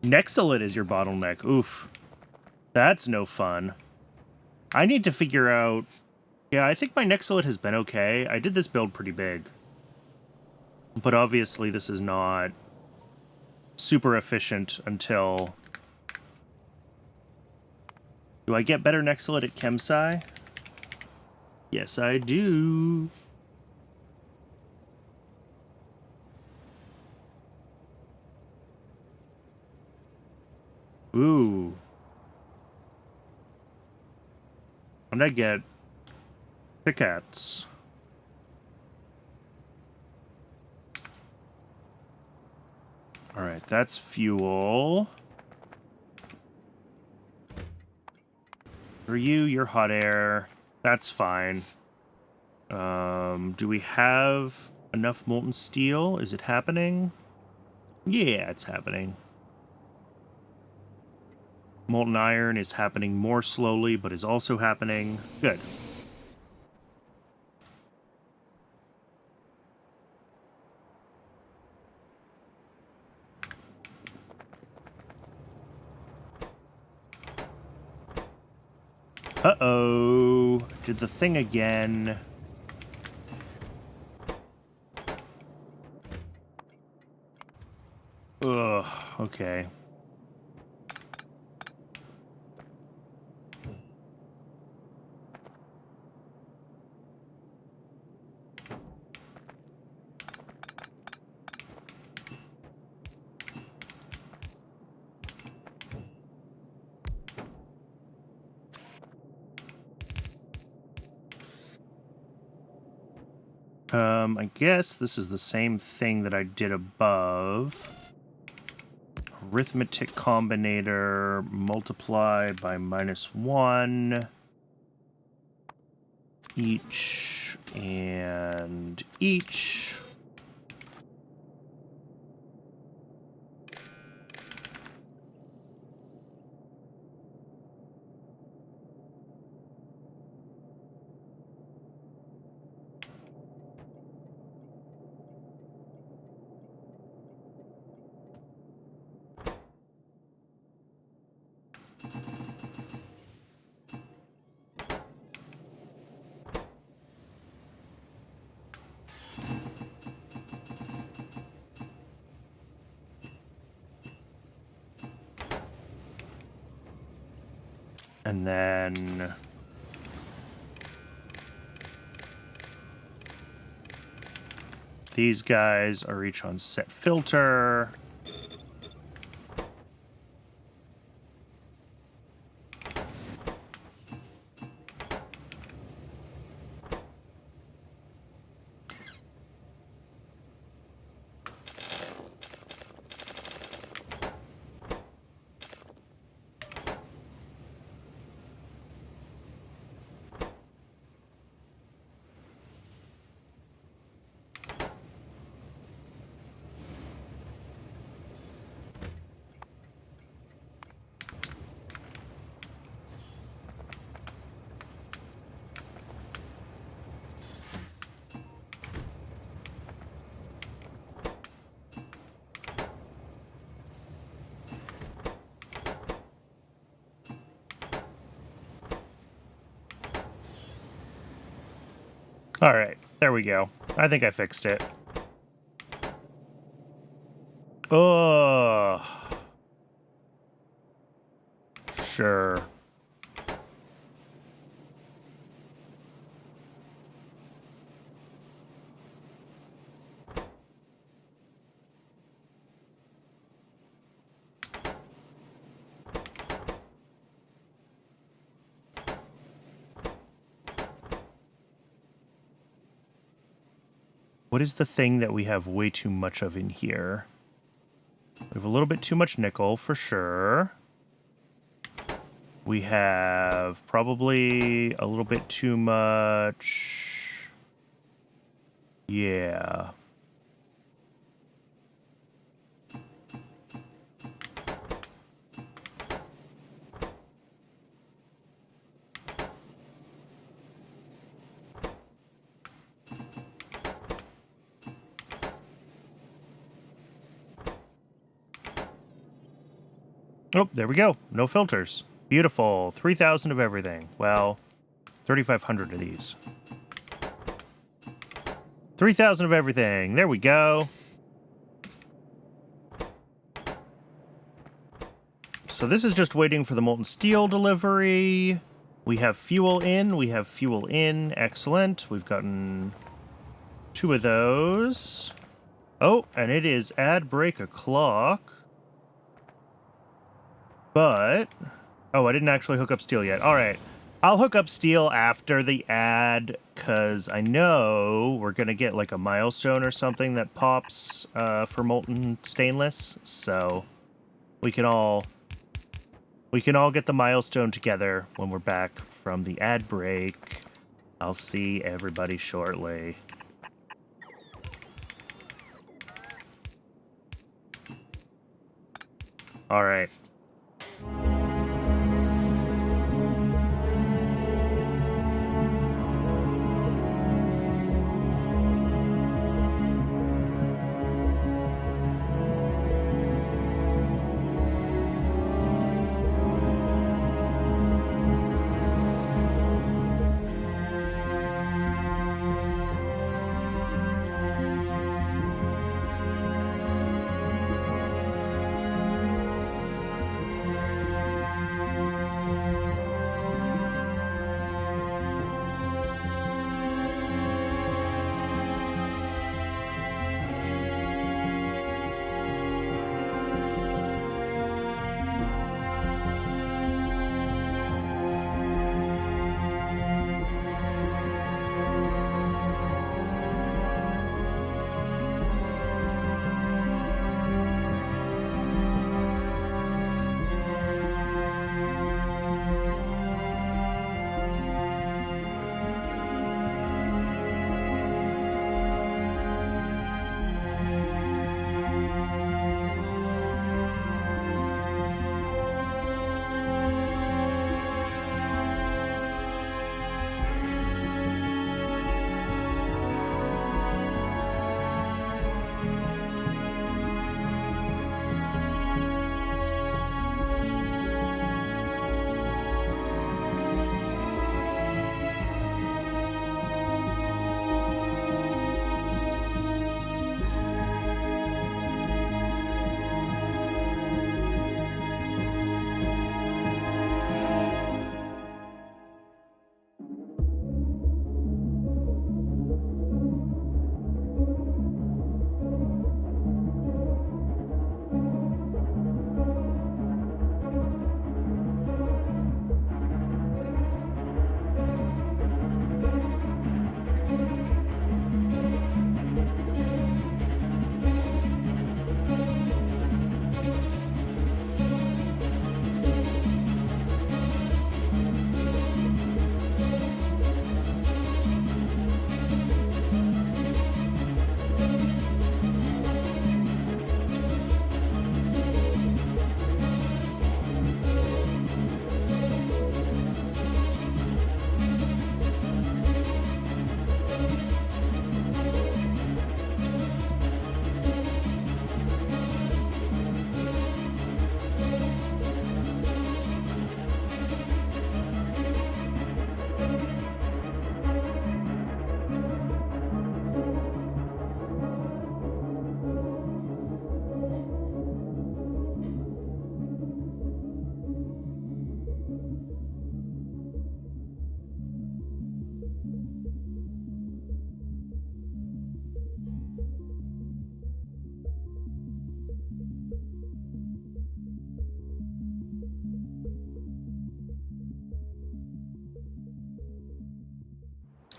Nexalit is your bottleneck. Oof. That's no fun. I need to figure out... Yeah, I think my Nexalit has been okay. I did this build pretty big. But obviously this is not super efficient until... Do I get better Nexalit at Chemsci? Yes, I do. Ooh. And I get tickets. Alright, that's fuel. For you, you're hot air. That's fine. Do we have enough molten steel? Is it happening? Yeah, it's happening. Molten iron is happening more slowly, but is also happening. Good. Uh-oh. Did the thing again. Ugh, okay. I guess this is the same thing that I did above. Arithmetic combinator, multiply by -1. Each and each. And then these guys are each on set filter. All right, there we go. I think I fixed it. Oh, sure. What is the thing that we have way too much of in here? We have a little bit too much nickel, for sure. We have probably a little bit too much... Yeah. Oh, there we go. No filters. Beautiful. 3,000 of everything. Well, 3,500 of these. 3,000 of everything. There we go. So this is just waiting for the molten steel delivery. We have fuel in. We have fuel in. Excellent. We've gotten 2 of those. Oh, and it is ad break o'clock. But... Oh, I didn't actually hook up steel yet. All right. I'll hook up steel after the ad, because I know we're going to get like a milestone or something that pops for molten stainless. So we can all get the milestone together when we're back from the ad break. I'll see everybody shortly. All right.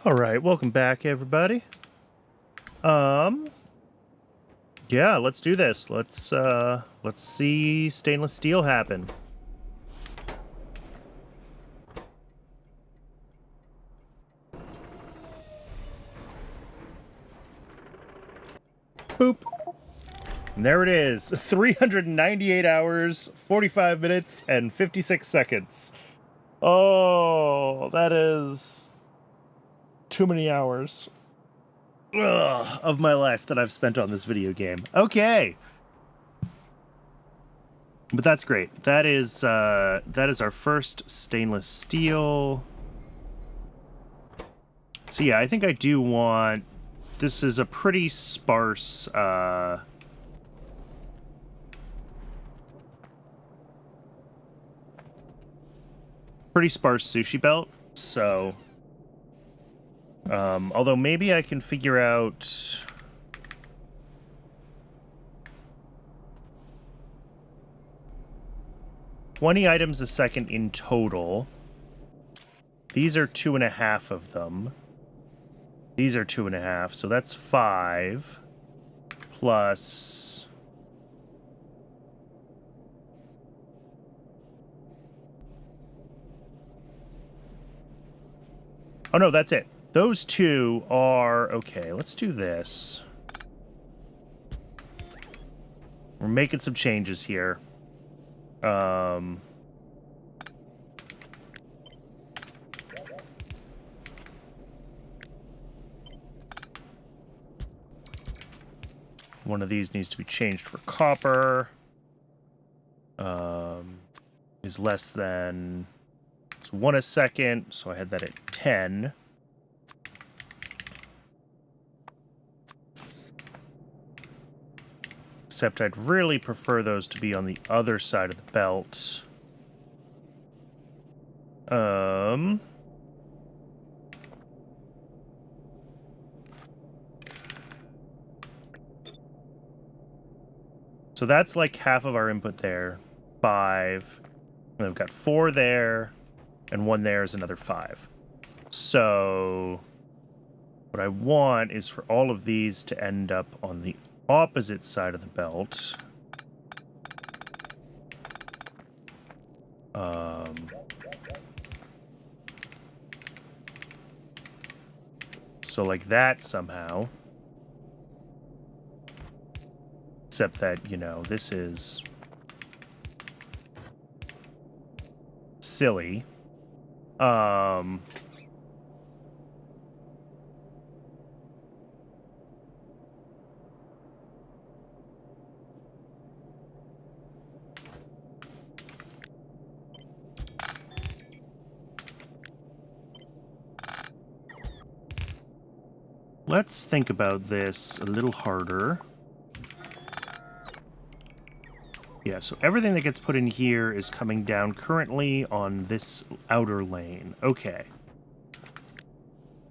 All right, welcome back, everybody. Yeah, let's do this. Let's see stainless steel happen. Boop. And there it is. 398 hours, 45 minutes, and 56 seconds. Oh, that is too many hours of my life that I've spent on this video game. Okay. But that's great. That is our first stainless steel. So yeah, I think I do want... This is a pretty sparse... pretty sparse sushi belt, so... although maybe I can figure out... 20 items a second in total. These are 2.5 of them. These are 2.5, so that's 5. Plus... Oh no, that's it. Those two are... Okay, let's do this. We're making some changes here. One of these needs to be changed for copper. Is less than... It's 1 a second, so I had that at 10. Except I'd really prefer those to be on the other side of the belt. So that's like half of our input there. 5. And I've got 4 there, and 1 there is another 5. So what I want is for all of these to end up on the opposite side of the belt. So like that somehow. Except that, you know, this is silly. Let's think about this a little harder. Yeah, so everything that gets put in here is coming down currently on this outer lane. Okay.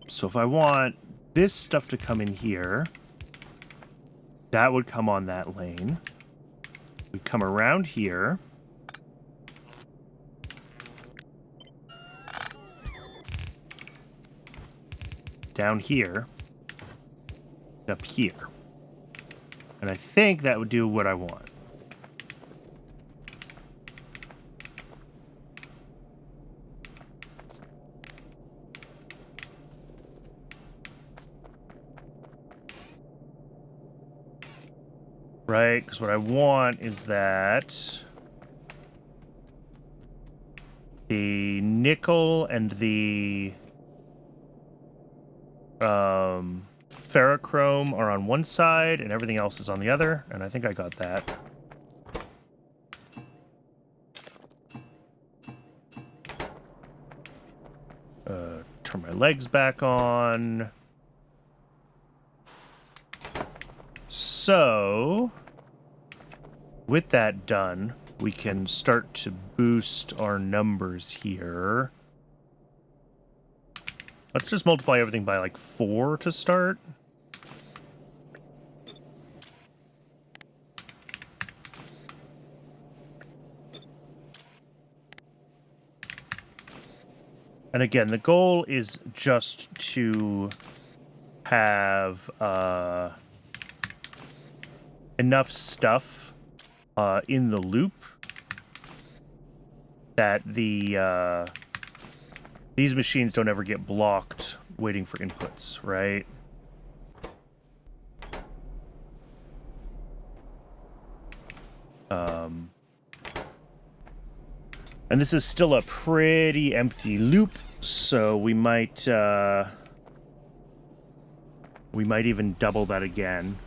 So if I want this stuff to come in here, that would come on that lane. We'd come around here. Down here. Up here. And I think that would do what I want. Right, because what I want is that the nickel and the ferrochrome are on one side and everything else is on the other, and I think I got that. Turn my legs back on. So, with that done, we can start to boost our numbers here. Let's just multiply everything by like 4 to start. And again, the goal is just to have enough stuff in the loop that the these machines don't ever get blocked waiting for inputs, right? And this is still a pretty empty loop, so we might even double that again.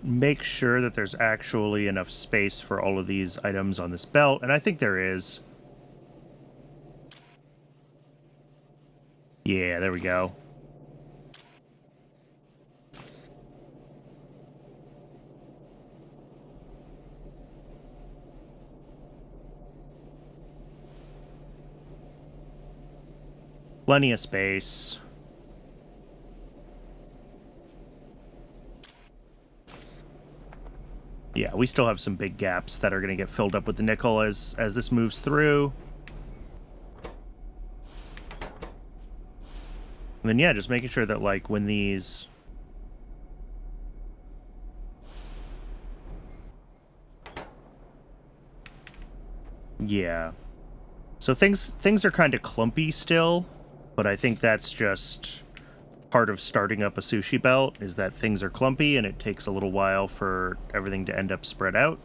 Make sure that there's actually enough space for all of these items on this belt, and I think there is. Yeah, there we go. Plenty of space. Yeah, we still have some big gaps that are going to get filled up with the nickel as this moves through. And then, yeah, just making sure that, like, when these... Yeah. So things are kind of clumpy still, but I think that's just part of starting up a sushi belt, is that things are clumpy and it takes a little while for everything to end up spread out.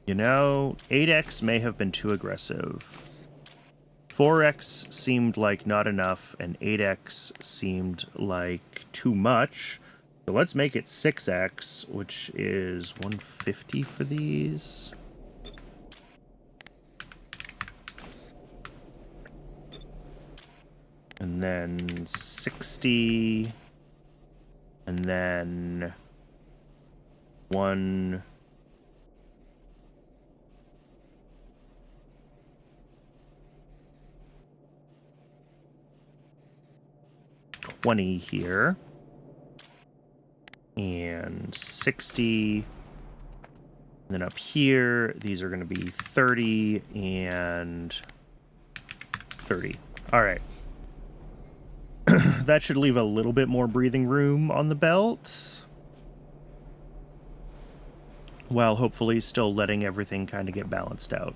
You know, 8x may have been too aggressive. 4x seemed like not enough, and 8x seemed like too much. So let's make it 6x, which is 150 for these. And then 60. And then 1... 20 here. And 60. And then up here, these are going to be 30 and 30. All right. That should leave a little bit more breathing room on the belt, while hopefully still letting everything kind of get balanced out.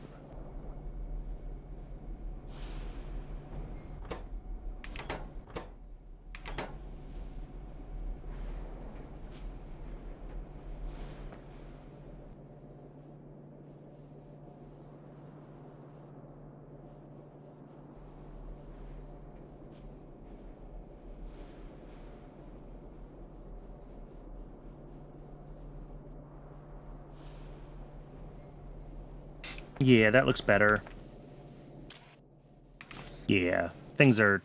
Yeah, that looks better. Yeah, things are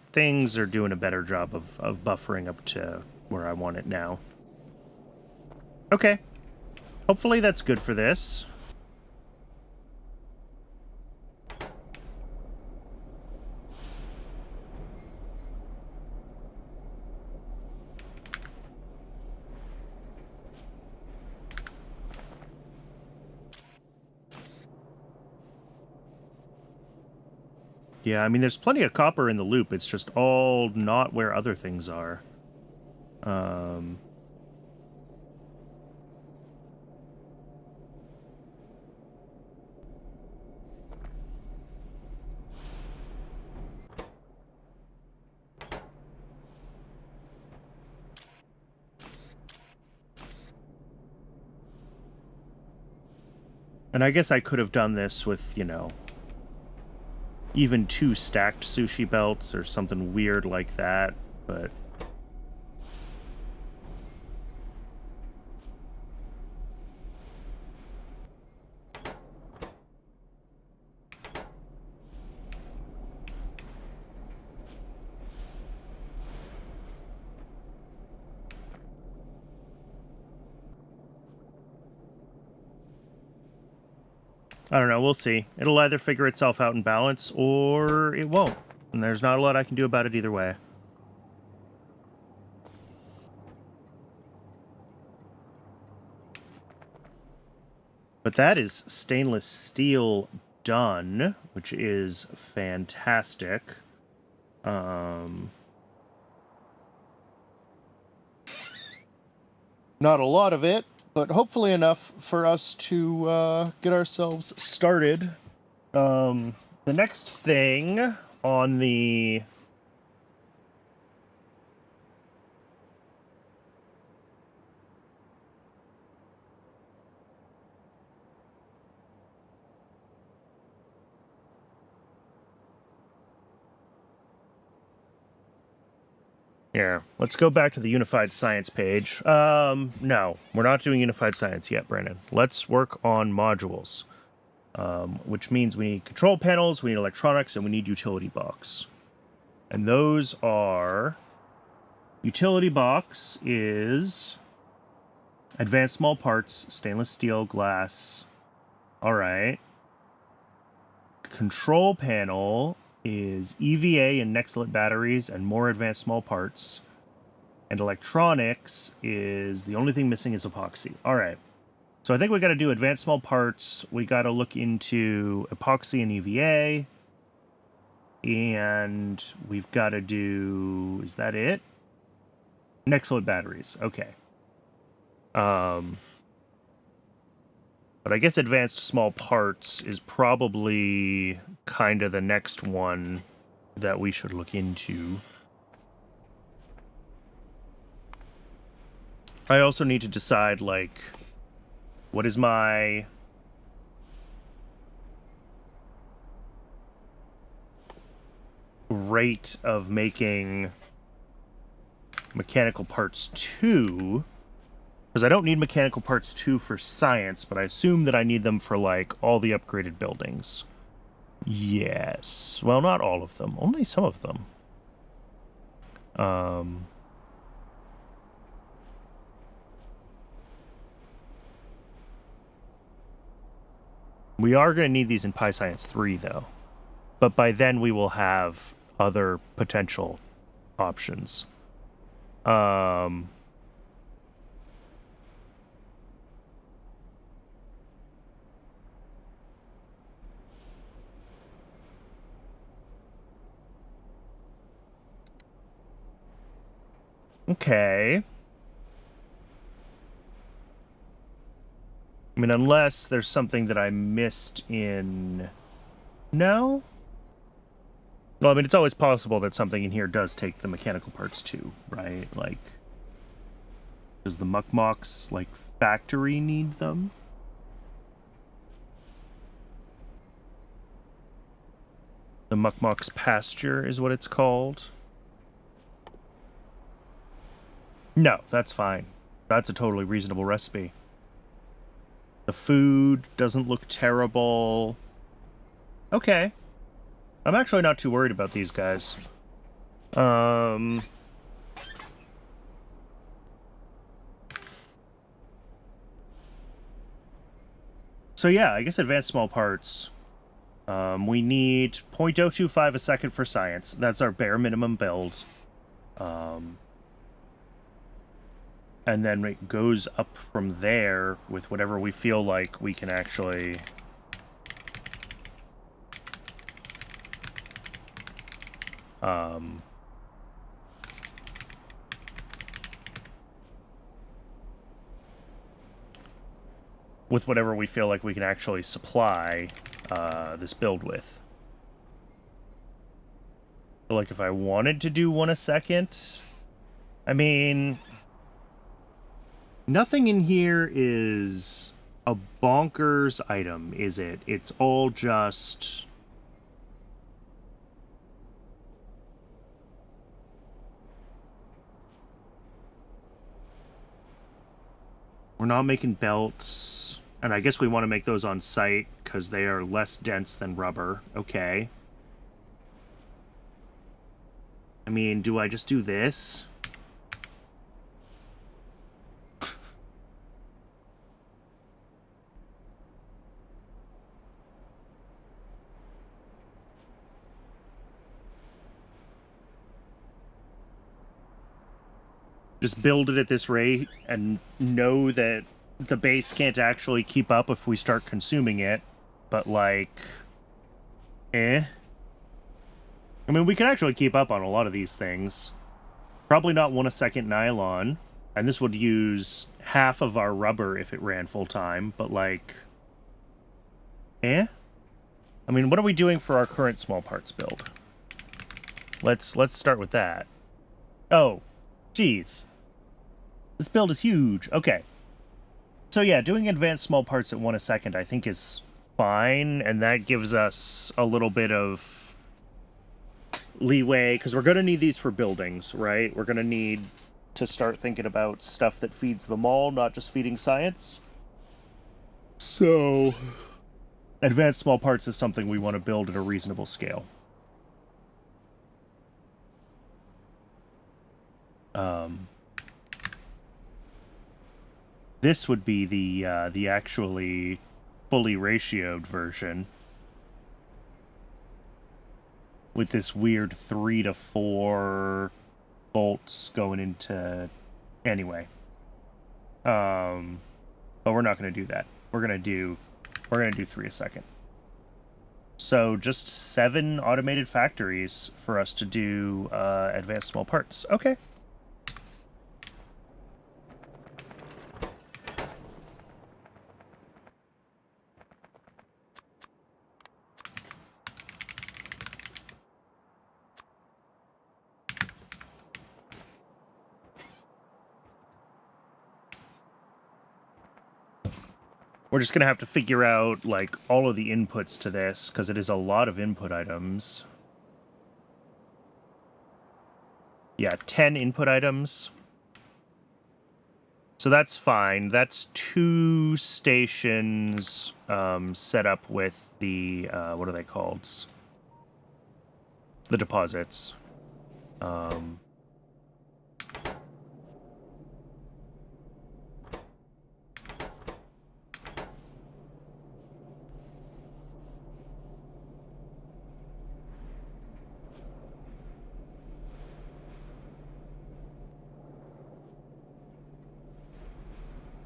doing a better job of buffering up to where I want it now. Okay. Hopefully that's good for this. Yeah, I mean, there's plenty of copper in the loop. It's just all not where other things are. And I guess I could have done this with, you know, even 2 stacked sushi belts or something weird like that, but... I don't know, we'll see. It'll either figure itself out in balance, or it won't. And there's not a lot I can do about it either way. But that is stainless steel done, which is fantastic. Not a lot of it, but hopefully enough for us to get ourselves started. The next thing on the... Here, let's go back to the Unified Science page. No, we're not doing Unified Science yet, Brandon. Let's work on modules, which means we need control panels, we need electronics, and we need utility box. And those are... Utility box is advanced small parts, stainless steel, glass. All right. Control panel is EVA and Nextlit batteries and more advanced small parts. And electronics is the only thing missing is epoxy. All right. So I think we got to do advanced small parts. We got to look into epoxy and EVA. And we've got to do... Is that it? Nextlit batteries. Okay. But I guess advanced small parts is probably kind of the next one that we should look into. I also need to decide, like, what is my... rate of making mechanical parts 2... Because I don't need mechanical parts 2 for science, but I assume that I need them for, like, all the upgraded buildings. Yes. Well, not all of them. Only some of them. We are going to need these in Pi Science 3, though. But by then we will have other potential options. Okay. I mean, unless there's something that I missed in... No? Well, I mean, it's always possible that something in here does take the mechanical parts too, right? Like, does the Mukmok's, like, factory need them? The Mukmok's pasture is what it's called. No, that's fine. That's a totally reasonable recipe. The food doesn't look terrible. Okay. I'm actually not too worried about these guys. So yeah, I guess advanced small parts. We need 0.025 a second for science. That's our bare minimum build. And then it goes up from there with whatever we feel like we can actually... with whatever we feel like we can actually supply this build with. So, like, if I wanted to do 1 a second... I mean... Nothing in here is a bonkers item, is it? It's all just... We're not making belts, and I guess we want to make those on site because they are less dense than rubber. Okay. I mean, do I just do this? Just build it at this rate and know that the base can't actually keep up if we start consuming it. But, like... I mean, we can actually keep up on a lot of these things. Probably not 1 a second nylon. And this would use half of our rubber if it ran full time. But, like... I mean, what are we doing for our current small parts build? Let's start with that. Oh, geez. This build is huge. Okay. So yeah, doing advanced small parts at 1 a second I think is fine, and that gives us a little bit of leeway, because we're going to need these for buildings, right? We're going to need to start thinking about stuff that feeds them all, not just feeding science. So, advanced small parts is something we want to build at a reasonable scale. This would be the actually fully ratioed version, with this weird 3 to 4 bolts going into... Anyway. But we're not going to do that. We're going to do 3 a second. So just 7 automated factories for us to do advanced small parts. Okay. We're just going to have to figure out, like, all of the inputs to this, because it is a lot of input items. Yeah, 10 input items. So that's fine. That's 2 stations set up with the, what are they called? The deposits.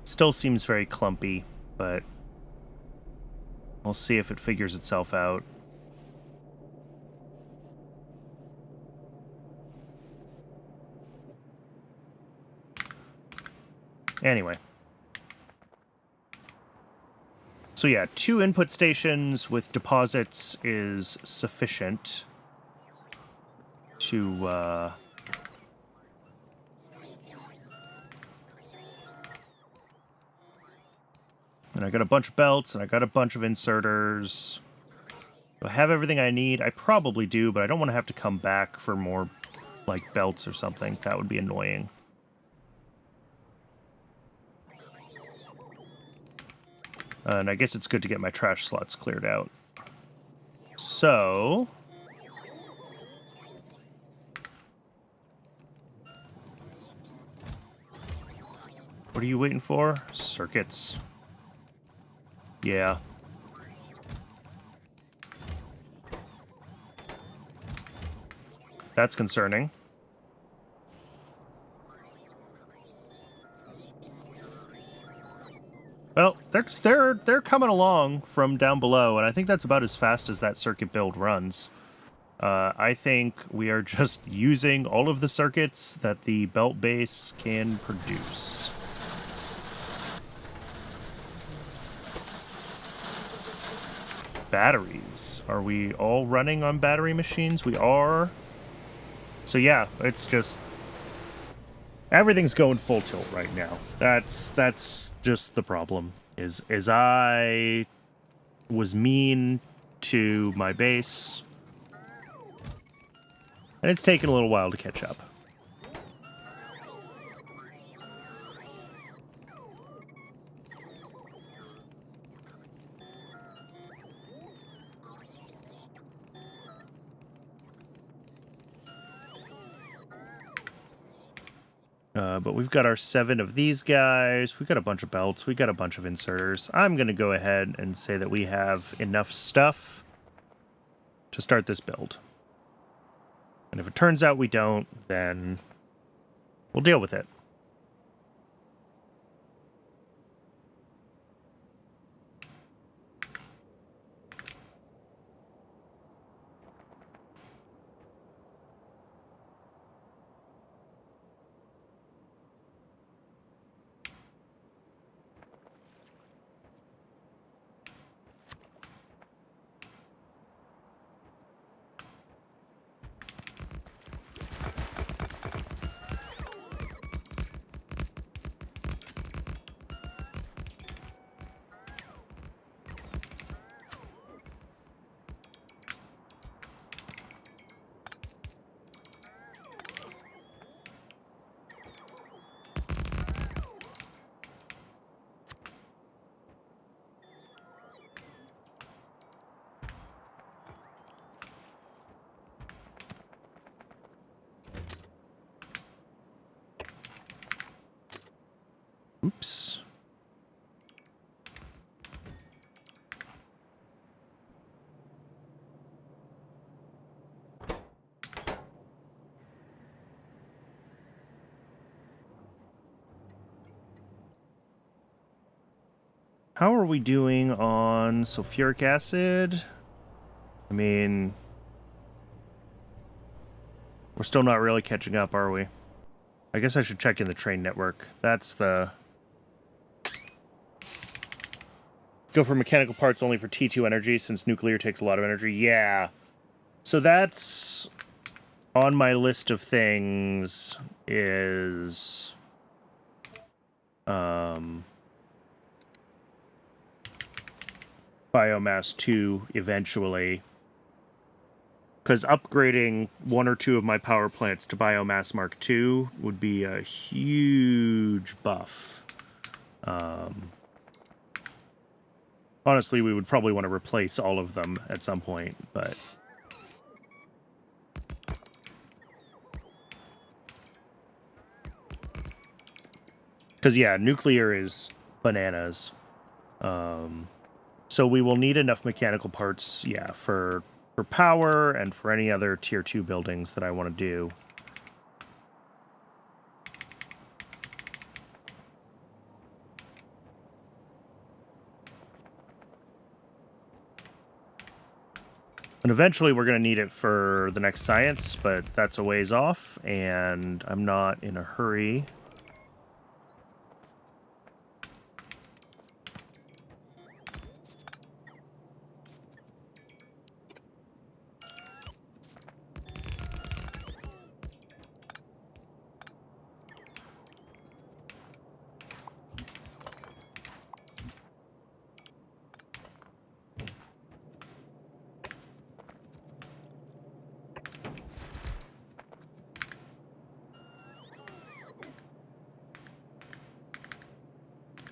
Still seems very clumpy, but we'll see if it figures itself out. Anyway. So yeah, 2 input stations with deposits is sufficient to, And I got a bunch of belts, and I got a bunch of inserters. Do I have everything I need? I probably do, but I don't want to have to come back for more, like, belts or something. That would be annoying. And I guess it's good to get my trash slots cleared out. So... what are you waiting for? Circuits. Yeah. That's concerning. Well, they're coming along from down below, and I think that's about as fast as that circuit build runs. I think we are just using all of the circuits that the belt base can produce. Batteries. Are we all running on battery machines? We are. So yeah, it's just... everything's going full tilt right now. That's just the problem. is I was mean to my base, and it's taken a little while to catch up. But we've got our 7 of these guys. We've got a bunch of belts. We've got a bunch of inserters. I'm going to go ahead and say that we have enough stuff to start this build. And if it turns out we don't, then we'll deal with it. Oops. How are we doing on sulfuric acid? I mean, we're still not really catching up, are we? I guess I should check in the train network. That's the... Go for mechanical parts only for T2 energy, since nuclear takes a lot of energy. Yeah. So that's... On my list of things is... Biomass 2 eventually. Because upgrading 1 or 2 of my power plants to Biomass Mark II would be a huge buff. Honestly, we would probably want to replace all of them at some point, but... Because, yeah, nuclear is bananas. So we will need enough mechanical parts, yeah, for power and for any other tier 2 buildings that I want to do. And eventually we're going to need it for the next science, but that's a ways off, and I'm not in a hurry.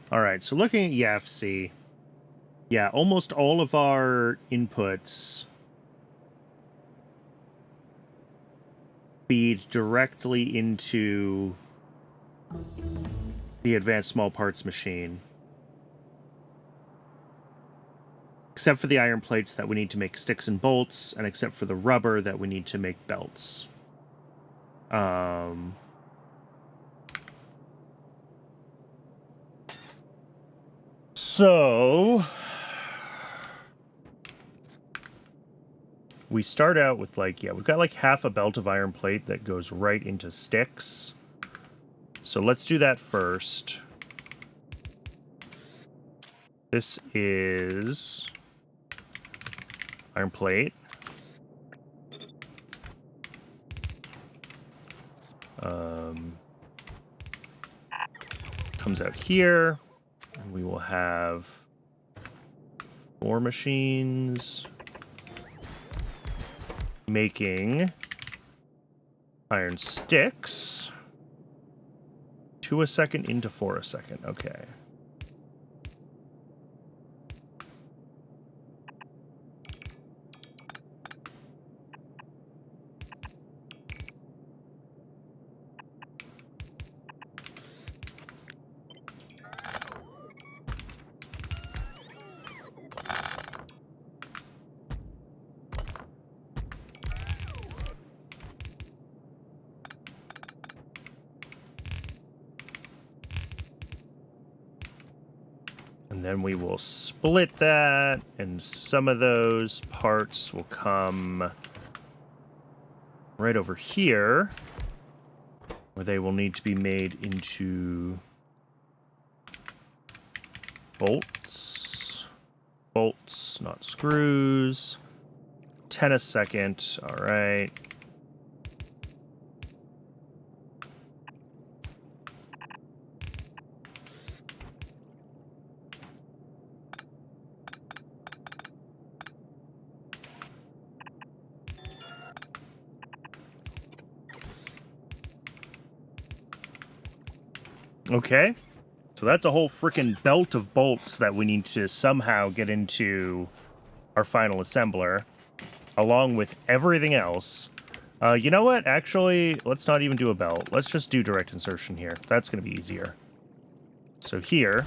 Alright, so looking at YAFC, yeah, almost all of our inputs feed directly into the advanced small parts machine. Except for the iron plates that we need to make sticks and bolts, and except for the rubber that we need to make belts. So we start out with, like, yeah, we've got like half a belt of iron plate that goes right into sticks. So let's do that first. This is iron plate. Comes out here. And we will have 4 machines making iron sticks. 2 a second into 4 a second. Okay. And then we will split that, and some of those parts will come right over here, where they will need to be made into bolts. Bolts, not screws. 10 a second, all right. Okay, so that's a whole freaking belt of bolts that we need to somehow get into our final assembler, along with everything else. You know what? Actually, let's not even do a belt. Let's just do direct insertion here. That's going to be easier. So here,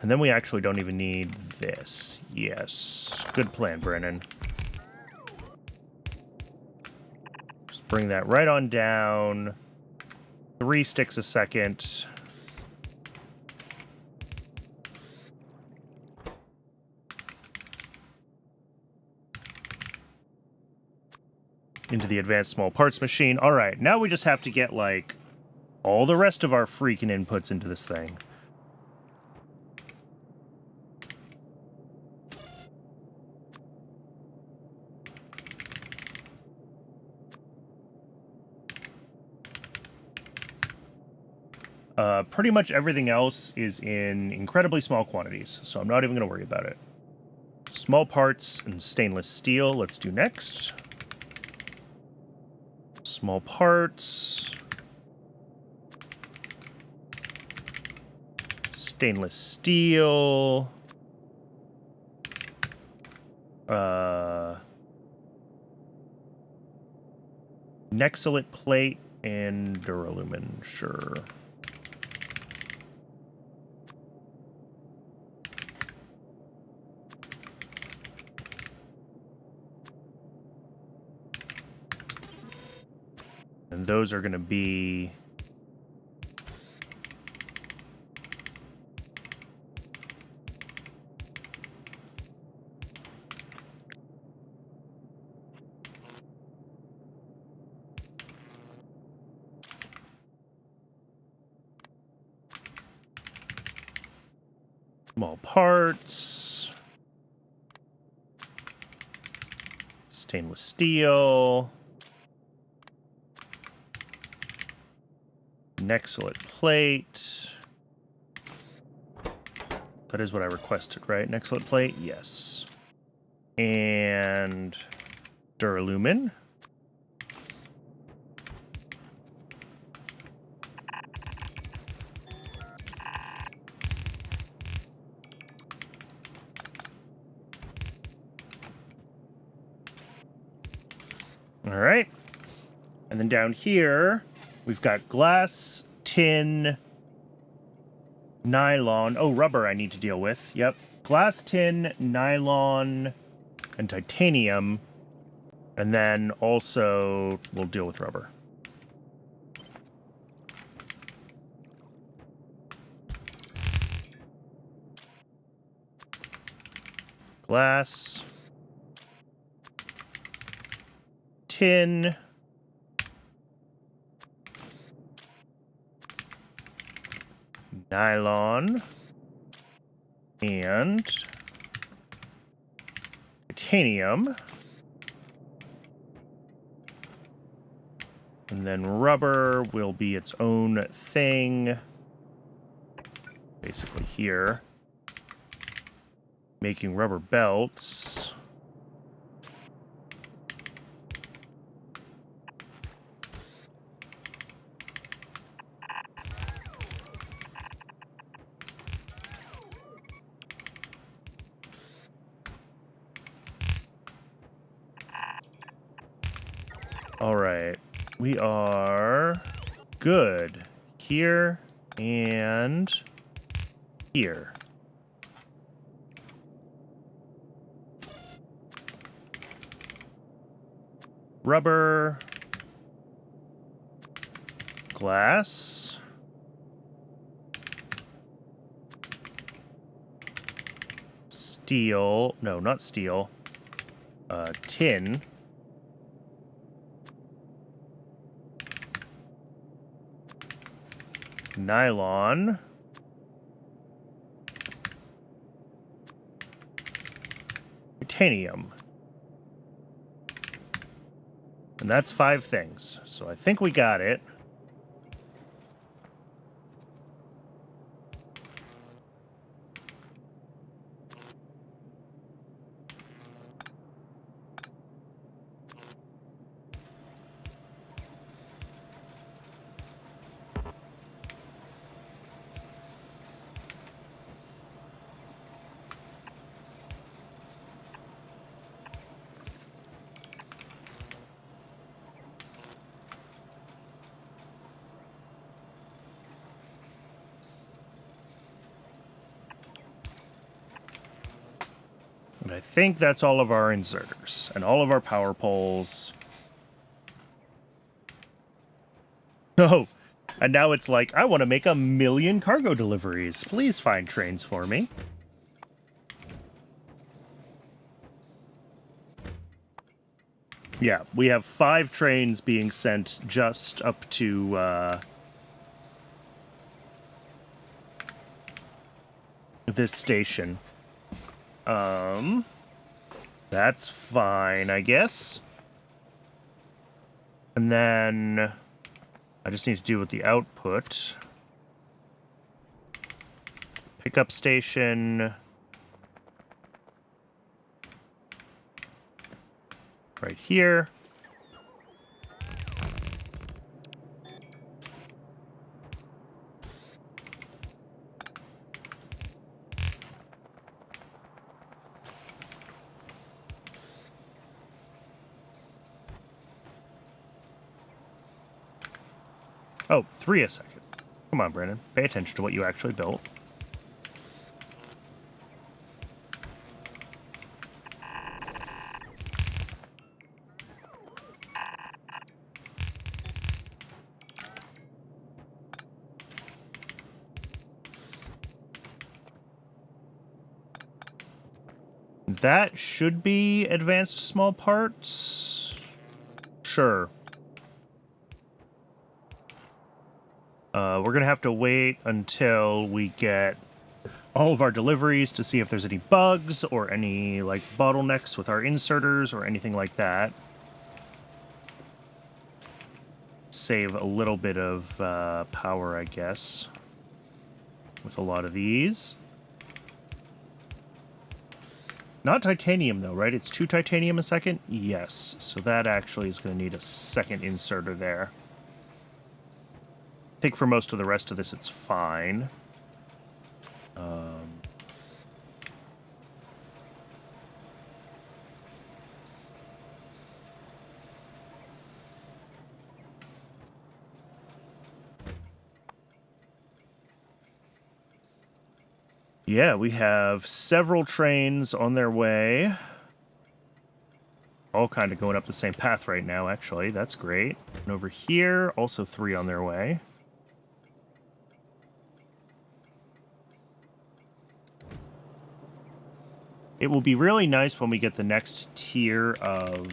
and then we actually don't even need this. Yes, good plan, Brennan. Just bring that right on down. 3 sticks a second. Into the advanced small parts machine. All right, now we just have to get, like, all the rest of our freaking inputs into this thing. Pretty much everything else is in incredibly small quantities, so I'm not even going to worry about it. Small parts and stainless steel, let's do next. Small parts. Stainless steel. Nexilite plate and duralumin, sure. And those are going to be small parts, stainless steel, Nexilite plate. That is what I requested, right? Nexilite plate, yes. And duralumin. All right. And then down here, we've got glass, tin, nylon. Oh, rubber I need to deal with. Yep. Glass, tin, nylon, and titanium. And then also we'll deal with rubber. Glass, tin, nylon, and titanium. And then rubber will be its own thing. basically here. Making rubber belts. All right, we are good here and here. Rubber, glass, steel, no, not steel, tin, nylon, titanium. And that's 5 things. So I think we got it. And I think that's all of our inserters and all of our power poles. Oh, and now it's like, I want to make 1,000,000 cargo deliveries. Please find trains for me. Yeah, we have 5 trains being sent just up to this station. That's fine, I guess. And then I just need to deal with the output. Pickup station. Right here. Oh, 3 a second. Come on, Brandon. Pay attention to what you actually built. That should be advanced small parts. Sure. We're going to have to wait until we get all of our deliveries to see if there's any bugs or any, like, bottlenecks with our inserters or anything like that. Save a little bit of power, I guess, with a lot of these. Not titanium, though, right? It's 2 titanium a second? Yes. So that actually is going to need a second inserter there. I think for most of the rest of this, it's fine. Yeah, we have several trains on their way. All kind of going up the same path right now, actually. That's great. And over here, also 3 on their way. It will be really nice when we get the next tier of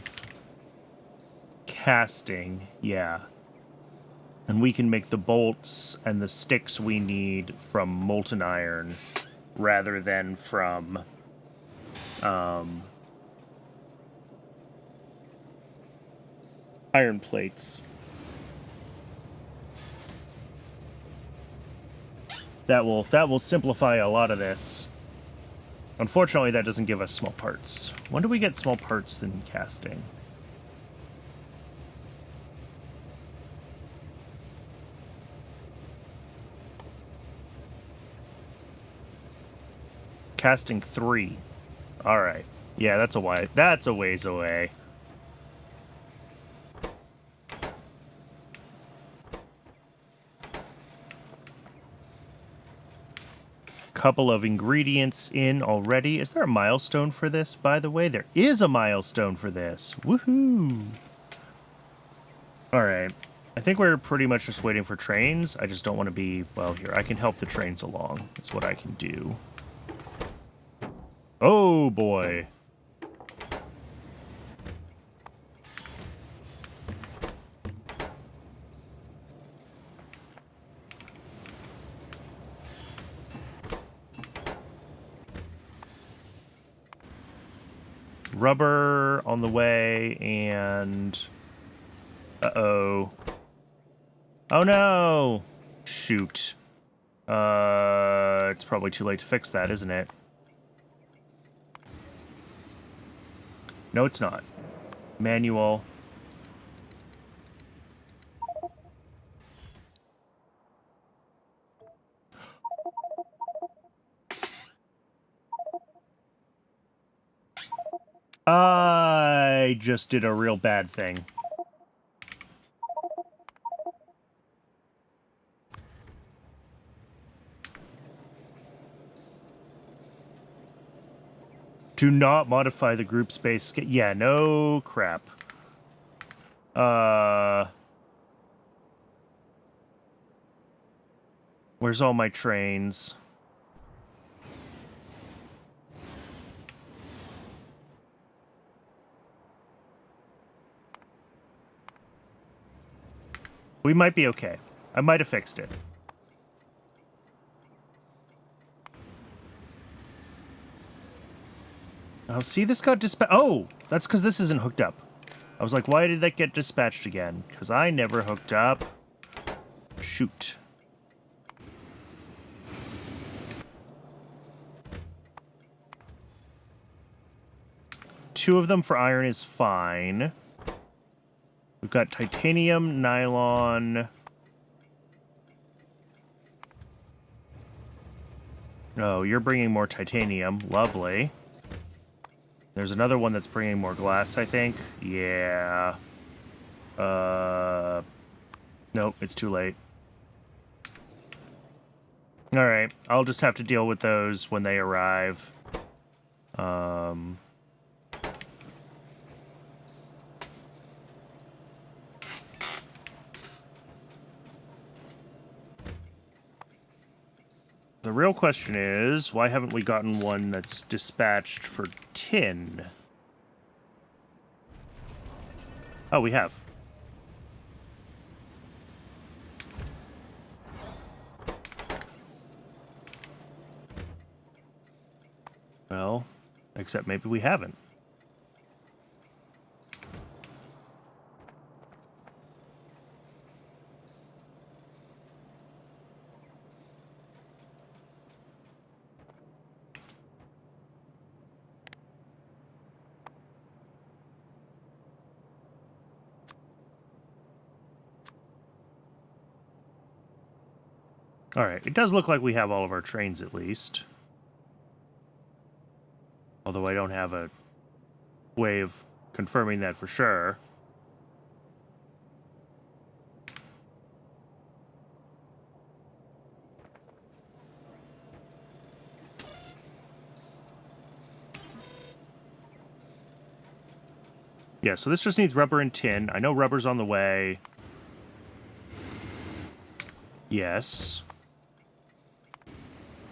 casting. Yeah. And we can make the bolts and the sticks we need from molten iron rather than from iron plates. That will simplify a lot of this. Unfortunately, that doesn't give us small parts. When do we get small parts in casting? Casting 3. All right. Yeah, that's a ways away. Couple of ingredients in already. Is there a milestone for this, by the way? There is a milestone for this. Woohoo! All right. I think we're pretty much just waiting for trains. I just don't want to be... Well, here, I can help the trains along. Is what I can do. Oh, boy. Rubber on the way, and... Uh-oh. Oh, no! Shoot. It's probably too late to fix that, isn't it? No, it's not. Manual. I just did a real bad thing. Do not modify the group space. Yeah, no crap. Where's all my trains? We might be okay. I might have fixed it. Oh, see, this got dispatched. Oh, that's because this isn't hooked up. I was like, why did that get dispatched again? Because I never hooked up. Shoot. Two of them for iron is fine. We've got titanium, nylon. Oh, you're bringing more titanium. Lovely. There's another one that's bringing more glass, I think. Yeah. Nope, it's too late. Alright, I'll just have to deal with those when they arrive. The real question is, why haven't we gotten one that's dispatched for tin? Oh, we have. Well, except maybe we haven't. Alright, it does look like we have all of our trains at least. Although I don't have a way of confirming that for sure. Yeah, so this just needs rubber and tin. I know rubber's on the way. Yes.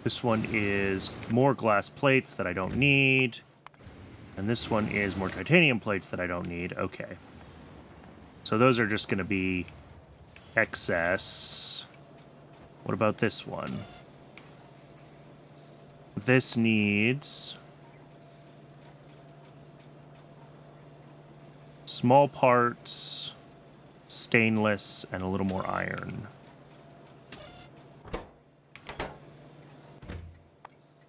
This one is more glass plates that I don't need. And this one is more titanium plates that I don't need. Okay. So those are just going to be excess. What about this one? This needs small parts, stainless, and a little more iron.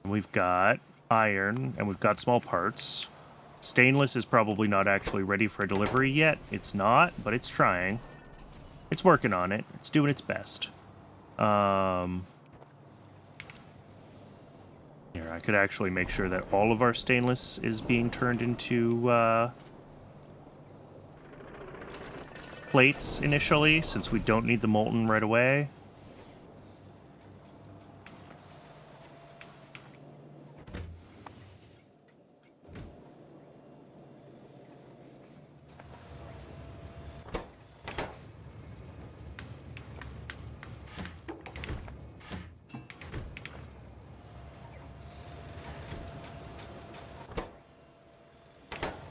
And we've got iron, and we've got small parts. Stainless is probably not actually ready for delivery yet. It's not, but it's trying. It's working on it. It's doing its best. Here, I could actually make sure that all of our stainless is being turned into plates initially, since we don't need the molten right away.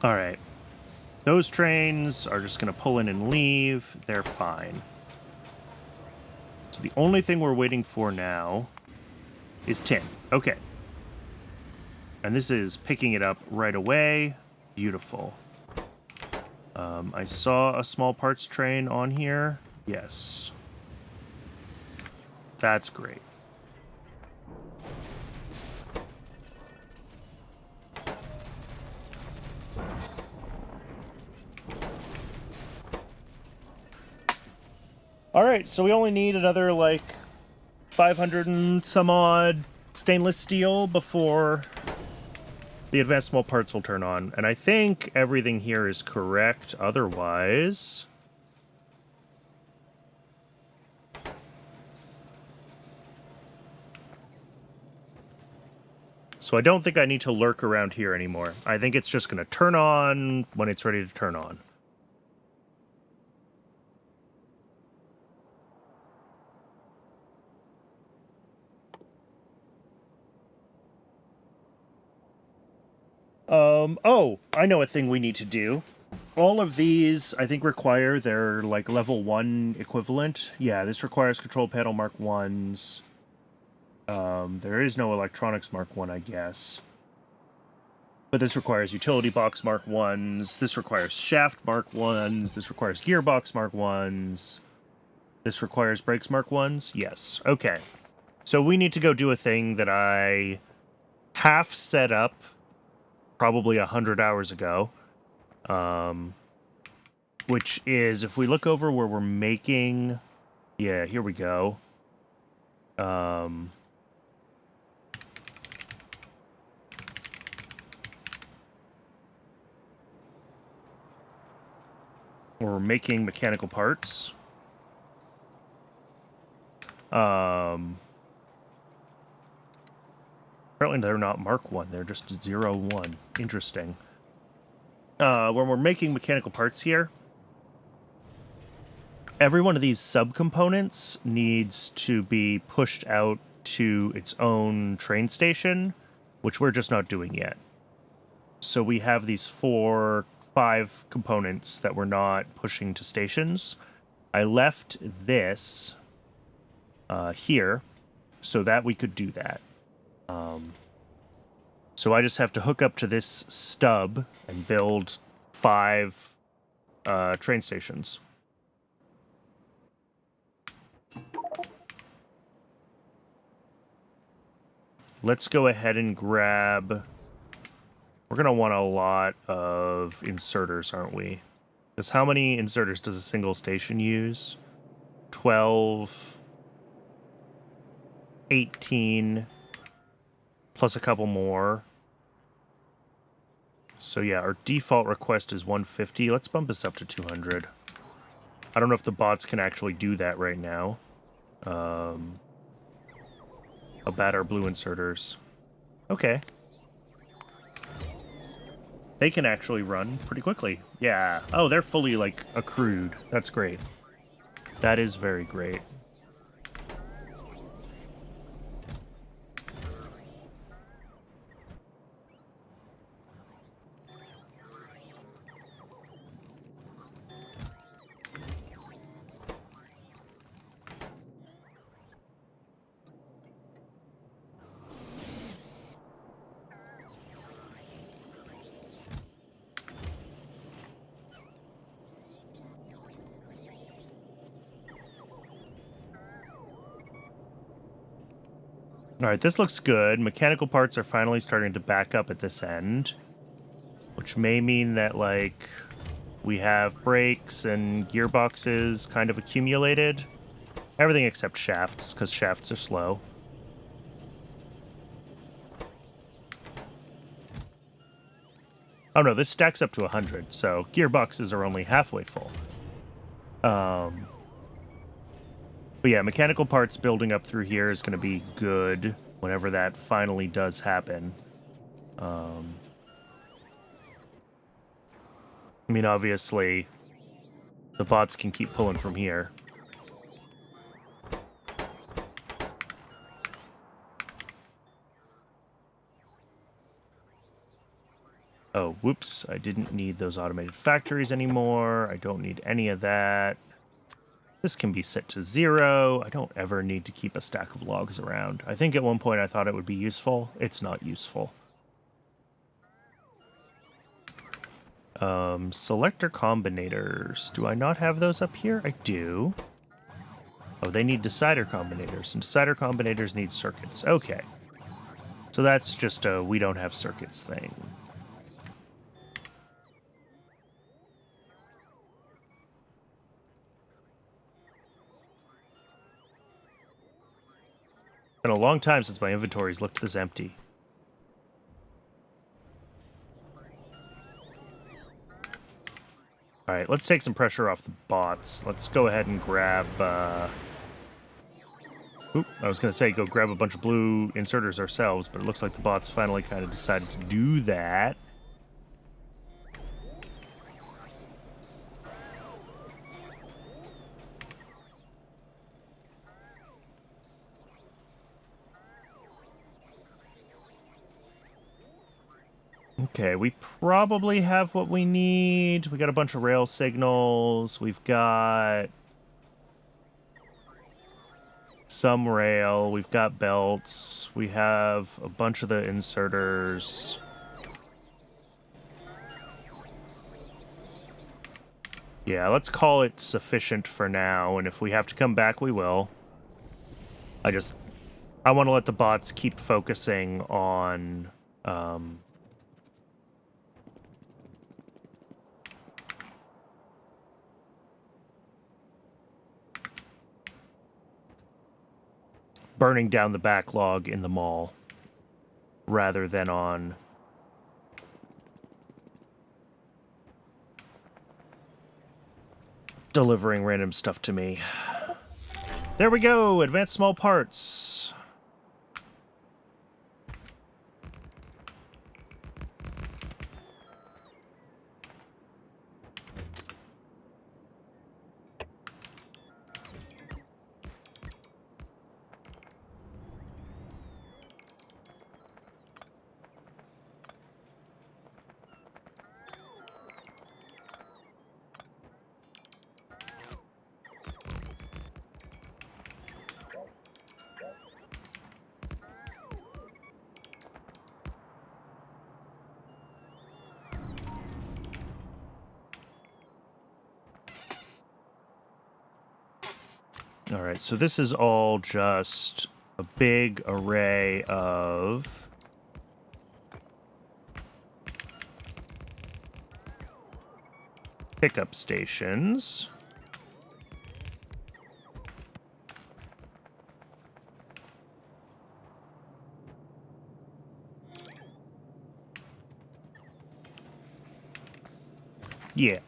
All right. Those trains are just going to pull in and leave. They're fine. So the only thing we're waiting for now is tin. Okay. And this is picking it up right away. Beautiful. I saw a small parts train on here. Yes. That's great. Alright, so we only need another, like, 500 and some odd stainless steel before the advanced small parts will turn on. And I think everything here is correct otherwise. So I don't think I need to lurk around here anymore. I think it's just going to turn on when it's ready to turn on. Oh, I know a thing we need to do. All of these, I think, require their, like, level 1 equivalent. Yeah, this requires control panel Mark 1s. There is no electronics Mark 1, I guess. But this requires utility box Mark 1s. This requires shaft Mark 1s. This requires gearbox Mark 1s. This requires brakes Mark 1s. Yes. Okay. So we need to go do a thing that I half set up probably 100 hours ago. Which is, if we look over where we're making... Yeah, here we go. We're making mechanical parts. Apparently they're not Mark 1, they're just 0-1. Interesting. When we're making mechanical parts here, every one of these subcomponents needs to be pushed out to its own train station, which we're just not doing yet. So we have these 4-5 components that we're not pushing to stations. I left this here so that we could do that. So I just have to hook up to this stub and build 5 train stations. Let's go ahead and grab... We're going to want a lot of inserters, aren't we? Because how many inserters does a single station use? 12... 18... plus a couple more. So yeah, our default request is 150. Let's bump this up to 200. I don't know if the bots can actually do that right now. How bad are blue inserters? Okay. They can actually run pretty quickly. Yeah. Oh, they're fully, like, accrued. That's great. That is very great. All right, this looks good. Mechanical parts are finally starting to back up at this end, which may mean that, like, we have brakes and gearboxes kind of accumulated. Everything except shafts, because shafts are slow. Oh no, this stacks up to 100, so gearboxes are only halfway full. But yeah, mechanical parts building up through here is going to be good whenever that finally does happen. I mean, obviously, the bots can keep pulling from here. Oh, whoops, I didn't need those automated factories anymore. I don't need any of that. This can be set to 0. I don't ever need to keep a stack of logs around. I think at one point I thought it would be useful. It's not useful. Selector combinators. Do I not have those up here? I do. Oh, they need decider combinators, and decider combinators need circuits. Okay. So that's just a we don't have circuits thing. Been a long time since my inventory's looked this empty. Alright, let's take some pressure off the bots. Let's go ahead and grab, Oop, I was going to say go grab a bunch of blue inserters ourselves, but it looks like the bots finally kind of decided to do that. Okay, we probably have what we need. We got a bunch of rail signals. We've got some rail. We've got belts. We have a bunch of the inserters. Yeah, let's call it sufficient for now, and if we have to come back, we will. I want to let the bots keep focusing on, burning down the backlog in the mall, rather than on delivering random stuff to me. There we go! Advanced small parts. All right, so this is all just a big array of pickup stations. Yeah.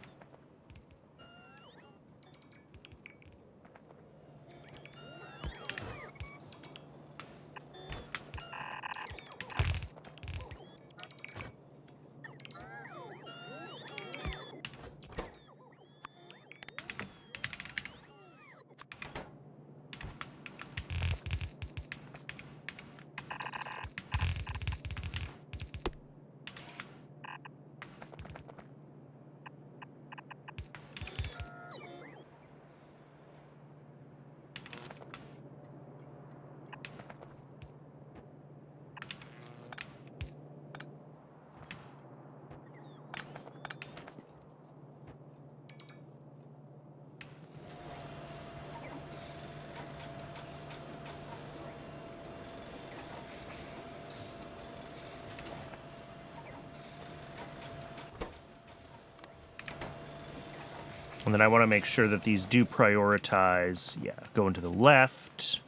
And then I want to make sure that these do prioritize, yeah, going to the left.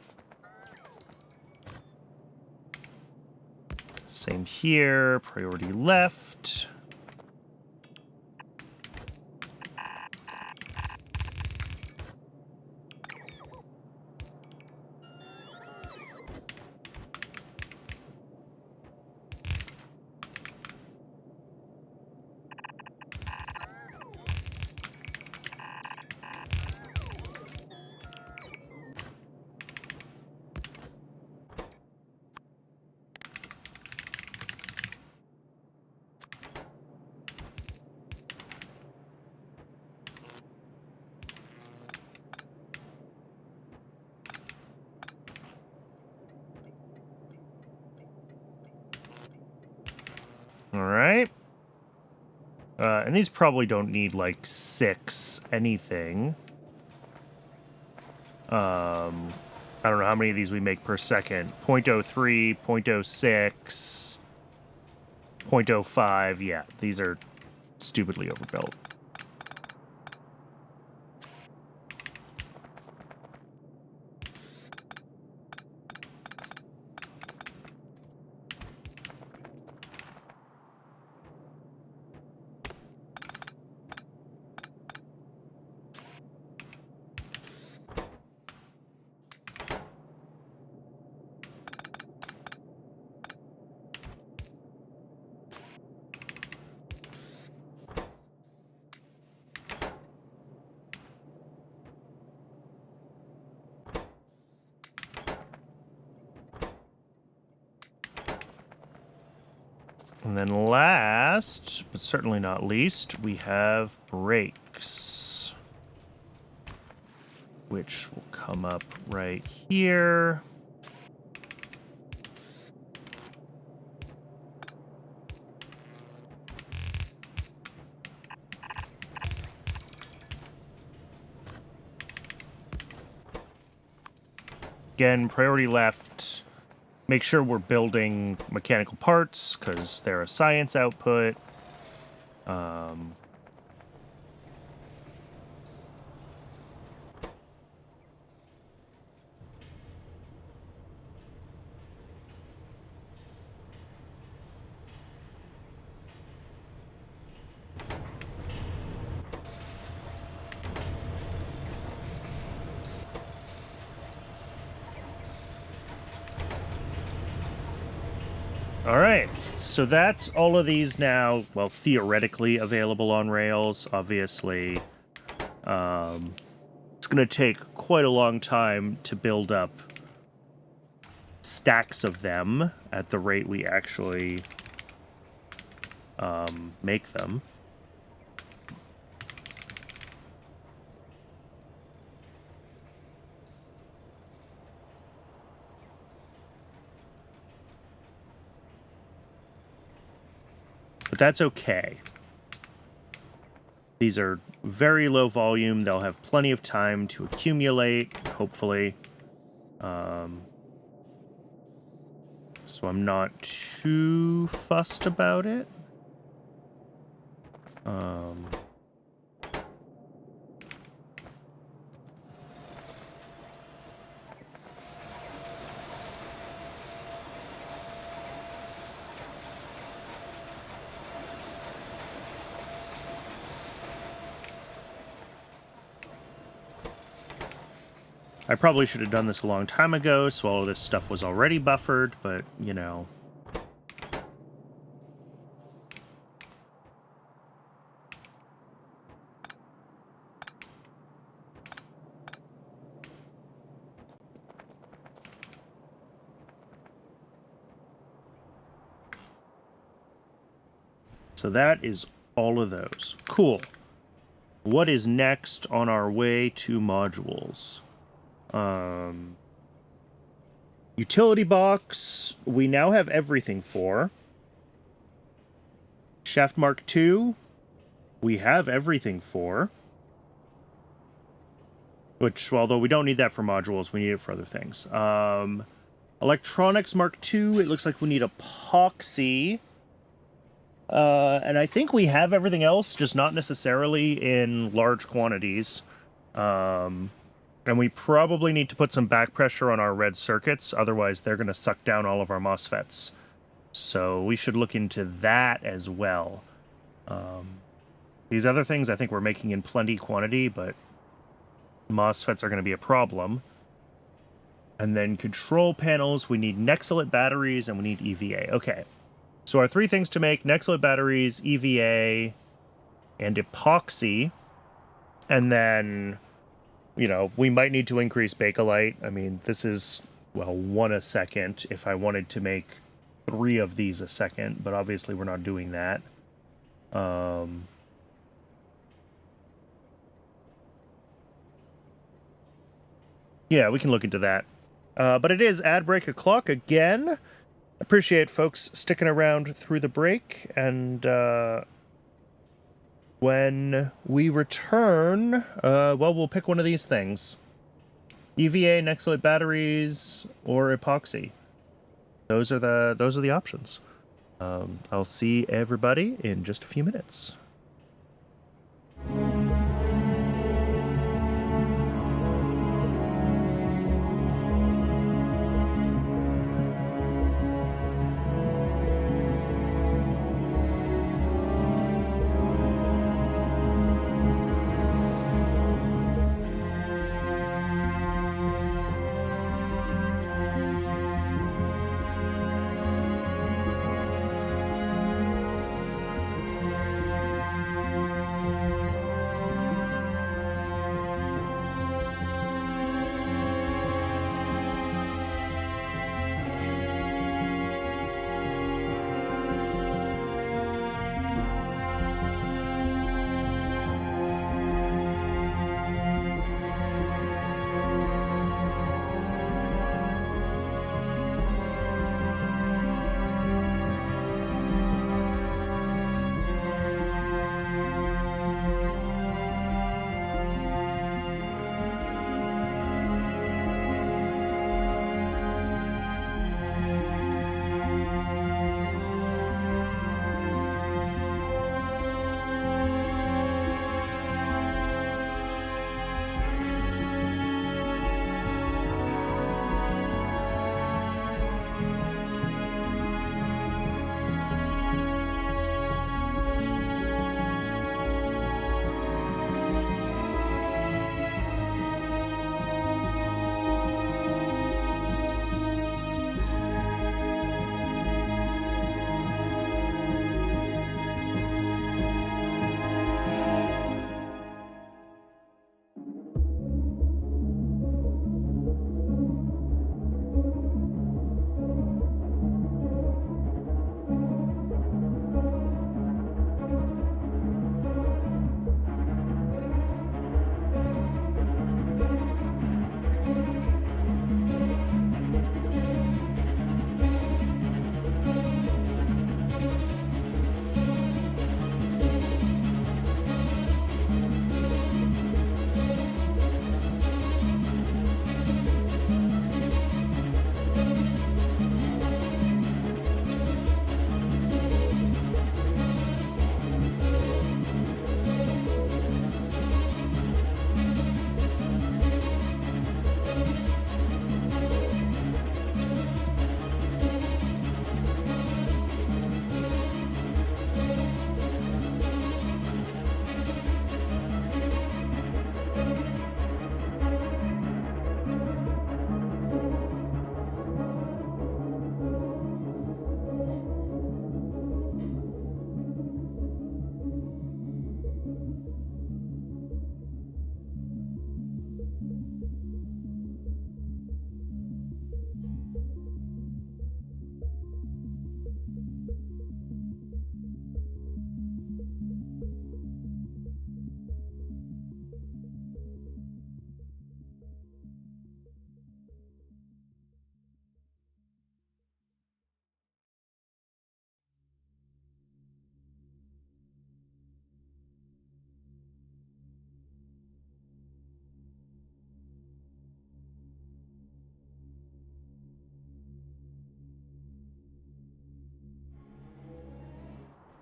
Same here, priority left. All right. And these probably don't need, like, 6 anything. I don't know how many of these we make per second. 0.03, 0.06, 0.05. Yeah, these are stupidly overbuilt. And then last, but certainly not least, we have brakes, which will come up right here. Again, priority left. Make sure we're building mechanical parts, because they're a science output. All right, so that's all of these now, well, theoretically available on Rails. Obviously, it's going to take quite a long time to build up stacks of them at the rate we actually make them. But that's okay. These are very low volume. They'll have plenty of time to accumulate, hopefully. So I'm not too fussed about it. I probably should have done this a long time ago, so all of this stuff was already buffered, but, you know. So that is all of those. Cool. What is next on our way to modules? Utility box, we now have everything for. Shaft Mark II, we have everything for. Which, although we don't need that for modules, we need it for other things. Electronics Mark II, it looks like we need epoxy. And I think we have everything else, just not necessarily in large quantities. And we probably need to put some back pressure on our red circuits, otherwise they're going to suck down all of our MOSFETs. So we should look into that as well. These other things I think we're making in plenty quantity, but MOSFETs are going to be a problem. And then control panels, we need Nexalit batteries and we need EVA. Okay. So our three things to make: Nexalit batteries, EVA, and epoxy. And then, you know, we might need to increase Bakelite. I mean, this is, well, 1 a second if I wanted to make 3 of these a second, but obviously we're not doing that. Yeah, we can look into that. But it is ad break o'clock again. Appreciate folks sticking around through the break, and when we return, well, we'll pick one of these things: EVA, Nexalit batteries, or epoxy. Those are the options. I'll see everybody in just a few minutes.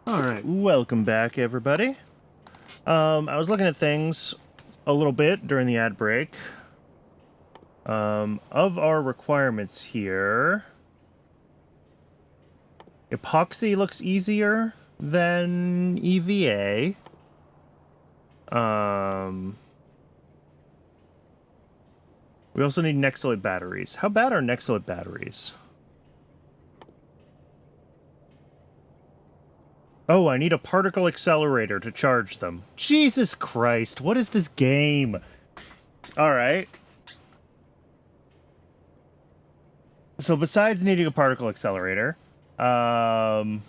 Alright, welcome back, everybody. I was looking at things a little bit during the ad break. Of our requirements here, epoxy looks easier than EVA. We also need Nexoid batteries. How bad are Nexoid batteries? Oh, I need a particle accelerator to charge them. Jesus Christ, what is this game? Alright. So besides needing a particle accelerator, oh,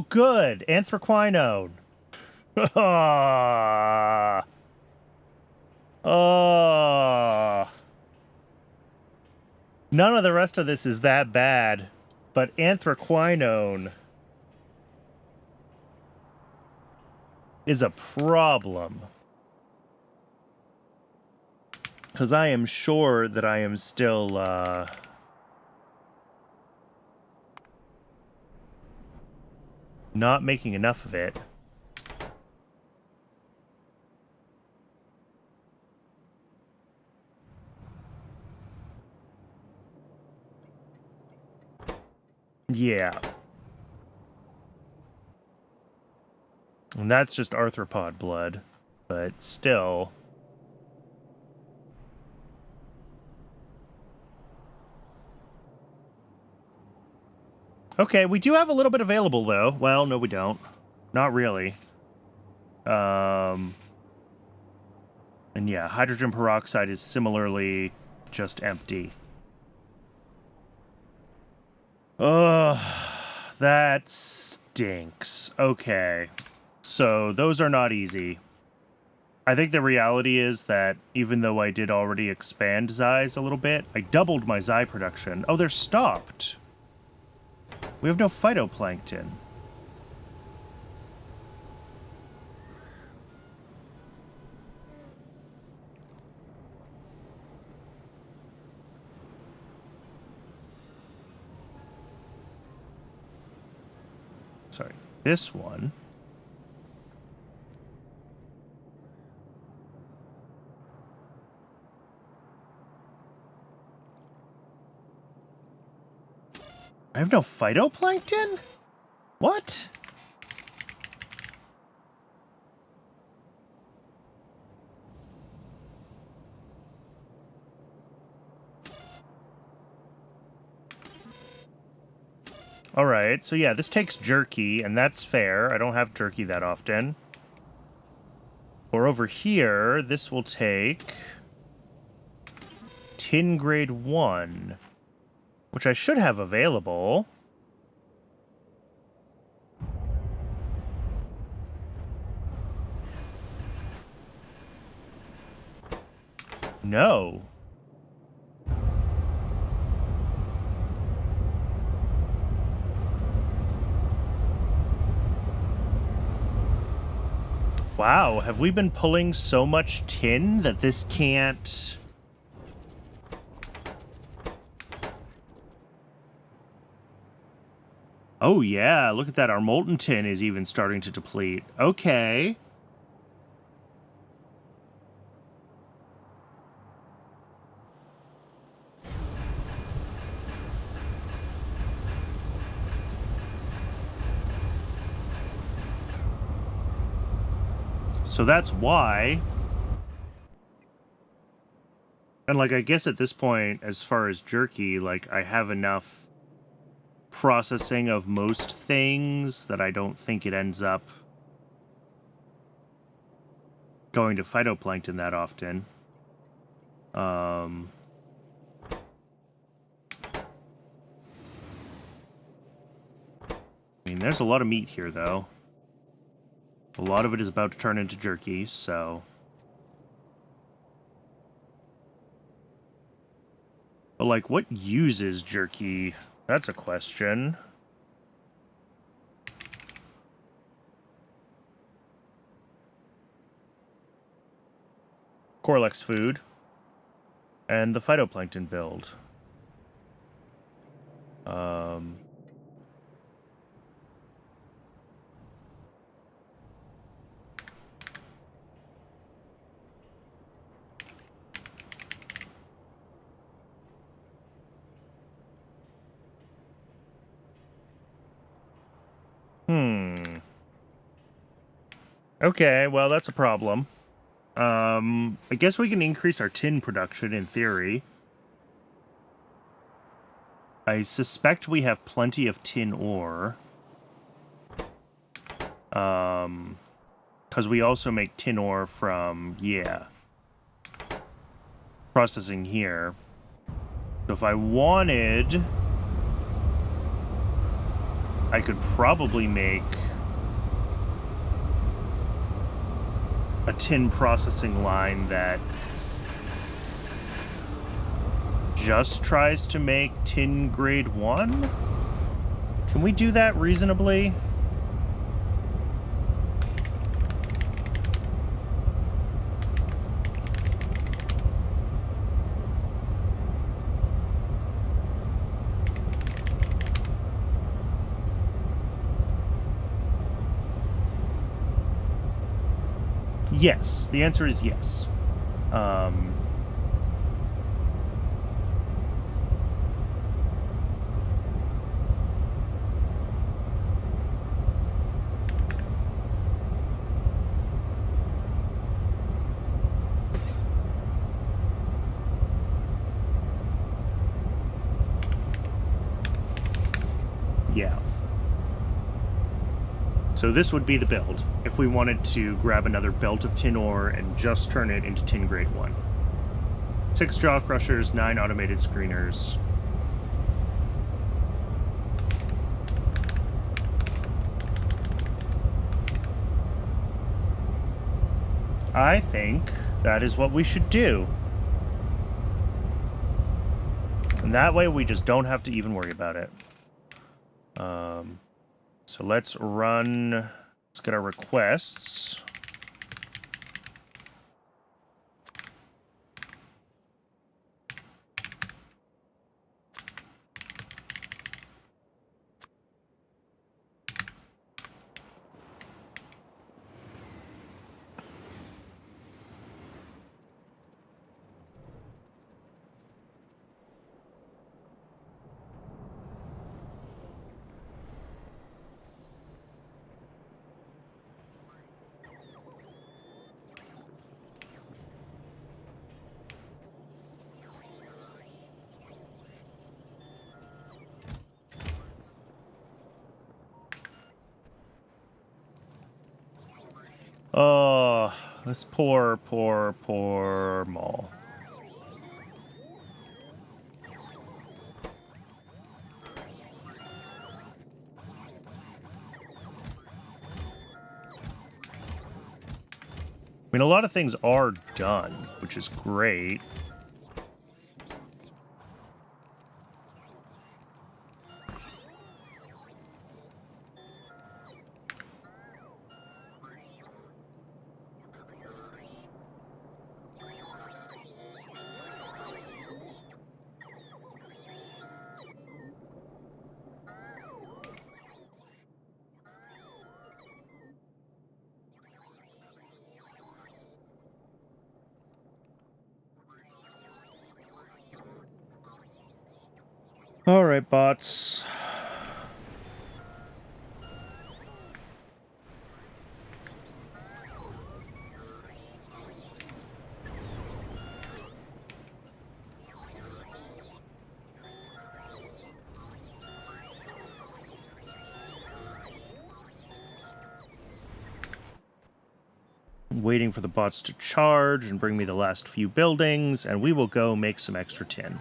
good. Anthraquinone. None of the rest of this is that bad, but anthraquinone is a problem. Because I am sure that I am still, not making enough of it. Yeah. And that's just arthropod blood, but still. Okay, we do have a little bit available, though. Well, no, we don't. Not really. And yeah, hydrogen peroxide is similarly just empty. Ugh, that stinks. Okay, so those are not easy. I think the reality is that even though I did already expand Xi's a little bit, I doubled my Xi production. Oh, they're stopped. We have no phytoplankton. Sorry, this one. I have no phytoplankton? What? Alright, so yeah, this takes jerky, and that's fair. I don't have jerky that often. Or over here, this will take tin grade 1, which I should have available. No. Wow, have we been pulling so much tin that this can't... Oh yeah, look at that, our molten tin is even starting to deplete. Okay. So that's why. And, like, I guess at this point, as far as jerky, like, I have enough processing of most things that I don't think it ends up going to phytoplankton that often. I mean, there's a lot of meat here, though. A lot of it is about to turn into jerky, so... But, like, what uses jerky? That's a question. Corlex food. And the phytoplankton build. Um, Okay, well, that's a problem. I guess we can increase our tin production in theory. I suspect we have plenty of tin ore. Because we also make tin ore from, processing here. So if I wanted, I could probably make a tin processing line that just tries to make tin grade 1? Can we do that reasonably? Yes, the answer is yes. Yeah. So this would be the build, if we wanted to grab another belt of tin ore and just turn it into tin grade 1. 6 jaw crushers, 9 automated screeners. I think that is what we should do. And that way we just don't have to even worry about it. So let's get our requests. Oh, this poor mall. I mean, a lot of things are done, which is great. All right, bots. Waiting for the bots to charge and bring me the last few buildings, and we will go make some extra tin.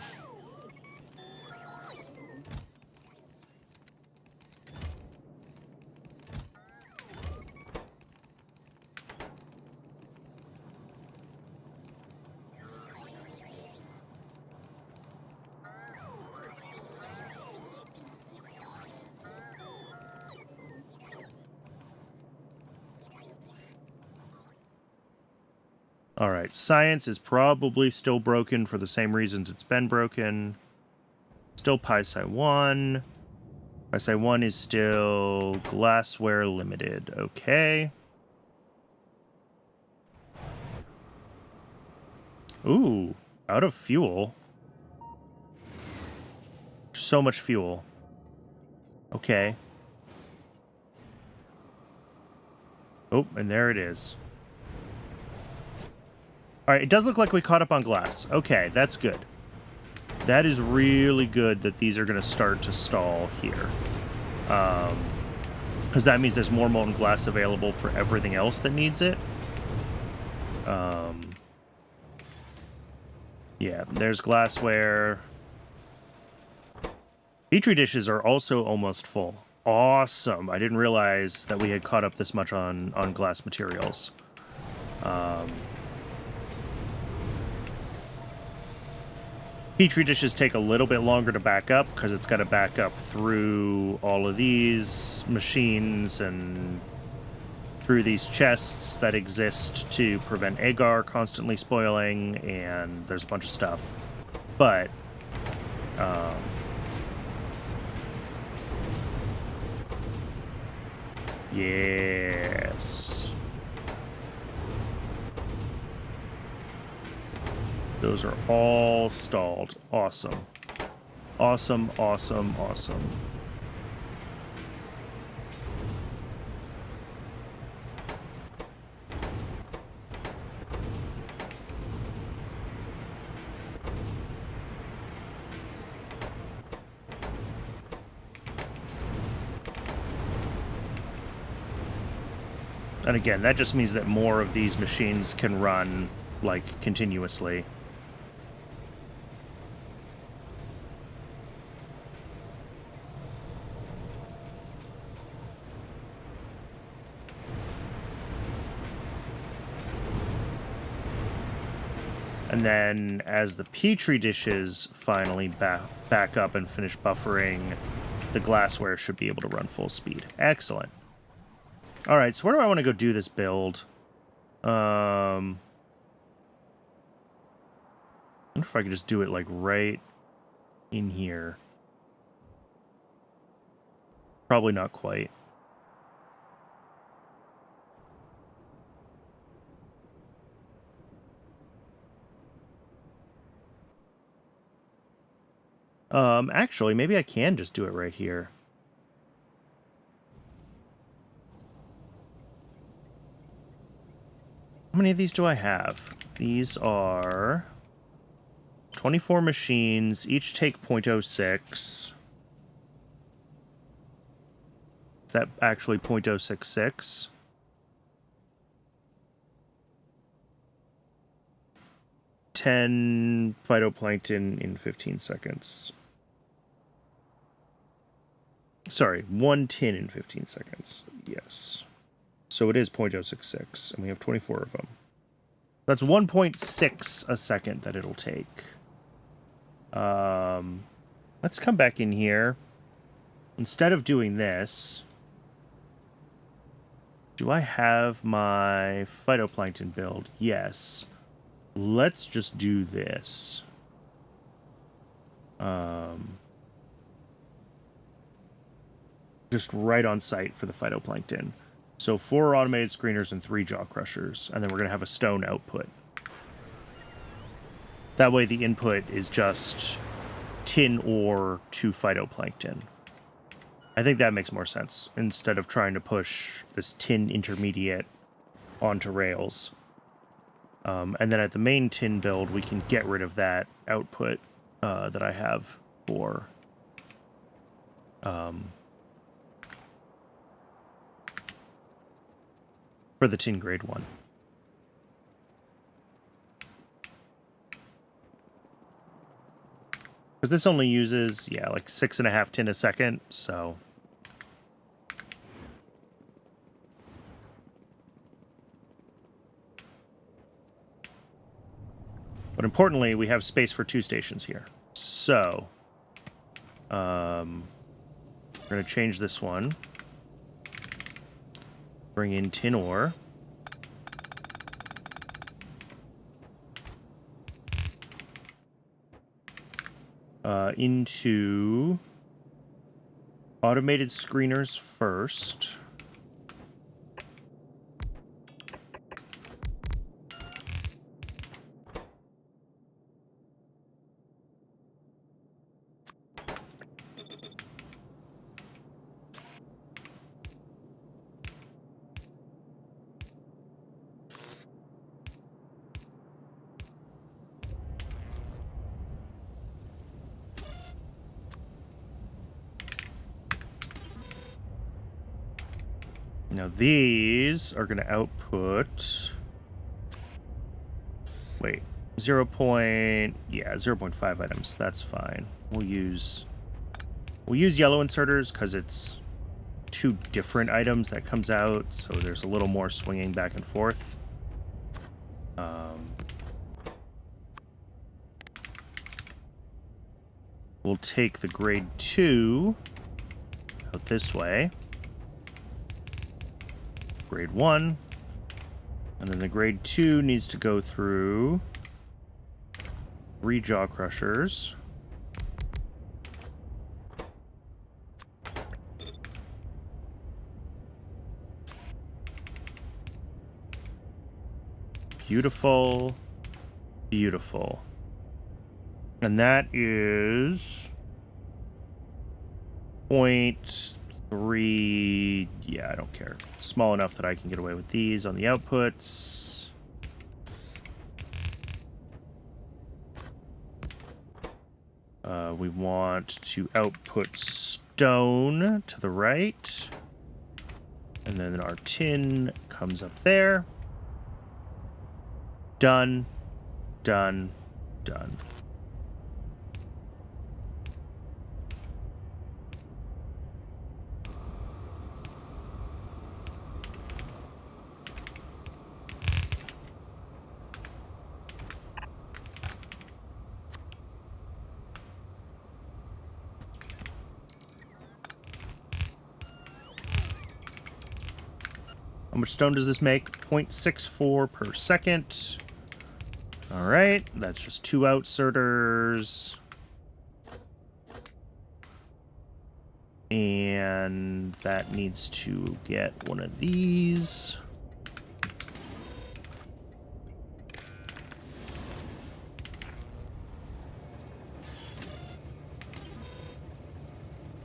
Alright, science is probably still broken for the same reasons it's been broken. Still Pi-Sci 1. Pi-Sci 1 is still glassware limited. Okay. Ooh, out of fuel. So much fuel. Okay. Oh, and there it is. All right, it does look like we caught up on glass. Okay, that's good. That is really good that these are going to start to stall here. Because that means there's more molten glass available for everything else that needs it. Yeah, there's glassware. Petri dishes are also almost full. Awesome. I didn't realize that we had caught up this much on glass materials. Petri dishes take a little bit longer to back up because it's got to back up through all of these machines and through these chests that exist to prevent agar constantly spoiling, and there's a bunch of stuff. But yes. Those are all stalled. Awesome. Awesome, awesome, awesome. And again, that just means that more of these machines can run, like, continuously. And then as the Petri dishes finally back up and finish buffering, the glassware should be able to run full speed. Excellent. All right, so where do I want to go do this build? I wonder if I could just do it, like, right in here. Probably not quite. Actually, maybe I can just do it right here. How many of these do I have? These are 24 machines, each take 0.06. Is that actually 0.066? Ten phytoplankton in 15 seconds. Sorry, 1 tin in 15 seconds. Yes. So it is 0.066, and we have 24 of them. That's 1.6 a second that it'll take. Let's come back in here. Instead of doing this, do I have my phytoplankton build? Yes. Let's just do this. Just right on site for the phytoplankton. So 4 automated screeners and 3 jaw crushers, and then we're going to have a stone output. That way the input is just tin ore to phytoplankton. I think that makes more sense, instead of trying to push this tin intermediate onto rails. And then at the main tin build, we can get rid of that output that I have for the tin grade one. Because this only uses, yeah, like 6.5 tin a second, so... But importantly, we have space for 2 stations here. So, we're going to change this one. Bring in tin ore. into automated screeners first. Now these are going to output... Wait, 0.5 items. That's fine. We'll use yellow inserters because it's 2 different items that comes out, so there's a little more swinging back and forth. We'll take the grade 2 out this way. Grade 1. And then the grade 2 needs to go through 3 jaw crushers. Beautiful. Beautiful. And that is 0.3. Yeah, I don't care. Small enough that I can get away with these on the outputs. We want to output stone to the right. And then our tin comes up there. Done. Done. Done. How much stone does this make? 0.64 per second. All right, that's just 2 outserters. And that needs to get one of these.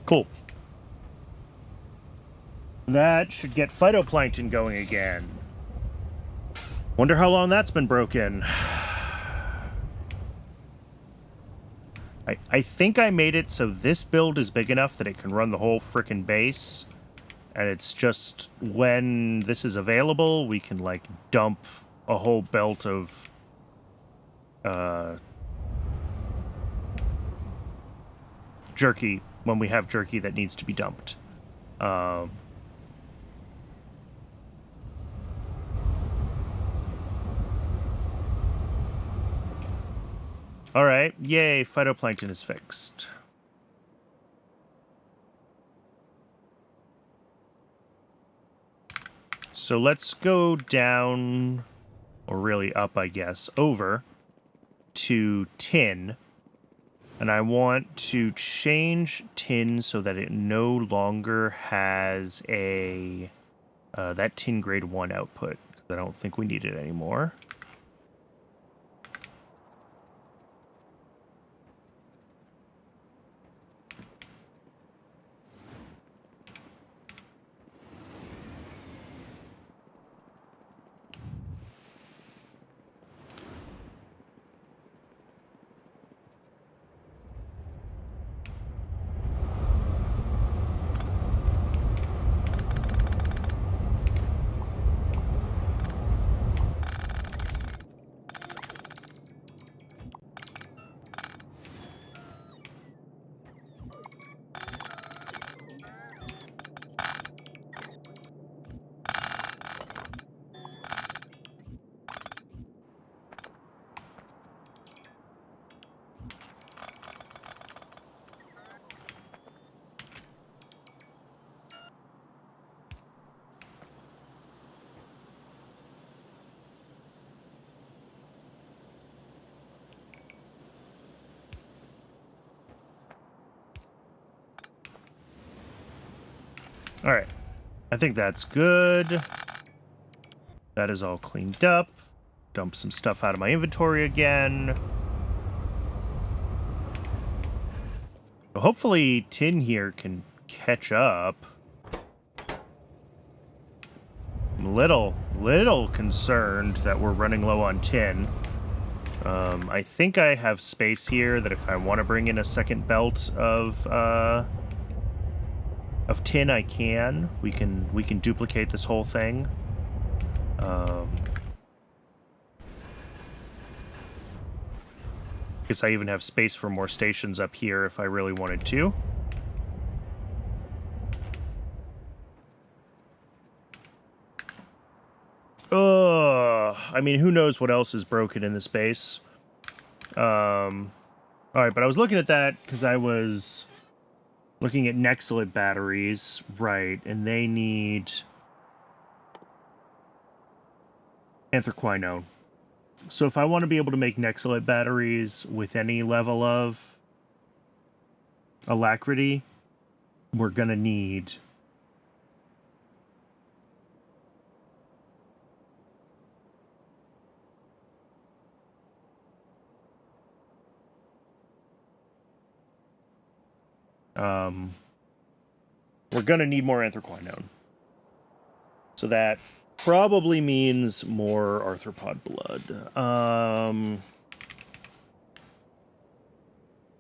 Cool. That should get phytoplankton going again. Wonder how long that's been broken. I think I made it so this build is big enough that it can run the whole frickin' base. And it's just when this is available, we can, like, dump a whole belt of... jerky when we have jerky that needs to be dumped. Alright, yay, phytoplankton is fixed. So let's go down, or really up, I guess, over to tin. And I want to change tin so that it no longer has a that tin grade 1 output. I don't think we need it anymore. All right. I think that's good. That is all cleaned up. Dump some stuff out of my inventory again. Hopefully tin here can catch up. I'm a little concerned that we're running low on tin. I think I have space here that if I want to bring in a second belt of tin, I can. We can duplicate this whole thing. Guess I even have space for more stations up here if I really wanted to. I mean, who knows what else is broken in this base. All right, but I was looking at that because I was looking at Nexilid batteries, right, and they need anthraquinone. So if I want to be able to make Nexilid batteries with any level of alacrity, we're going to need we're going to need more anthraquinone. So that probably means more arthropod blood.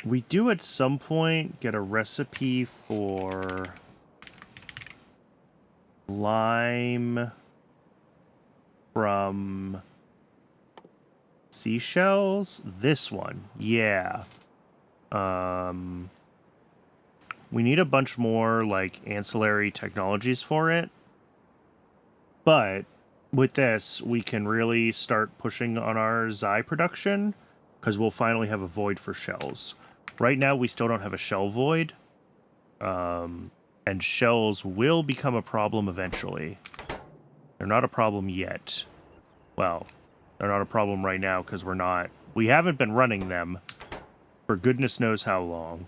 We do at some point get a recipe for lime from seashells. This one, yeah. We need a bunch more, like, ancillary technologies for it. But with this, we can really start pushing on our Xi production, because we'll finally have a void for shells. Right now, we still don't have a shell void. And shells will become a problem eventually. They're not a problem yet. Well, they're not a problem right now, because we haven't been running them for goodness knows how long.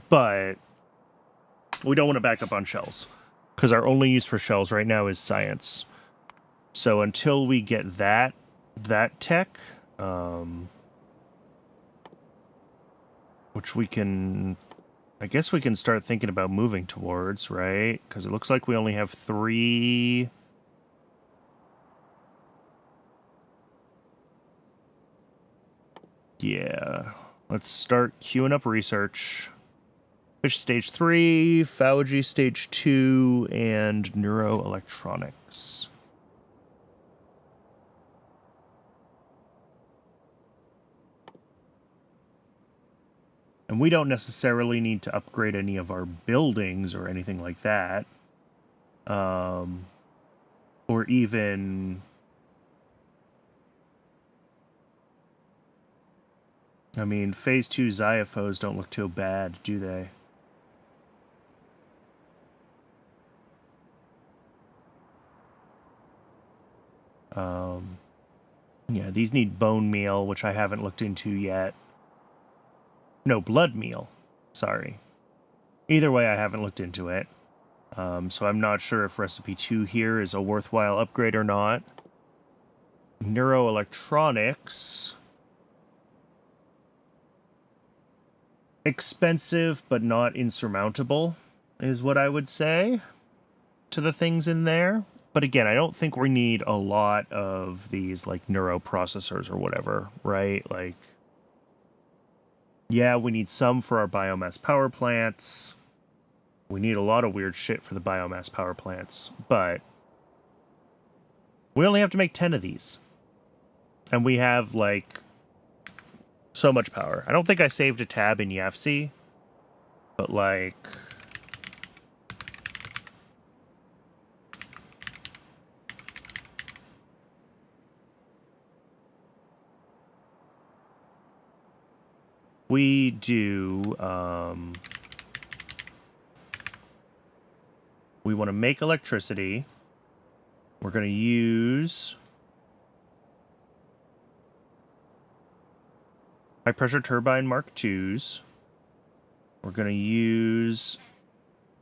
But we don't want to back up on shells, because our only use for shells right now is science. So until we get that tech, which we can, I guess we can start thinking about moving towards, right? Because it looks like we only have 3... Yeah. Let's start queuing up research. Fish stage 3, phagogy stage 2, and neuroelectronics. And we don't necessarily need to upgrade any of our buildings or anything like that. Or even... I mean, phase 2 Xiophos don't look too bad, do they? Yeah, these need bone meal, which I haven't looked into yet. No, blood meal. Sorry. Either way, I haven't looked into it. So I'm not sure if recipe 2 here is a worthwhile upgrade or not. Neuroelectronics. Expensive, but not insurmountable, is what I would say to the things in there. But again, I don't think we need a lot of these, like, neuroprocessors or whatever, right? Like, yeah, we need some for our biomass power plants. We need a lot of weird shit for the biomass power plants, but we only have to make 10 of these. And we have, like, so much power. I don't think I saved a tab in YAFC, but, like... we do, we want to make electricity. We're going to use... 2 high pressure turbine Mark IIs. We're going to use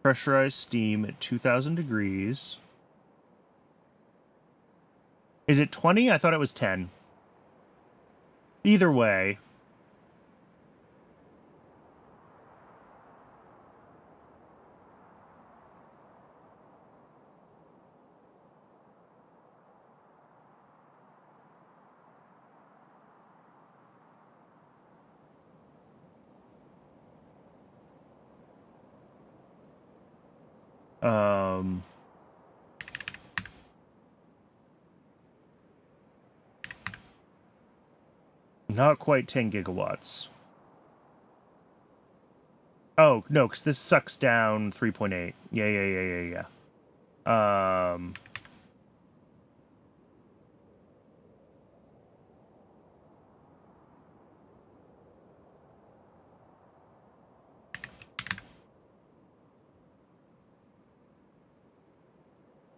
pressurized steam at 2,000 degrees. Is it 20? I thought it was 10. Either way. Not quite 10 gigawatts. Oh, no, because this sucks down 3.8. Yeah.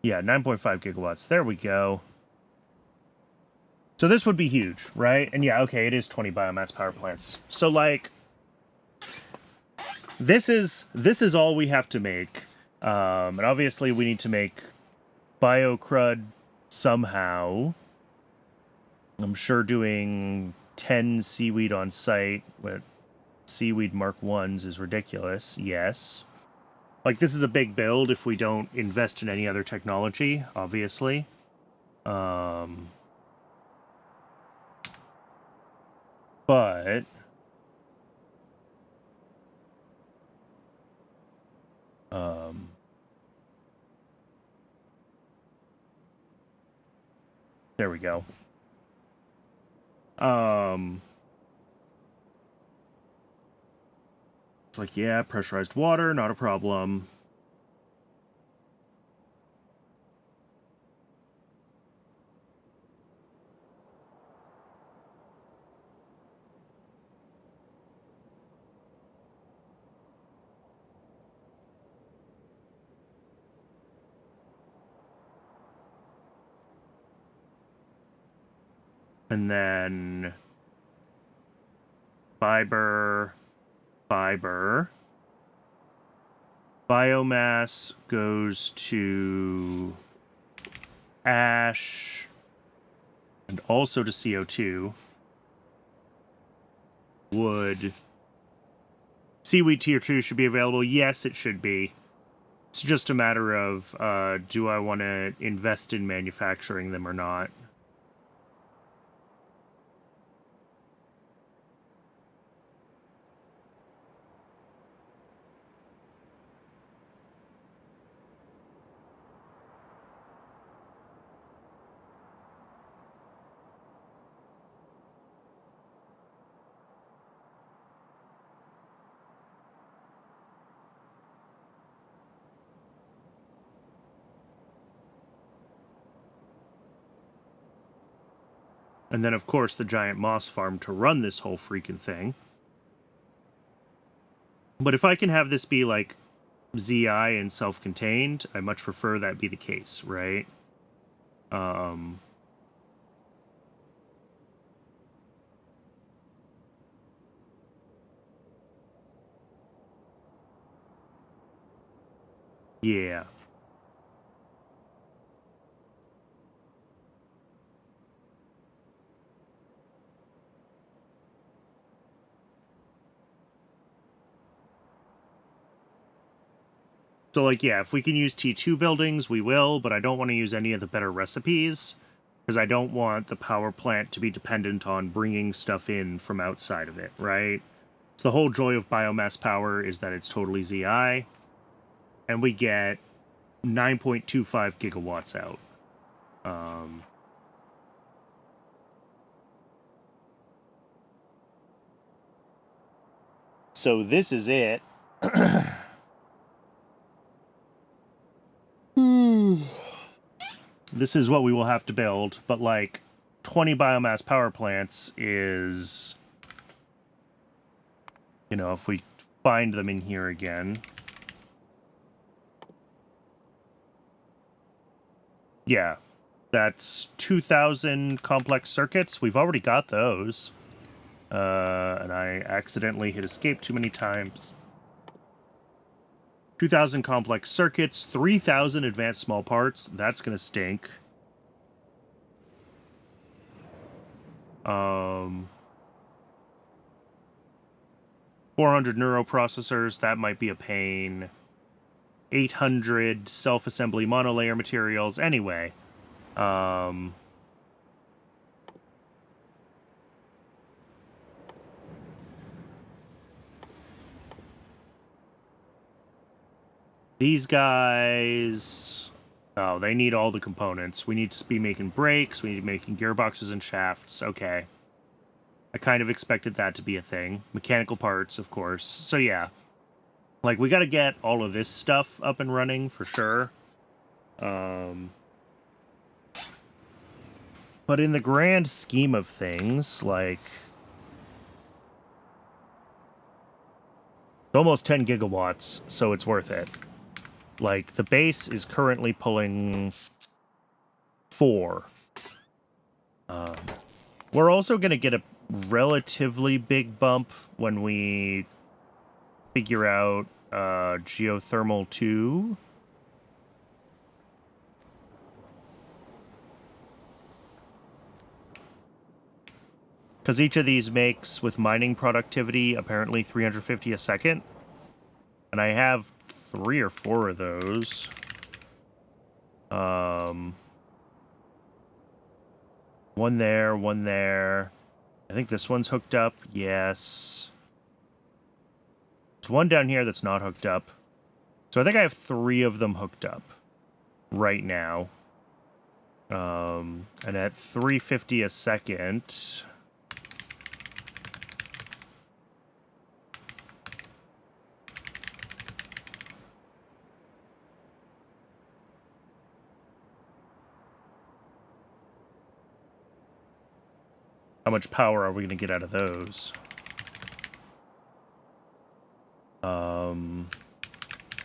Yeah, 9.5 gigawatts. There we go. So this would be huge, right? And yeah, okay, it is 20 biomass power plants. So, like, this is all we have to make. And obviously we need to make biocrud somehow. I'm sure doing 10 seaweed on site with seaweed Mark 1s is ridiculous. Yes. Like, this is a big build if we don't invest in any other technology, obviously. But there we go. It's like, yeah, pressurized water, not a problem. And then fiber. Biomass goes to ash and also to CO2. Wood. Seaweed tier 2 should be available. Yes, it should be. It's just a matter of, do I want to invest in manufacturing them or not? And then, of course, the giant moss farm to run this whole freaking thing. But if I can have this be, like, ZI and self-contained, I much prefer that be the case, right? Yeah. So, like, yeah, if we can use T2 buildings, we will, but I don't want to use any of the better recipes, because I don't want the power plant to be dependent on bringing stuff in from outside of it, right? So the whole joy of biomass power is that it's totally ZI, and we get 9.25 gigawatts out. So this is it. This is what we will have to build, but like 20 biomass power plants is, you know, if we find them in here again. Yeah, that's 2,000 complex circuits. We've already got those. And I accidentally hit escape too many times. 2,000 complex circuits, 3,000 advanced small parts. That's gonna stink. 400 neuroprocessors. That might be a pain. 800 self-assembly monolayer materials. Anyway, these guys, oh, they need all the components. We need to be making brakes. We need to be making gearboxes and shafts. Okay. I kind of expected that to be a thing. Mechanical parts, of course. So yeah. Like, we got to get all of this stuff up and running for sure. But in the grand scheme of things, like, it's almost 10 gigawatts, so it's worth it. Like, the base is currently pulling 4. We're also going to get a relatively big bump when we figure out geothermal 2. Because each of these makes, with mining productivity, apparently 350 a second. And I have 3 or 4 of those. One there, one there. I think this one's hooked up. Yes. There's one down here that's not hooked up. So I think I have 3 of them hooked up right now. And at 350 a second... How much power are we going to get out of those?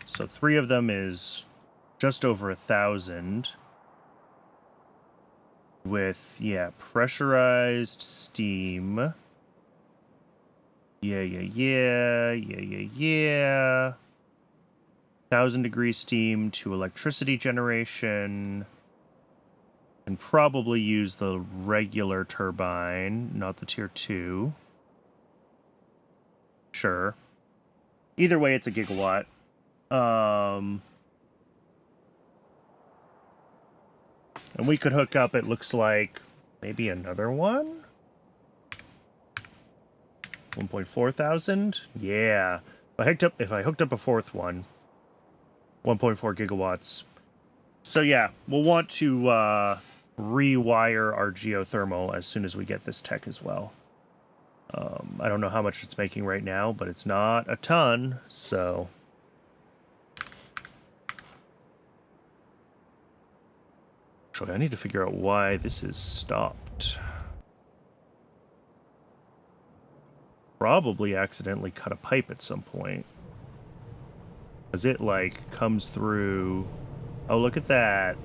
So 3 of them is just over 1,000. With, yeah, pressurized steam. Yeah. 1,000-degree steam to electricity generation. And probably use the regular turbine, not the tier 2. Sure. Either way, it's a gigawatt. And we could hook up, it looks like, maybe another one? 1.4 thousand? Yeah. If I hooked up a 4th one, 1.4 gigawatts. So yeah, we'll want to rewire our geothermal as soon as we get this tech as well. I don't know how much it's making right now, but it's not a ton, so... Actually, I need to figure out why this is stopped. Probably accidentally cut a pipe at some point. Because it, like, comes through... Oh, look at that.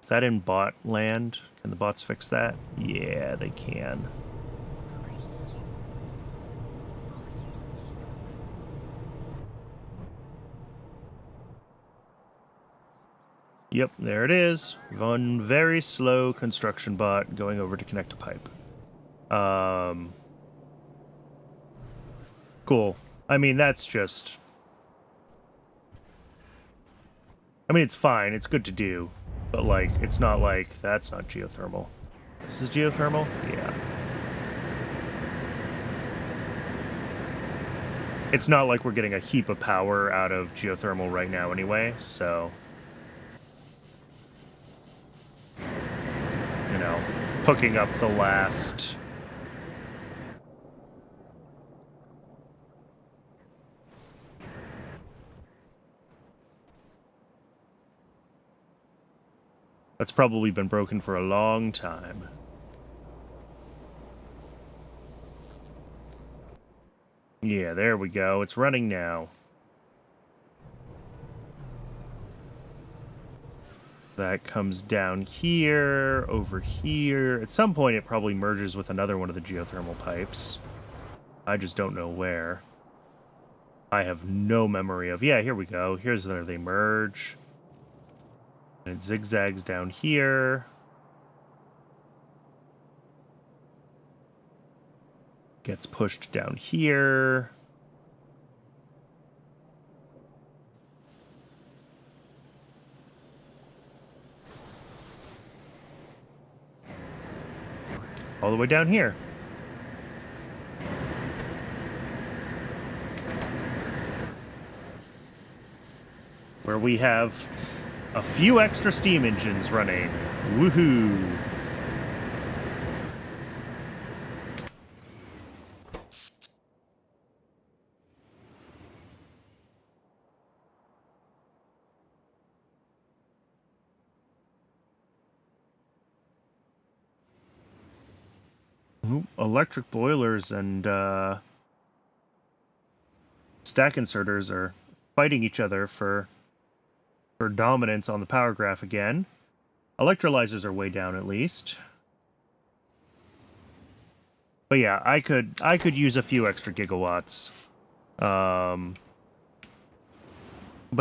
Is that in bot land? Can the bots fix that? Yeah, they can. Yep, there it is. One very slow construction bot going over to connect a pipe. Cool. I mean, that's just... I mean, it's fine. It's good to do. But, like, it's not like... That's not geothermal. This is geothermal? Yeah. It's not like we're getting a heap of power out of geothermal right now anyway, so... You know, hooking up the last... That's probably been broken for a long time. Yeah, there we go. It's running now. That comes down here, over here. At some point, it probably merges with another one of the geothermal pipes. I just don't know where. I have no memory of... Yeah, here we go. Here's where they merge. And it zigzags down here. Gets pushed down here. All the way down here. Where we have a few extra steam engines running. Woohoo! Electric boilers and stack inserters are fighting each other for dominance on the power graph again. Electrolyzers are way down at least. But yeah, I could use a few extra gigawatts. But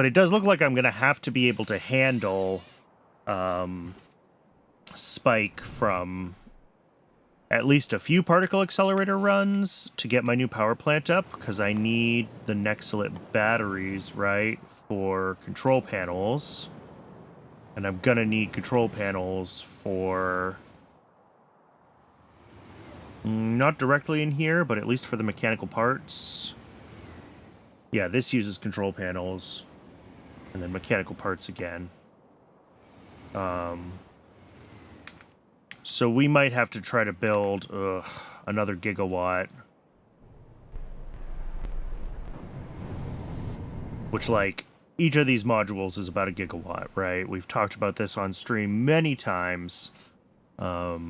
it does look like I'm going to have to be able to handle spike from at least a few particle accelerator runs to get my new power plant up, because I need the Nexalit batteries, right, for control panels. And I'm gonna need control panels for... not directly in here, but at least for the mechanical parts. Yeah, this uses control panels. And then mechanical parts again. So we might have to try to build another gigawatt. Which, like, each of these modules is about a gigawatt, right? We've talked about this on stream many times. So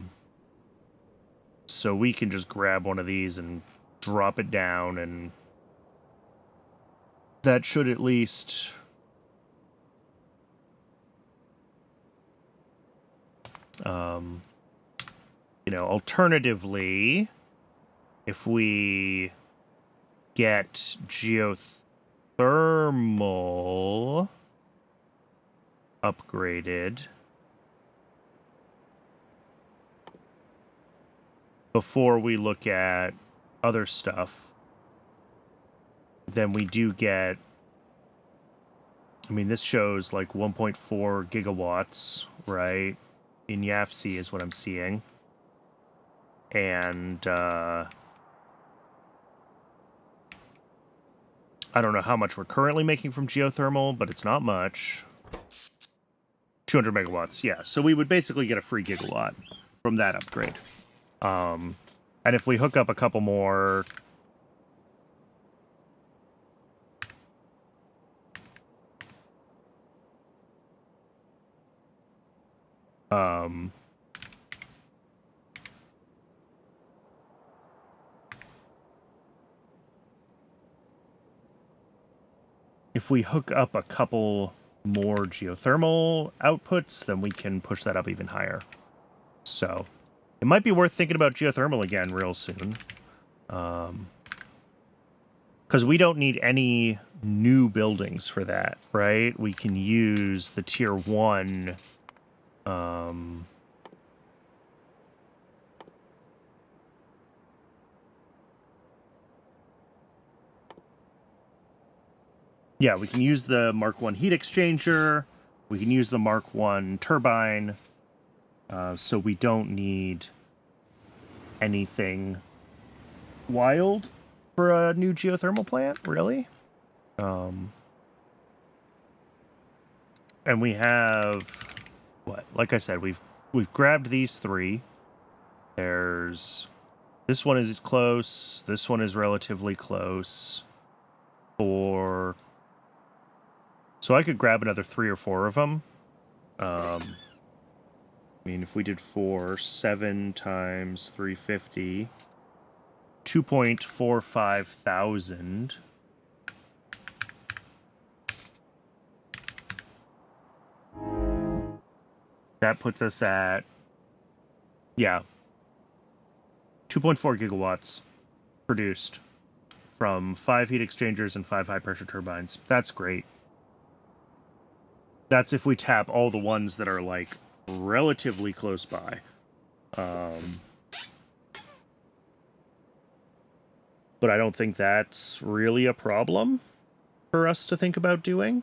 we can just grab one of these and drop it down, and that should at least... you know, alternatively, if we get geothermal upgraded before we look at other stuff, then we do get... I mean, this shows like 1.4 gigawatts, right? In YAFC is what I'm seeing. And I don't know how much we're currently making from geothermal, but it's not much. 200 megawatts, yeah. So we would basically get a free gigawatt from that upgrade. And if we hook up a couple more... if we hook up a couple more geothermal outputs, then we can push that up even higher. So it might be worth thinking about geothermal again real soon. Because we don't need any new buildings for that, right? We can use the tier 1... yeah, we can use the Mark 1 heat exchanger. We can use the Mark 1 turbine. So we don't need anything wild for a new geothermal plant, really. And we have... what? Like I said, we've grabbed these three. There's... this one is close. This one is relatively close. So I could grab another 3 or 4 of them. I mean, if we did 4, 7 times 350, 2.45 thousand. That puts us at, yeah, 2.4 gigawatts produced from 5 heat exchangers and 5 high-pressure turbines. That's great. That's if we tap all the ones that are, like, relatively close by. But I don't think that's really a problem for us to think about doing.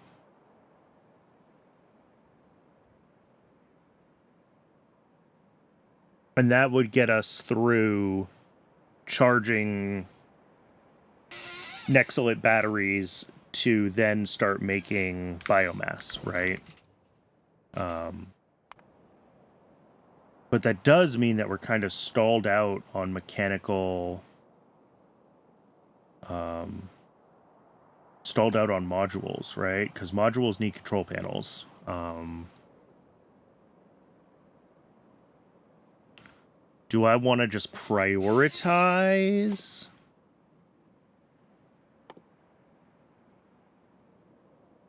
And that would get us through charging Nexalit batteries to then start making biomass, right? But that does mean that we're kind of stalled out on mechanical... stalled out on modules, right? Because modules need control panels. Do I want to just prioritize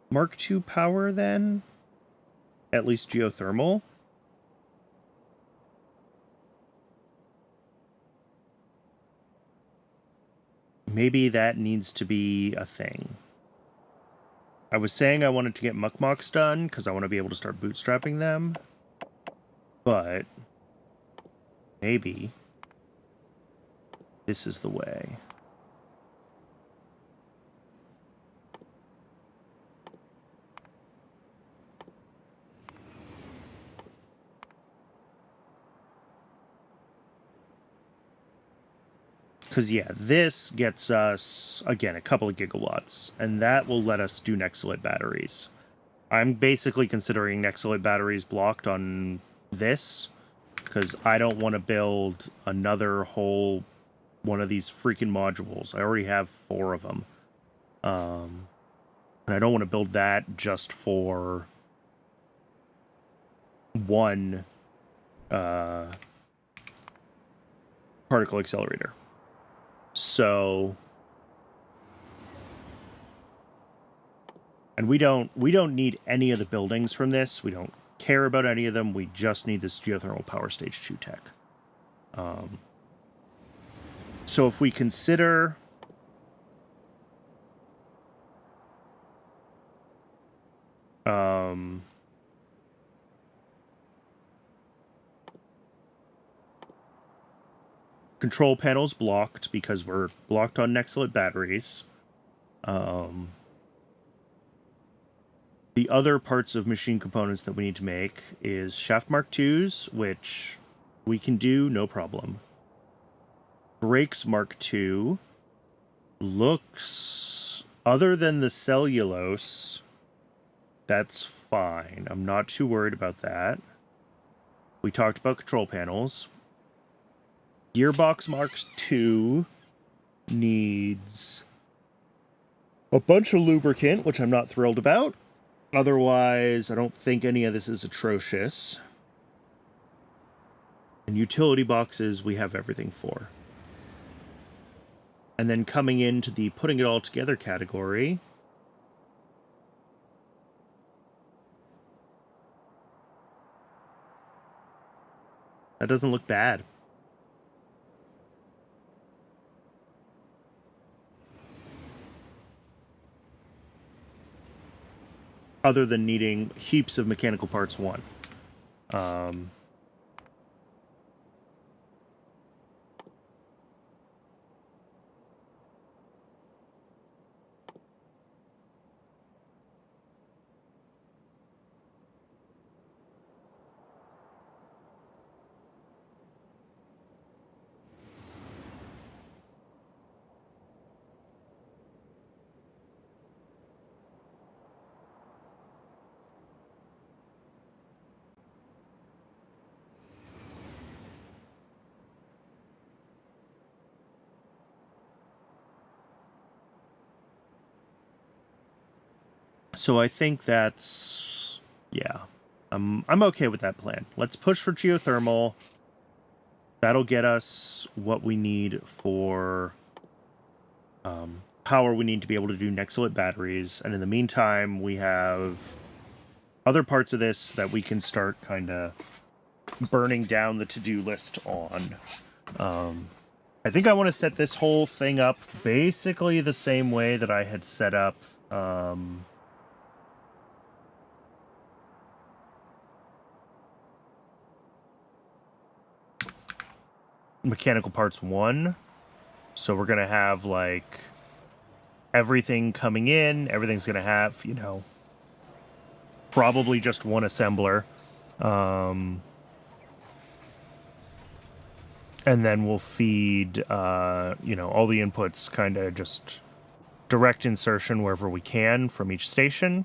Mark II power then? At least geothermal? Maybe that needs to be a thing. I was saying I wanted to get muckmocks done because I want to be able to start bootstrapping them. But maybe this is the way. Because, yeah, this gets us, again, a couple of gigawatts, and that will let us do Nexalit batteries. I'm basically considering Nexalit batteries blocked on this, because I don't want to build another whole one of these freaking modules. I already have 4 of them. And I don't want to build that just for one particle accelerator. So, and we don't need any of the buildings from this. We don't care about any of them. We just need this geothermal power stage 2 tech. So if we consider control panels blocked because we're blocked on Nexalit batteries. The other parts of machine components that we need to make is shaft Mark IIs, which we can do, no problem. Brakes Mark II looks, other than the cellulose, that's fine. I'm not too worried about that. We talked about control panels. Gearbox Mark II needs a bunch of lubricant, which I'm not thrilled about. Otherwise, I don't think any of this is atrocious. And utility boxes, we have everything for. And then coming into the putting it all together category, that doesn't look bad. Other than needing heaps of mechanical parts 1. So I think that's, yeah, I'm okay with that plan. Let's push for geothermal. That'll get us what we need for power we need to be able to do Nexalit batteries. And in the meantime, we have other parts of this that we can start kind of burning down the to-do list on. I think I want to set this whole thing up basically the same way that I had set up Mechanical Parts 1. So we're going to have, like, everything coming in. Everything's going to have, you know, probably just one assembler. And then we'll feed, you know, all the inputs kind of just direct insertion wherever we can from each station.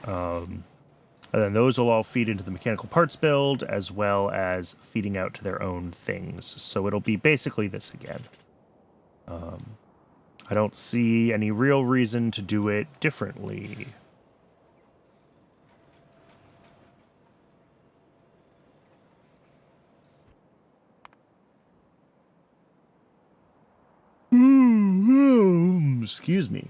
And then those will all feed into the mechanical parts build, as well as feeding out to their own things. So it'll be basically this again. I don't see any real reason to do it differently. Excuse me.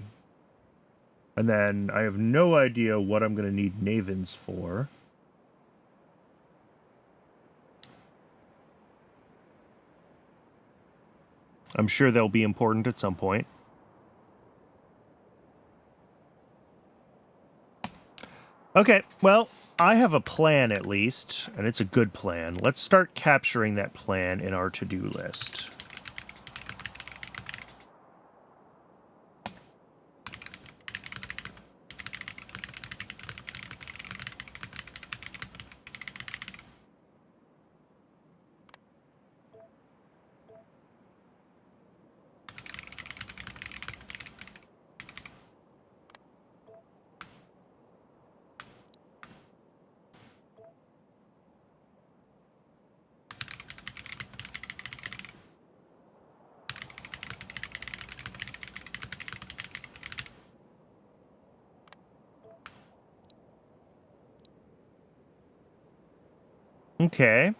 And then I have no idea what I'm going to need Navens for. I'm sure they'll be important at some point. Okay, well, I have a plan at least, and it's a good plan. Let's start capturing that plan in our to-do list. Okay.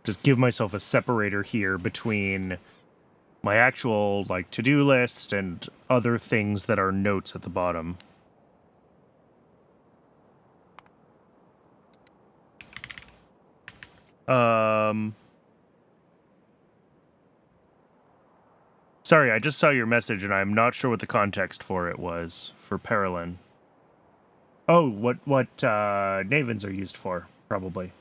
Just give myself a separator here between my actual, like, to-do list and other things that are notes at the bottom. Sorry, I just saw your message and I'm not sure what the context for it was, for Paralyn. Oh, what Navens are used for, probably.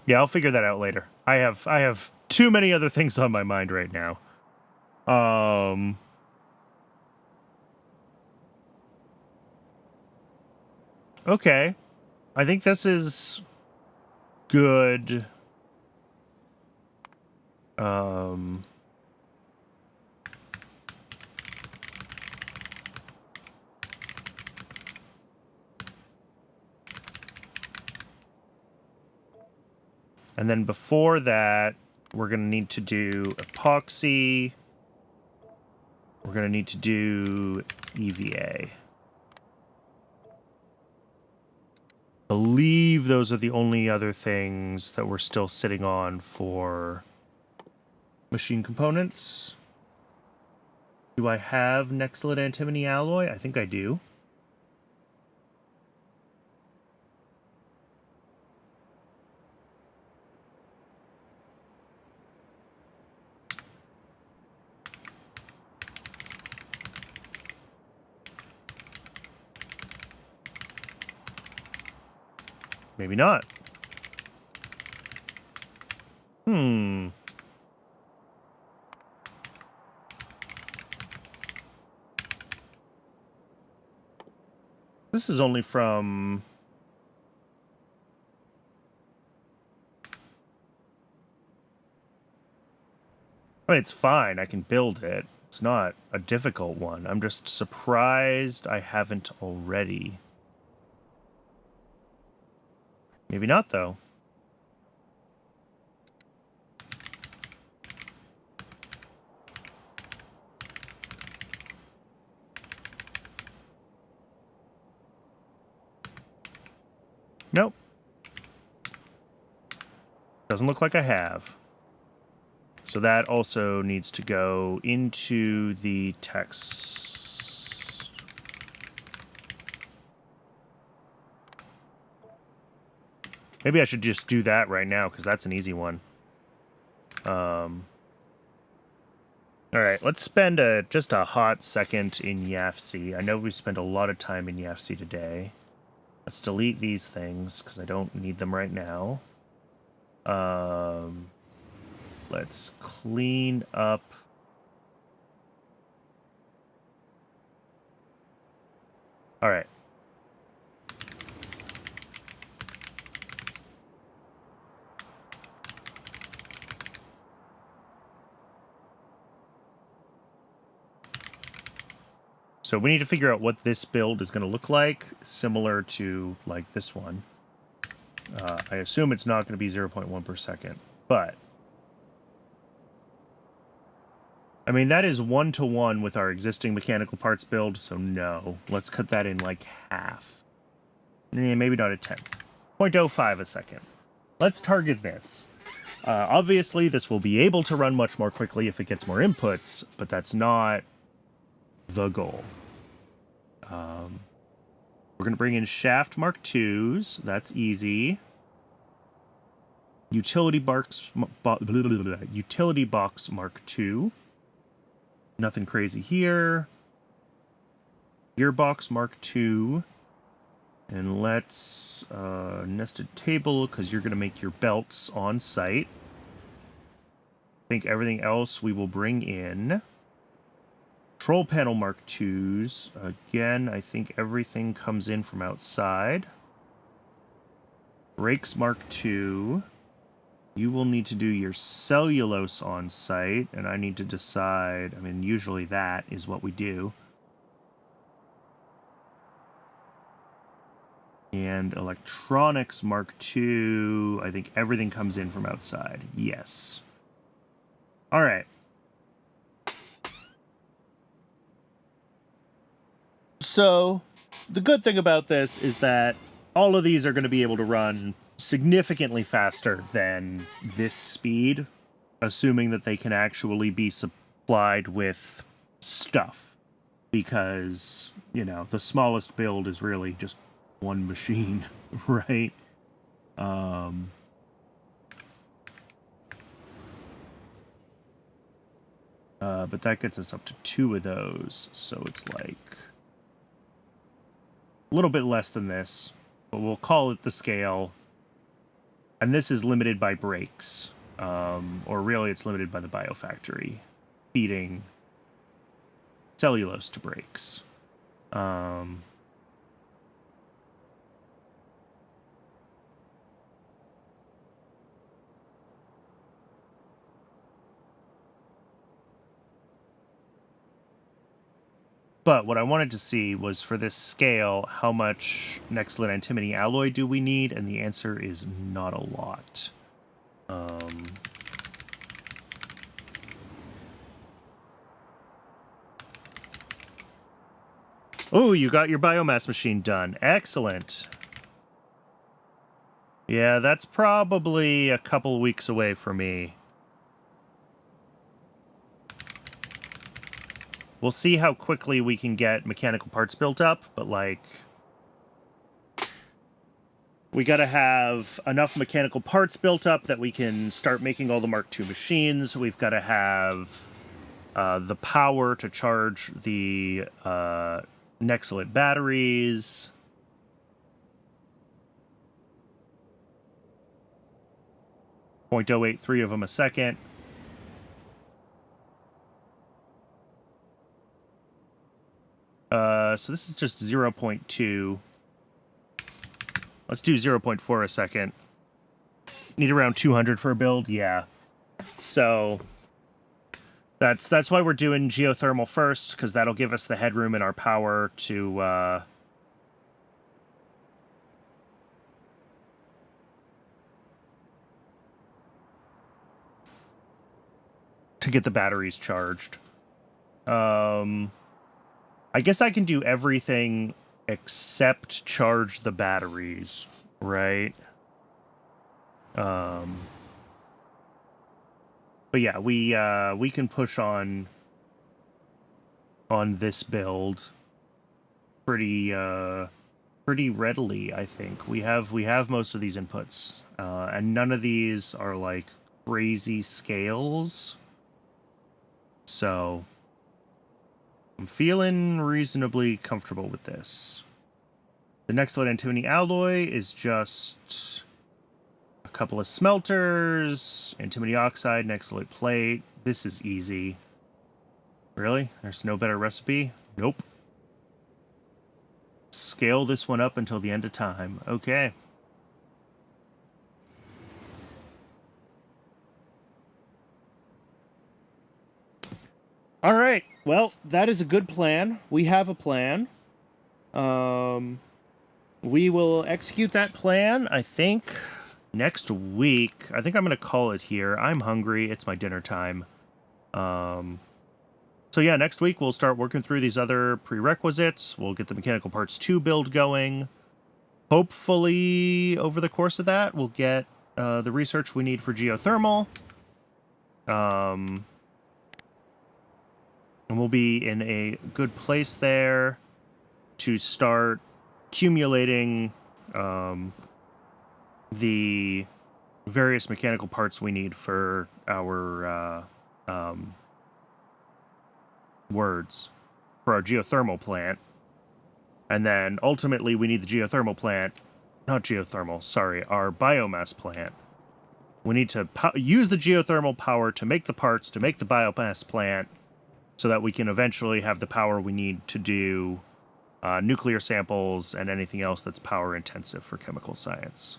Yeah, I'll figure that out later. I have too many other things on my mind right now. Okay. I think this is good. And then before that, we're going to need to do epoxy. We're going to need to do EVA. I believe those are the only other things that we're still sitting on for machine components. Do I have Nextlet antimony alloy? I think I do. Maybe not. This is only from... I mean, it's fine. I can build it. It's not a difficult one. I'm just surprised I haven't already. Maybe not, though. Nope. Doesn't look like I have. So that also needs to go into the text. Maybe I should just do that right now, because that's an easy one. All right, let's spend just a hot second in YAFC. I know we spent a lot of time in YAFC today. Let's delete these things, because I don't need them right now. Let's clean up. All right. So we need to figure out what this build is going to look like, similar to, like, this one. I assume it's not going to be 0.1 per second, but... I mean, that is 1-to-1 with our existing mechanical parts build, so no. Let's cut that in, like, half. Maybe not a tenth. 0.05 a second. Let's target this. Obviously, this will be able to run much more quickly if it gets more inputs, but that's not the goal. We're going to bring in shaft Mark IIs. That's easy. Utility box Mark II. Nothing crazy here. Gearbox Mark II. And let's nested table, because you're going to make your belts on site. I think everything else we will bring in. Control panel Mark IIs. Again, I think everything comes in from outside. Brakes Mark II. You will need to do your cellulose on site, and I need to decide. I mean, usually that is what we do. And electronics Mark II. I think everything comes in from outside. Yes. All right. So, the good thing about this is that all of these are going to be able to run significantly faster than this speed, assuming that they can actually be supplied with stuff. Because, you know, the smallest build is really just one machine, right? But that gets us up to 2 of those, so it's like a little bit less than this, but we'll call it the scale. And this is limited by brakes, or really it's limited by the biofactory feeding cellulose to brakes. But what I wanted to see was, for this scale, how much Nextlit antimony alloy do we need? And the answer is not a lot. Oh, you got your biomass machine done. Excellent. Yeah, that's probably a couple weeks away for me. We'll see how quickly we can get mechanical parts built up, but, like, we gotta have enough mechanical parts built up that we can start making all the Mark II machines. We've got to have the power to charge the Nextlit batteries. .083 of them a second. So this is just 0.2. Let's do 0.4 a second. Need around 200 for a build? Yeah. So that's why we're doing geothermal first, because that'll give us the headroom in our power to get the batteries charged. I guess I can do everything except charge the batteries. right? But yeah, we can push on this build pretty pretty readily, I think. We have most of these inputs. And none of these are like crazy scales. So I'm feeling reasonably comfortable with this. The next lead antimony alloy is just a couple of smelters, antimony oxide, nexaloid plate. This is easy. Really? There's no better recipe? Nope. Scale this one up until the end of time. Okay. All right. Well, that is a good plan. We have a plan. We will execute that plan, I think, next week. I think I'm going to call it here. I'm hungry. It's my dinner time. So yeah, next week we'll start working through these other prerequisites. We'll get the Mechanical Parts 2 build going. Hopefully, over the course of that, we'll get the research we need for geothermal. And we'll be in a good place there to start accumulating the various mechanical parts we need for our words, for our geothermal plant. And then ultimately we need the geothermal plant, not geothermal, sorry, our biomass plant. We need to use the geothermal power to make the parts, to make the biomass plant, so that we can eventually have the power we need to do nuclear samples and anything else that's power intensive for chemical science.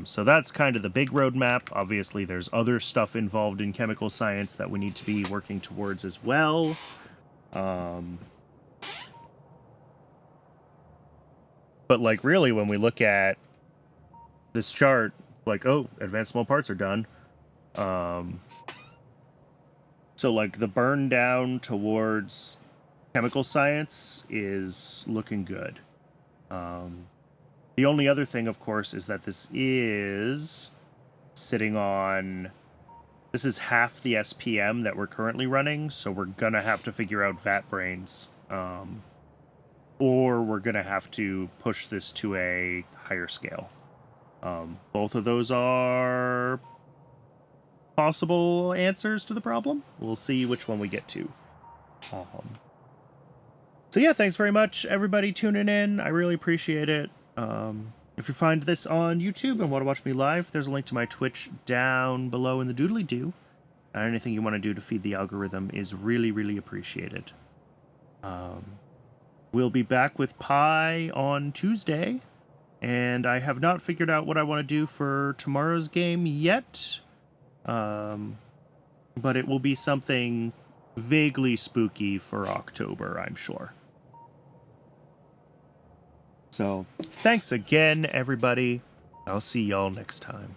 So that's kind of the big roadmap. Obviously, there's other stuff involved in chemical science that we need to be working towards as well. But like really, when we look at this chart, like, oh, advanced small parts are done. So like the burn down towards chemical science is looking good. The only other thing, of course, is that this is sitting on... This is half the SPM that we're currently running, so we're going to have to figure out vat brains. Or we're going to have to push this to a higher scale. Both of those are possible answers to the problem. We'll see which one we get to. So yeah, thanks very much, everybody tuning in. I really appreciate it. If you find this on YouTube and want to watch me live, there's a link to my Twitch down below in the doodly-doo. And anything you want to do to feed the algorithm is really, really appreciated. We'll be back with Pi on Tuesday, and I have not figured out what I want to do for tomorrow's game yet. But it will be something vaguely spooky for October, I'm sure. So, thanks again, everybody. I'll see y'all next time.